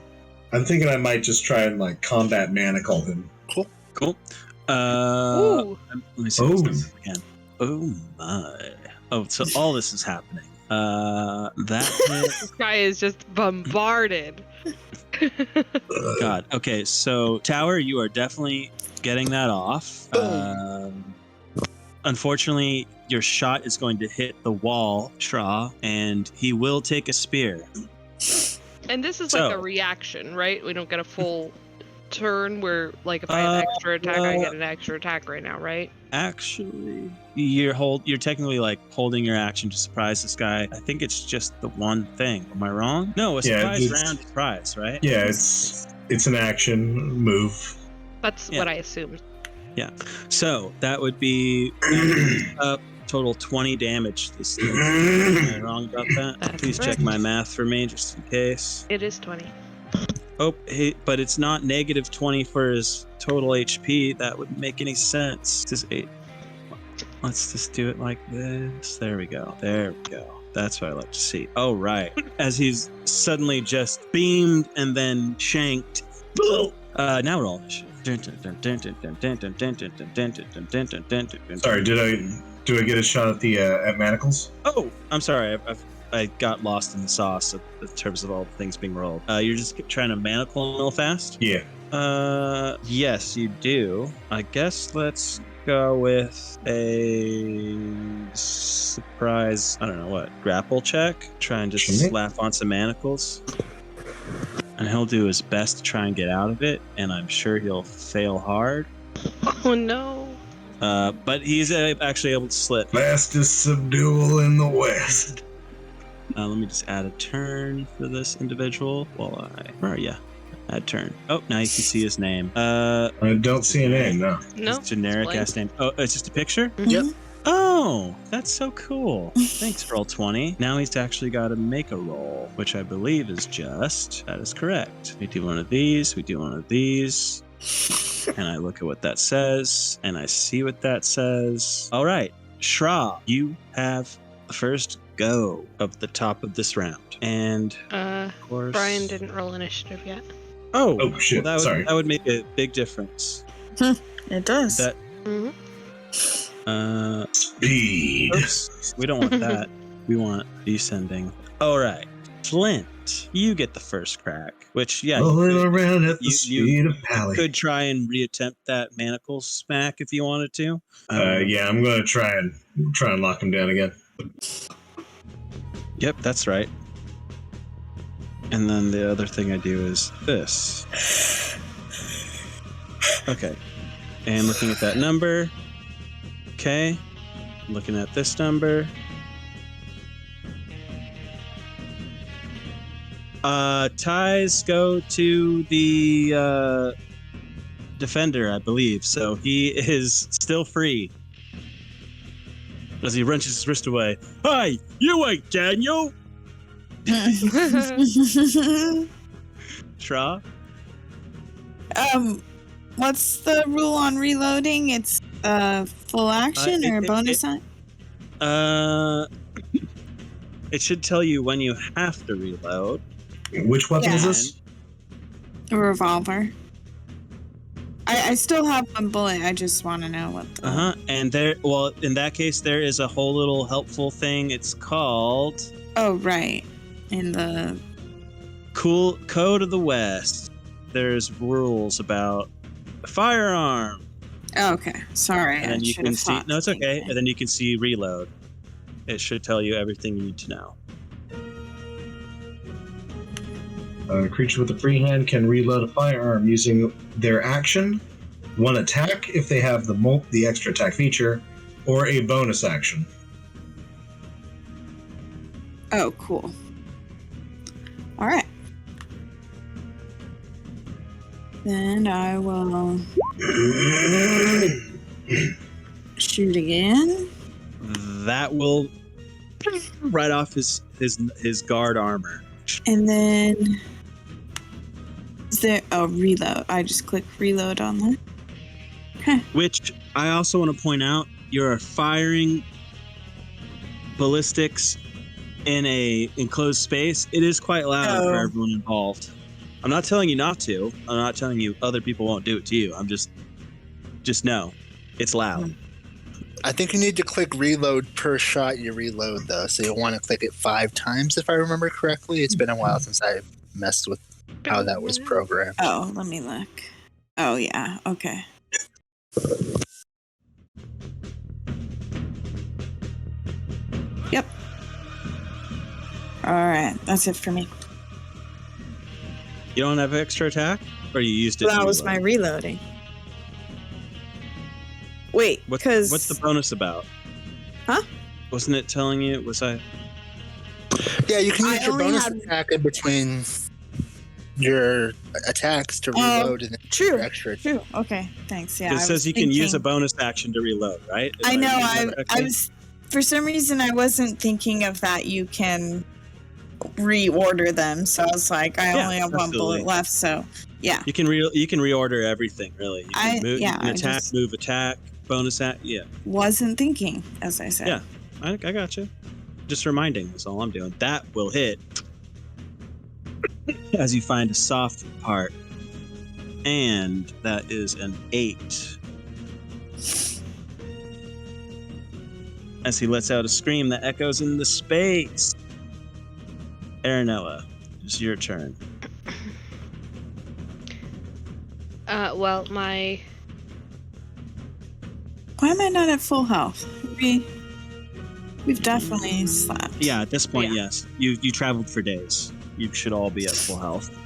E: I'm thinking I might just try and combat manacle him.
B: Cool.
D: Ooh.
B: Let me see this number again. Oh my. Oh, so all this is happening.
D: This guy is just bombarded.
B: God. Okay, so Tower, you are definitely getting that off. Unfortunately, your shot is going to hit the wall, Shra, and he will take a spear.
D: And this is a reaction, right? We don't get a full turn where, if I have extra attack, I get an extra attack right now, right?
B: Actually, you're technically holding your action to surprise this guy. I think it's just the one thing. Am I wrong? No, a surprise round surprise, right?
E: Yeah, it's an action move.
D: That's what I assumed.
B: Yeah. So that would be up total 20 damage. Am I wrong about that?
D: That's
B: Please check
D: correct.
B: my math for me, just in case.
D: It is 20.
B: Oh, but it's not negative 20 for his total HP. That wouldn't make any sense. This is 8. Let's just do it like this. There we go. That's what I like to see. Oh, right. As he's suddenly just beamed and then shanked. Now roll initiative.
E: Sorry, do I get a shot at the at manacles?
B: Oh, I'm sorry. I got lost in the sauce in terms of all the things being rolled. You're just trying to manacle him real fast?
E: Yeah.
B: Yes, you do. I guess let's go with a surprise, I don't know what, grapple check? Try and just slap on some manacles. And he'll do his best to try and get out of it, and I'm sure he'll fail hard.
D: Oh no.
B: But he's actually able to slip.
E: Fastest subdual in the West.
B: Let me just add a turn for this individual while where are you? Add turn. Oh, now you can see his name.
E: I don't see a name, no.
D: No.
B: His generic ass name. Oh, it's just a picture?
A: Yep.
B: Oh, that's so cool. Thanks, Roll20. Now he's actually got to make a roll, which I believe is just... That is correct. We do one of these, we do one of these. And I look at what that says, and I see what that says. All right, Shra, you have the first go of the top of this round. And, of course...
D: Brian didn't roll initiative yet.
B: Oh,
E: shit,
B: well,
E: sorry.
B: That would make a big difference.
C: It does.
B: That...
D: Mm-hmm.
E: Speed.
B: Oops, we don't want that. We want descending. All right, Flint, you get the first crack. Which, yeah,
E: Rolling around at the
B: you
E: speed of Pally.
B: could try and reattempt that manacle smack if you wanted to.
E: Yeah, I'm gonna try and lock him down again.
B: Yep, that's right. And then the other thing I do is this. Okay, and looking at that number. Okay, looking at this number. Ties go to the defender, I believe. So he is still free. As he wrenches his wrist away. Hi, you ain't Daniel. Shra?
C: What's the rule on reloading? It's full action or bonus action?
B: It should tell you when you have to reload.
E: Which weapon is this?
C: A revolver. I still have one bullet. I just want to know what the...
B: And there, well, in that case, there is a whole little helpful thing. It's called...
C: Oh, right. In the...
B: Cool Code of the West. There's rules about firearm.
C: Oh, okay. Sorry.
B: And then you can see... No, it's okay. And then you can see reload. It should tell you everything you need to know.
E: A creature with a free hand can reload a firearm using their action, one attack if they have the extra attack feature, or a bonus action.
C: Oh, cool. All right. Then I will shoot again.
B: That will right off his guard armor.
C: And then is there reload? I just click reload on that. Okay.
B: Which I also want to point out, you're firing ballistics in a enclosed space. It is quite loud for everyone involved. I'm not telling you not to. I'm not telling you other people won't do it to you. I'm just know it's loud.
A: I think you need to click reload per shot you reload, though. So you'll want to click it 5 times, if I remember correctly. It's been a while since I messed with how that was programmed.
C: Oh, let me look. Oh, yeah. Okay. Yep. All right. That's it for me.
B: You don't have extra attack? Or you used it?
F: That was my reloading. Wait, because...
B: What's the bonus about?
F: Huh?
B: Wasn't it telling you?
A: Yeah, you can use your bonus attack in between your attacks to reload and
C: true,
A: extra.
C: True. Okay, thanks. Yeah,
B: it says you can use a bonus action to reload, right?
C: I know. I was for some reason I wasn't thinking of that. You can reorder them, so I was like, I only have one bullet left. So yeah,
B: you can reorder everything really. You can move, attack, bonus act. Yeah.
C: Wasn't thinking, as I said.
B: Yeah, I got you. Just reminding. That's all I'm doing. That will hit as you find a soft part, and that is an 8. As he lets out a scream that echoes in the space. Aranella, it's your turn.
D: Well, my...
C: Why am I not at full health? We've definitely slept.
B: Yeah, at this point, yes. You traveled for days. You should all be at full health.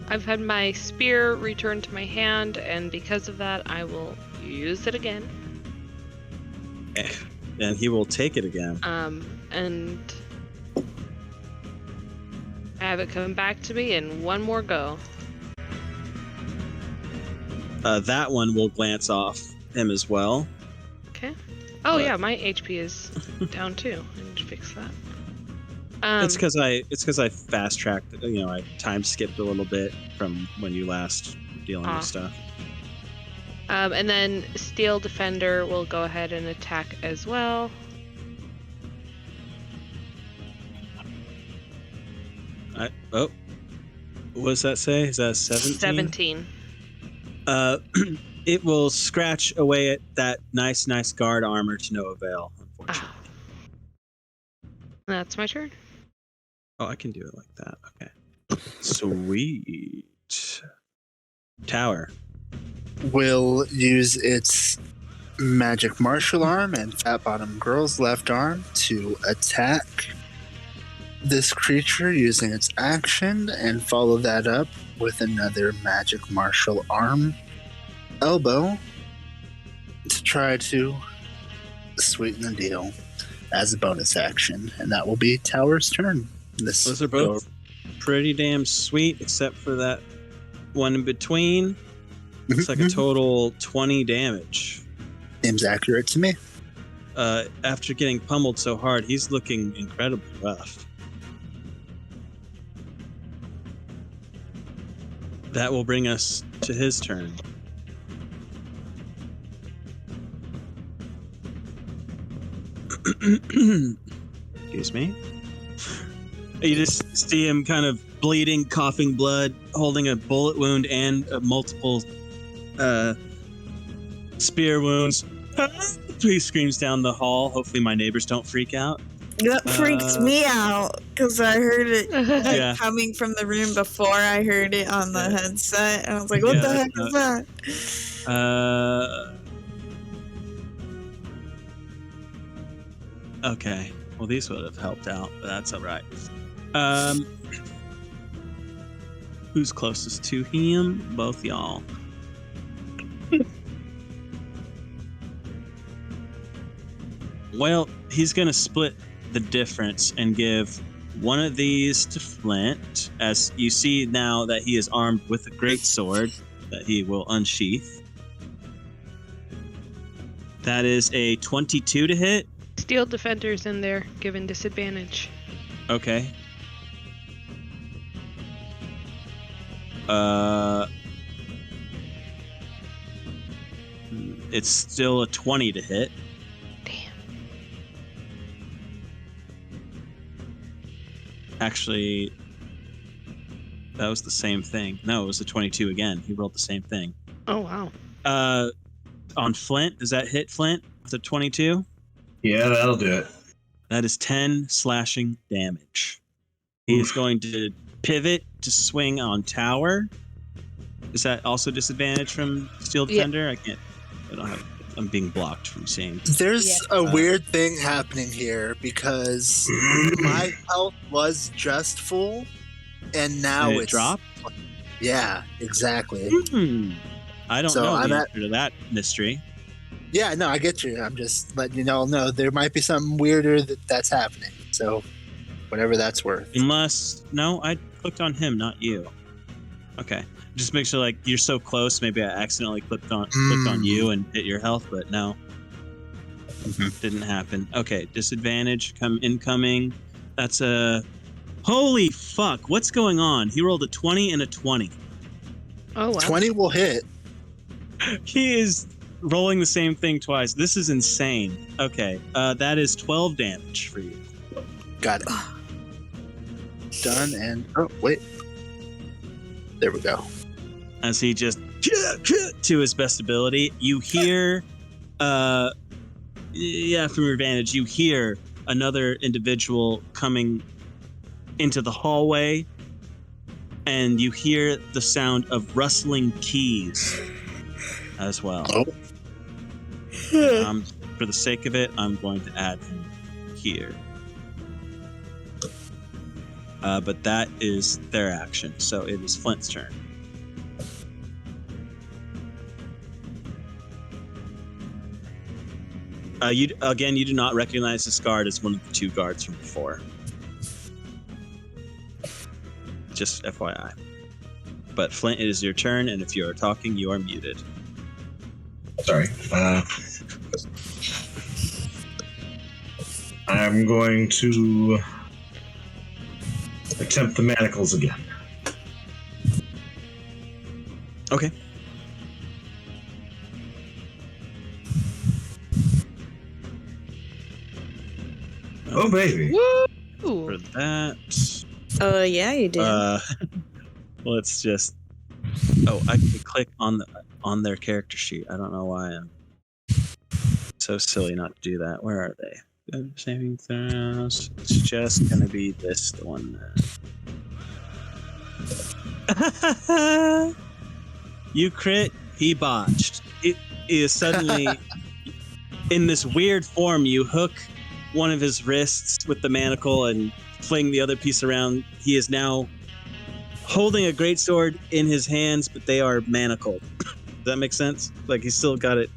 D: I've had my spear returned to my hand, and because of that, I will use it again.
B: And he will take it again.
D: And have it come back to me in one more go.
B: That one will glance off him as well.
D: Okay. Oh yeah, my HP is down too. I need to fix that.
B: It's because I fast tracked. I time skipped a little bit from when you last dealing with stuff.
D: And then Steel Defender will go ahead and attack as well.
B: What does that say? Is that 17?
D: 17.
B: It will scratch away at that nice guard armor to no avail, unfortunately.
D: That's my turn.
B: Oh, I can do it like that. Okay. Sweet. Tower
A: will use its magic martial arm and fat bottom girl's left arm to attack this creature using its action, and follow that up with another magic martial arm elbow to try to sweeten the deal as a bonus action, and that will be Tower's turn.
B: Those are both pretty damn sweet, except for that one in between. It's like a total 20 damage.
A: Seems accurate to me.
B: After getting pummeled so hard, he's looking incredibly rough. That will bring us to his turn. Excuse me. You just see him kind of bleeding, coughing blood, holding a bullet wound and multiple spear wounds. He screams down the hall. Hopefully my neighbors don't freak out.
F: That freaked me out because I heard it
B: Yeah.
F: coming from the room before I heard it on the headset. And I was like, what the heck is that?
B: Okay. Well, these would have helped out, but that's all right. Who's closest to him? Both y'all. Well, he's going to split the difference and give one of these to Flint, as you see now that he is armed with a great sword that he will unsheath. That is a 22 to hit.
D: Steel defenders in there, given disadvantage.
B: Okay. It's still a 20 to hit.
D: Damn.
B: Actually, that was the same thing. No, it was a 22 again. He rolled the same thing.
D: Oh, wow.
B: On Flint, does that hit Flint with a 22?
E: Yeah, that'll do it.
B: That is 10 slashing damage. He is going to pivot to swing on Tower. Is that also disadvantage from Steel Defender?
D: Yeah.
B: I'm being blocked from seeing.
A: There's a weird thing happening here because my health was just full, and now
B: Did it
A: it's
B: dropped.
A: Yeah, exactly.
B: I don't know the answer to that mystery.
A: Yeah, no, I get you. I'm just letting you know. No, there might be something weirder that's happening. So, whatever that's worth.
B: No, I clicked on him, not you. Okay, just make sure like you're so close. Maybe I accidentally clicked on you and hit your health, but no, didn't happen. Okay, disadvantage incoming. That's a holy fuck. What's going on? He rolled a 20 and a 20.
D: Oh wow.
A: 20 will hit.
B: He is rolling the same thing twice. This is insane. Okay, that is 12 damage for you.
A: Got it. Done and wait. There we go.
B: As he just to his best ability, you hear, from your advantage, you hear another individual coming into the hallway, and you hear the sound of rustling keys as well.
A: Oh.
B: For the sake of it, I'm going to add him here. But that is their action, so it is Flint's turn. You do not recognize this guard as one of the two guards from before. Just FYI. But Flint, it is your turn, and if you are talking, you are muted.
E: Sorry. I'm going to attempt the manacles again.
B: Okay.
E: Oh, baby.
D: Woo!
B: For that...
F: Yeah, you did.
B: Let's just... Oh, I can click on their character sheet. I don't know why I'm so silly not to do that. Where are they? Saving throws. It's just gonna be this one. You crit. He botched. It is suddenly in this weird form. You hook one of his wrists with the manacle and fling the other piece around. He is now holding a greatsword in his hands, but they are manacled. Does that make sense? Like he's still got it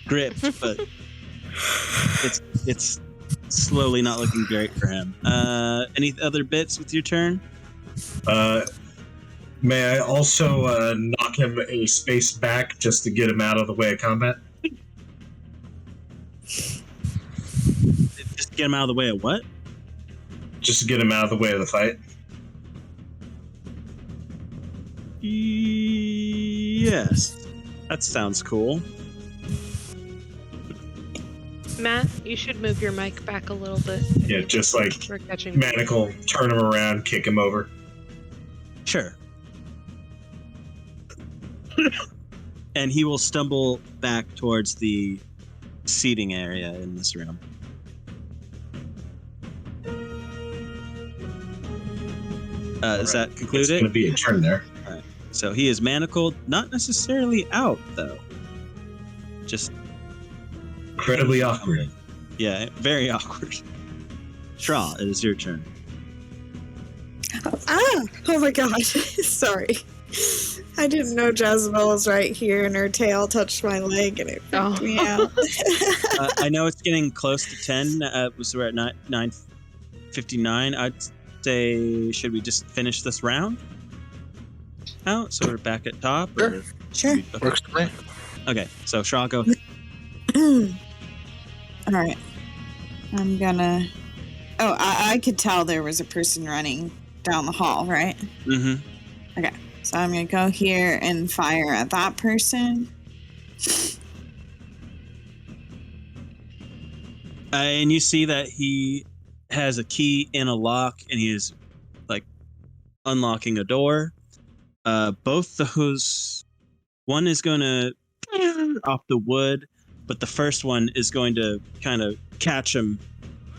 B: gripped, but it's slowly not looking great for him. Any other bits with your turn?
E: May I also knock him a space back just to get him out of the way of combat?
B: Just get him out of the way of what?
E: Just to get him out of the way of the fight.
B: Yes. That sounds cool.
D: Matt, you should move your mic back a little bit.
E: Yeah, just like
D: We're catching.
E: Manacle, turn him around, kick him over.
B: Sure. And he will stumble back towards the seating area in this room. Is that concluded?
E: It's going to be a turn there.
B: All right. So he is manacled, not necessarily out, though. Just
E: Incredibly awkward.
B: Yeah, very awkward. Straw, it is your turn.
F: Ah! Oh my god. Sorry. I didn't know Jezebel was right here and her tail touched my leg and it freaked me out.
B: I know it's getting close to 10. We're at 9:59. I'd say, should we just finish this round out? So we're back at top? Or?
F: Sure.
B: Okay.
A: Works for me.
B: Okay, so Shaw, go.
C: Alright. I'm gonna... Oh, I could tell there was a person running down the hall, right?
B: Mm-hmm.
C: Okay. So I'm gonna go here and fire at that person.
B: And you see that he has a key in a lock, and he is like unlocking a door. Both those, one is going to off the wood, but the first one is going to kind of catch him.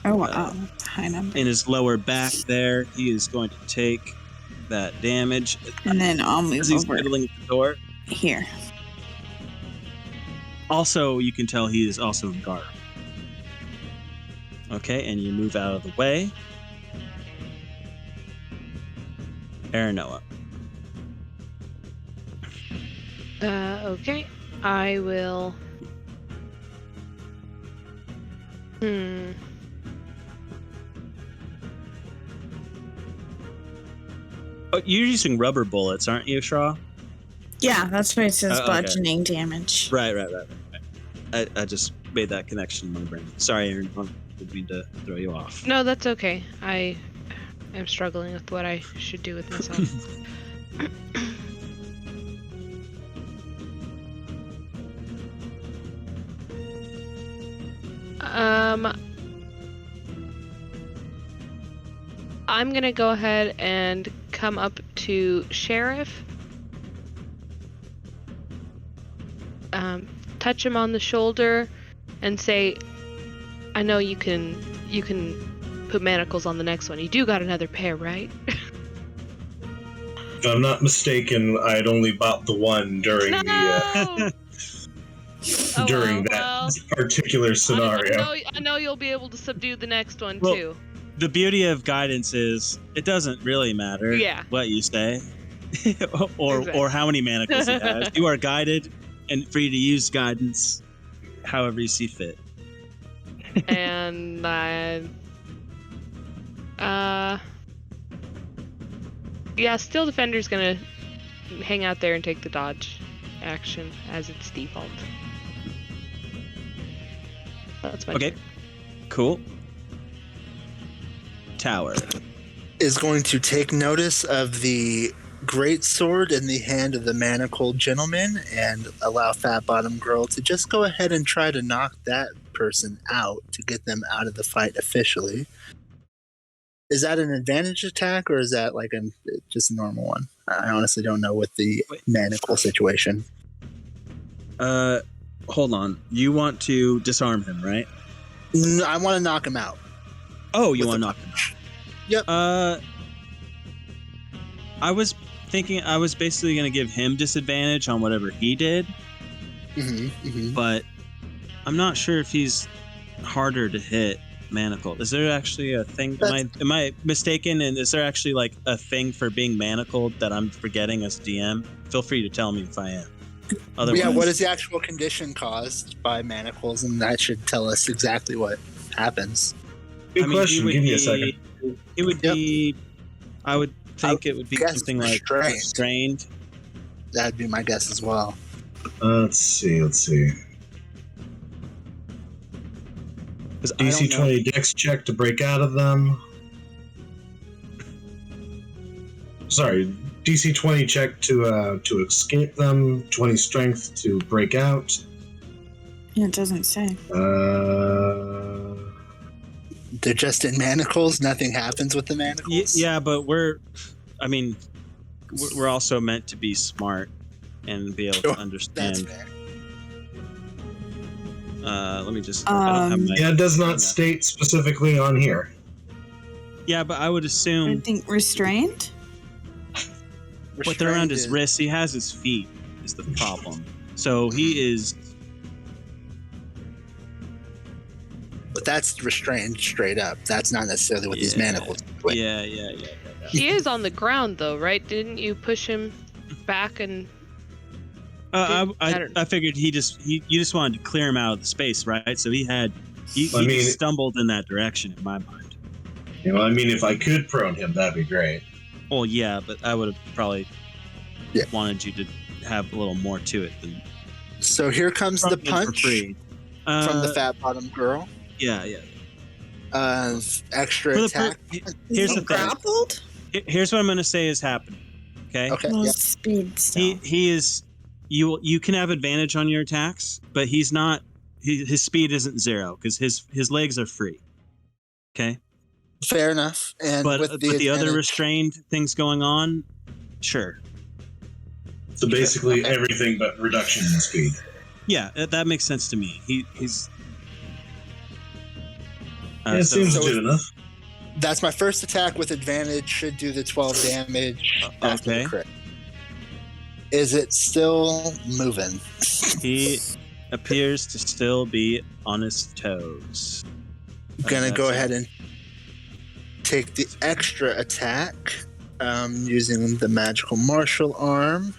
C: Oh wow! Behind him.
B: In his lower back. There, he is going to take that damage.
C: And then I'll move
B: as he's
C: over
B: fiddling at the door.
C: here.
B: Also, you can tell he is also in guard. Okay, and you move out of the way. Aranoa.
D: Okay. I will.
B: Oh, you're using rubber bullets, aren't you, Shaw?
F: Yeah, that's why it says
B: Okay.
F: bludgeoning damage.
B: Right. I just made that connection in my brain. Sorry, Aaron. I didn't mean to throw you off.
D: No, that's okay. I am struggling with what I should do with myself. I'm gonna go ahead and come up to Sheriff. Touch him on the shoulder and say, I know you can put manacles on the next one. You do got another pair, right?
E: If I'm not mistaken, I had only bought the one during that particular scenario.
D: I know you'll be able to subdue the next one
B: Well,
D: too.
B: The beauty of guidance is it doesn't really matter what you say or how many manacles he has. You are guided and free to use guidance however you see fit.
D: And Steel Defender's gonna hang out there and take the dodge action as its default. That's my turn.
B: Cool. Tower
A: is going to take notice of the great sword in the hand of the manacled gentleman and allow Fat Bottom Girl to just go ahead and try to knock that person out to get them out of the fight officially. Is that an advantage attack or is that like just a normal one? I honestly don't know with the manacle situation.
B: Hold on. You want to disarm him, right?
A: No, I want to knock him out.
B: Oh, you want to knock him out?
A: Yep.
B: I was thinking I was basically going to give him disadvantage on whatever he did. But I'm not sure if he's harder to hit manacled. Is there actually a thing? Am I mistaken? And is there actually like a thing for being manacled that I'm forgetting as DM? Feel free to tell me if I am. Otherwise,
A: yeah, what is the actual condition caused by manacles? And that should tell us exactly what happens.
E: Good question. Give me a second.
B: It would be. I would think it would be something like restrained.
A: That'd be my guess as well.
E: Let's see. DC 20 Dex check to break out of them. Sorry, DC 20 check to escape them. 20 strength to break out.
C: It doesn't say.
A: They're just in manacles. Nothing happens with the manacles.
B: Yeah, but we're also meant to be smart and be able to understand.
A: That's fair.
B: Let me just. I don't have my.
E: Yeah, it does not state specifically on here.
B: Yeah, but I would assume.
C: I think restrained.
B: But they're around his wrists. He has his feet. Is the problem. So he is.
A: But that's restrained straight up. That's not necessarily what these manacles do.
B: Yeah.
D: He is on the ground, though, right? Didn't you push him back and?
B: I figured you just wanted to clear him out of the space, right? So he just stumbled in that direction in my mind.
E: You know, I mean, if I could prone him, that'd be great.
B: Well, yeah, but I would have probably wanted you to have a little more to it than.
A: So here comes the punch from the fat bottom girl.
B: Yeah.
A: Extra attack.
B: Here's the thing.
F: Grappled?
B: Here's what I'm going to say is happening. Okay.
C: Well, speed still.
B: He is. You can have advantage on your attacks, but he's not. His speed isn't 0 because his legs are free. Okay.
A: Fair enough. And
B: but the other restrained things going on, sure.
E: So basically everything but reduction in speed.
B: Yeah, that makes sense to me. He's.
E: It seems good enough.
A: That's my first attack with advantage. Should do the 12 damage. After the crit. Is it still moving?
B: He appears to still be on his toes.
A: I'm gonna go ahead and take the extra attack using the magical martial arm.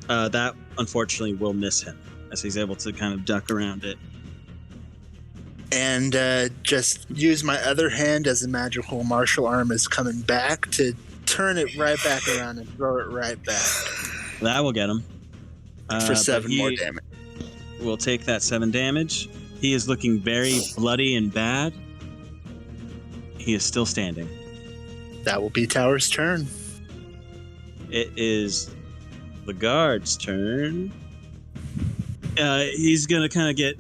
B: That unfortunately will miss him as he's able to kind of duck around it.
A: And just use my other hand as the magical martial arm is coming back to turn it right back around and throw it right back.
B: That will get him.
A: For 7 more damage.
B: We'll take that 7 damage. He is looking very bloody and bad. He is still standing.
A: That will be Tower's turn.
B: It is the guard's turn. He's going to kind of get...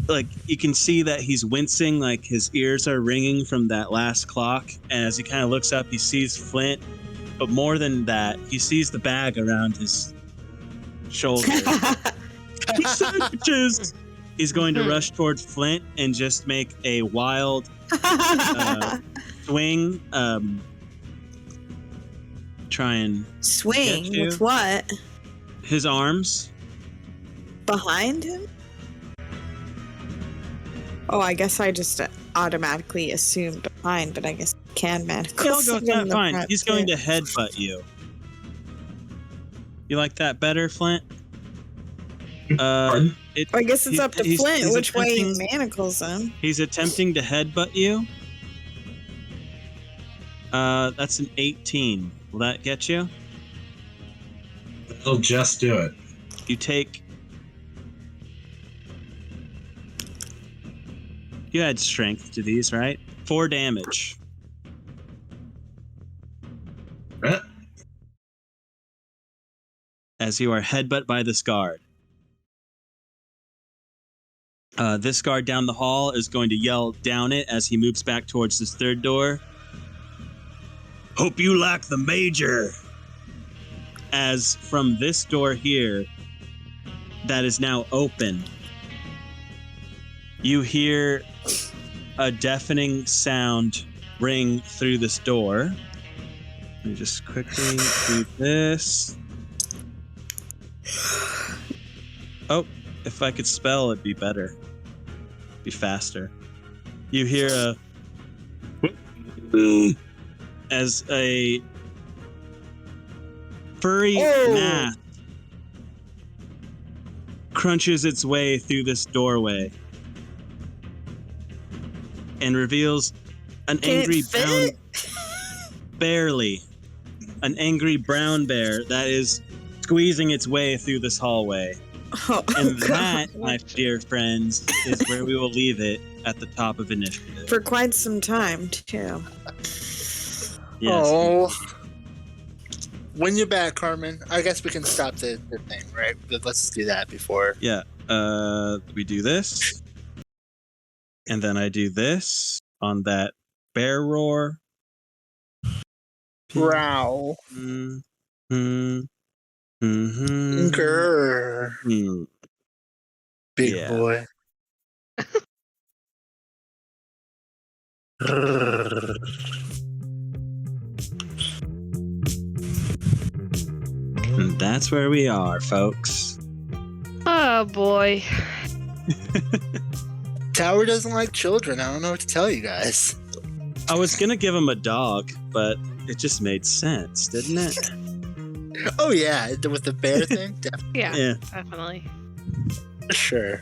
B: Like, you can see that he's wincing, like his ears are ringing from that last clock. And as he kind of looks up, he sees Flint. But more than that, he sees the bag around his shoulder. Sandwiches! He's going to rush towards Flint and just make a wild swing. Try and
F: swing with what?
B: His arms.
F: Behind him? Oh, I guess I just automatically assumed behind, but I guess can manacles.
B: He'll go fine. He's going to headbutt you. You like that better, Flint?
F: I guess it's up to Flint which way he manacles him.
B: He's attempting to headbutt you. That's an 18. Will that get you?
E: It'll just do it.
B: You take... You add strength to these, right? 4 damage. As you are headbutt by this guard. This guard down the hall is going to yell down it as he moves back towards this third door. Hope you lack the major. As from this door here, that is now open, you hear a deafening sound ring through this door. Let me just quickly do this. Oh, if I could spell, it'd be better. It'd be faster. You hear as a furry mask crunches its way through this doorway and reveals an angry brown... Barely. An angry brown bear that is squeezing its way through this hallway. And that, my dear friends, is where we will leave it at the top of initiative.
F: For quite some time, too.
B: Yes.
A: Oh. When you're back, Carmen, I guess we can stop the thing, right? Let's do that before.
B: Yeah. We do this. And then I do this on that bear roar.
A: Growl. Grrr. Big
B: Yeah.
A: boy.
B: And that's where we are, folks.
D: Oh boy.
A: Tower doesn't like children. I don't know what to tell you guys.
B: I was gonna give him a dog, but it just made sense, didn't it?
A: Oh yeah, with the bear thing, definitely.
D: Yeah, definitely.
A: Sure.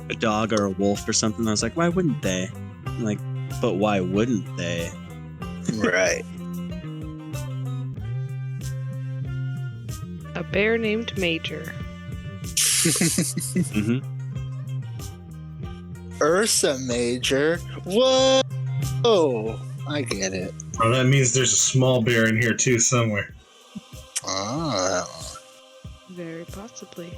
B: A dog or a wolf or something. I was like, why wouldn't they? I'm like, but why wouldn't they?
A: Right.
D: A bear named Major.
B: Mm-hmm.
A: Ursa Major. Whoa! Oh, I get it.
E: Oh, that means there's a small bear in here too somewhere.
A: Ah.
D: Very possibly.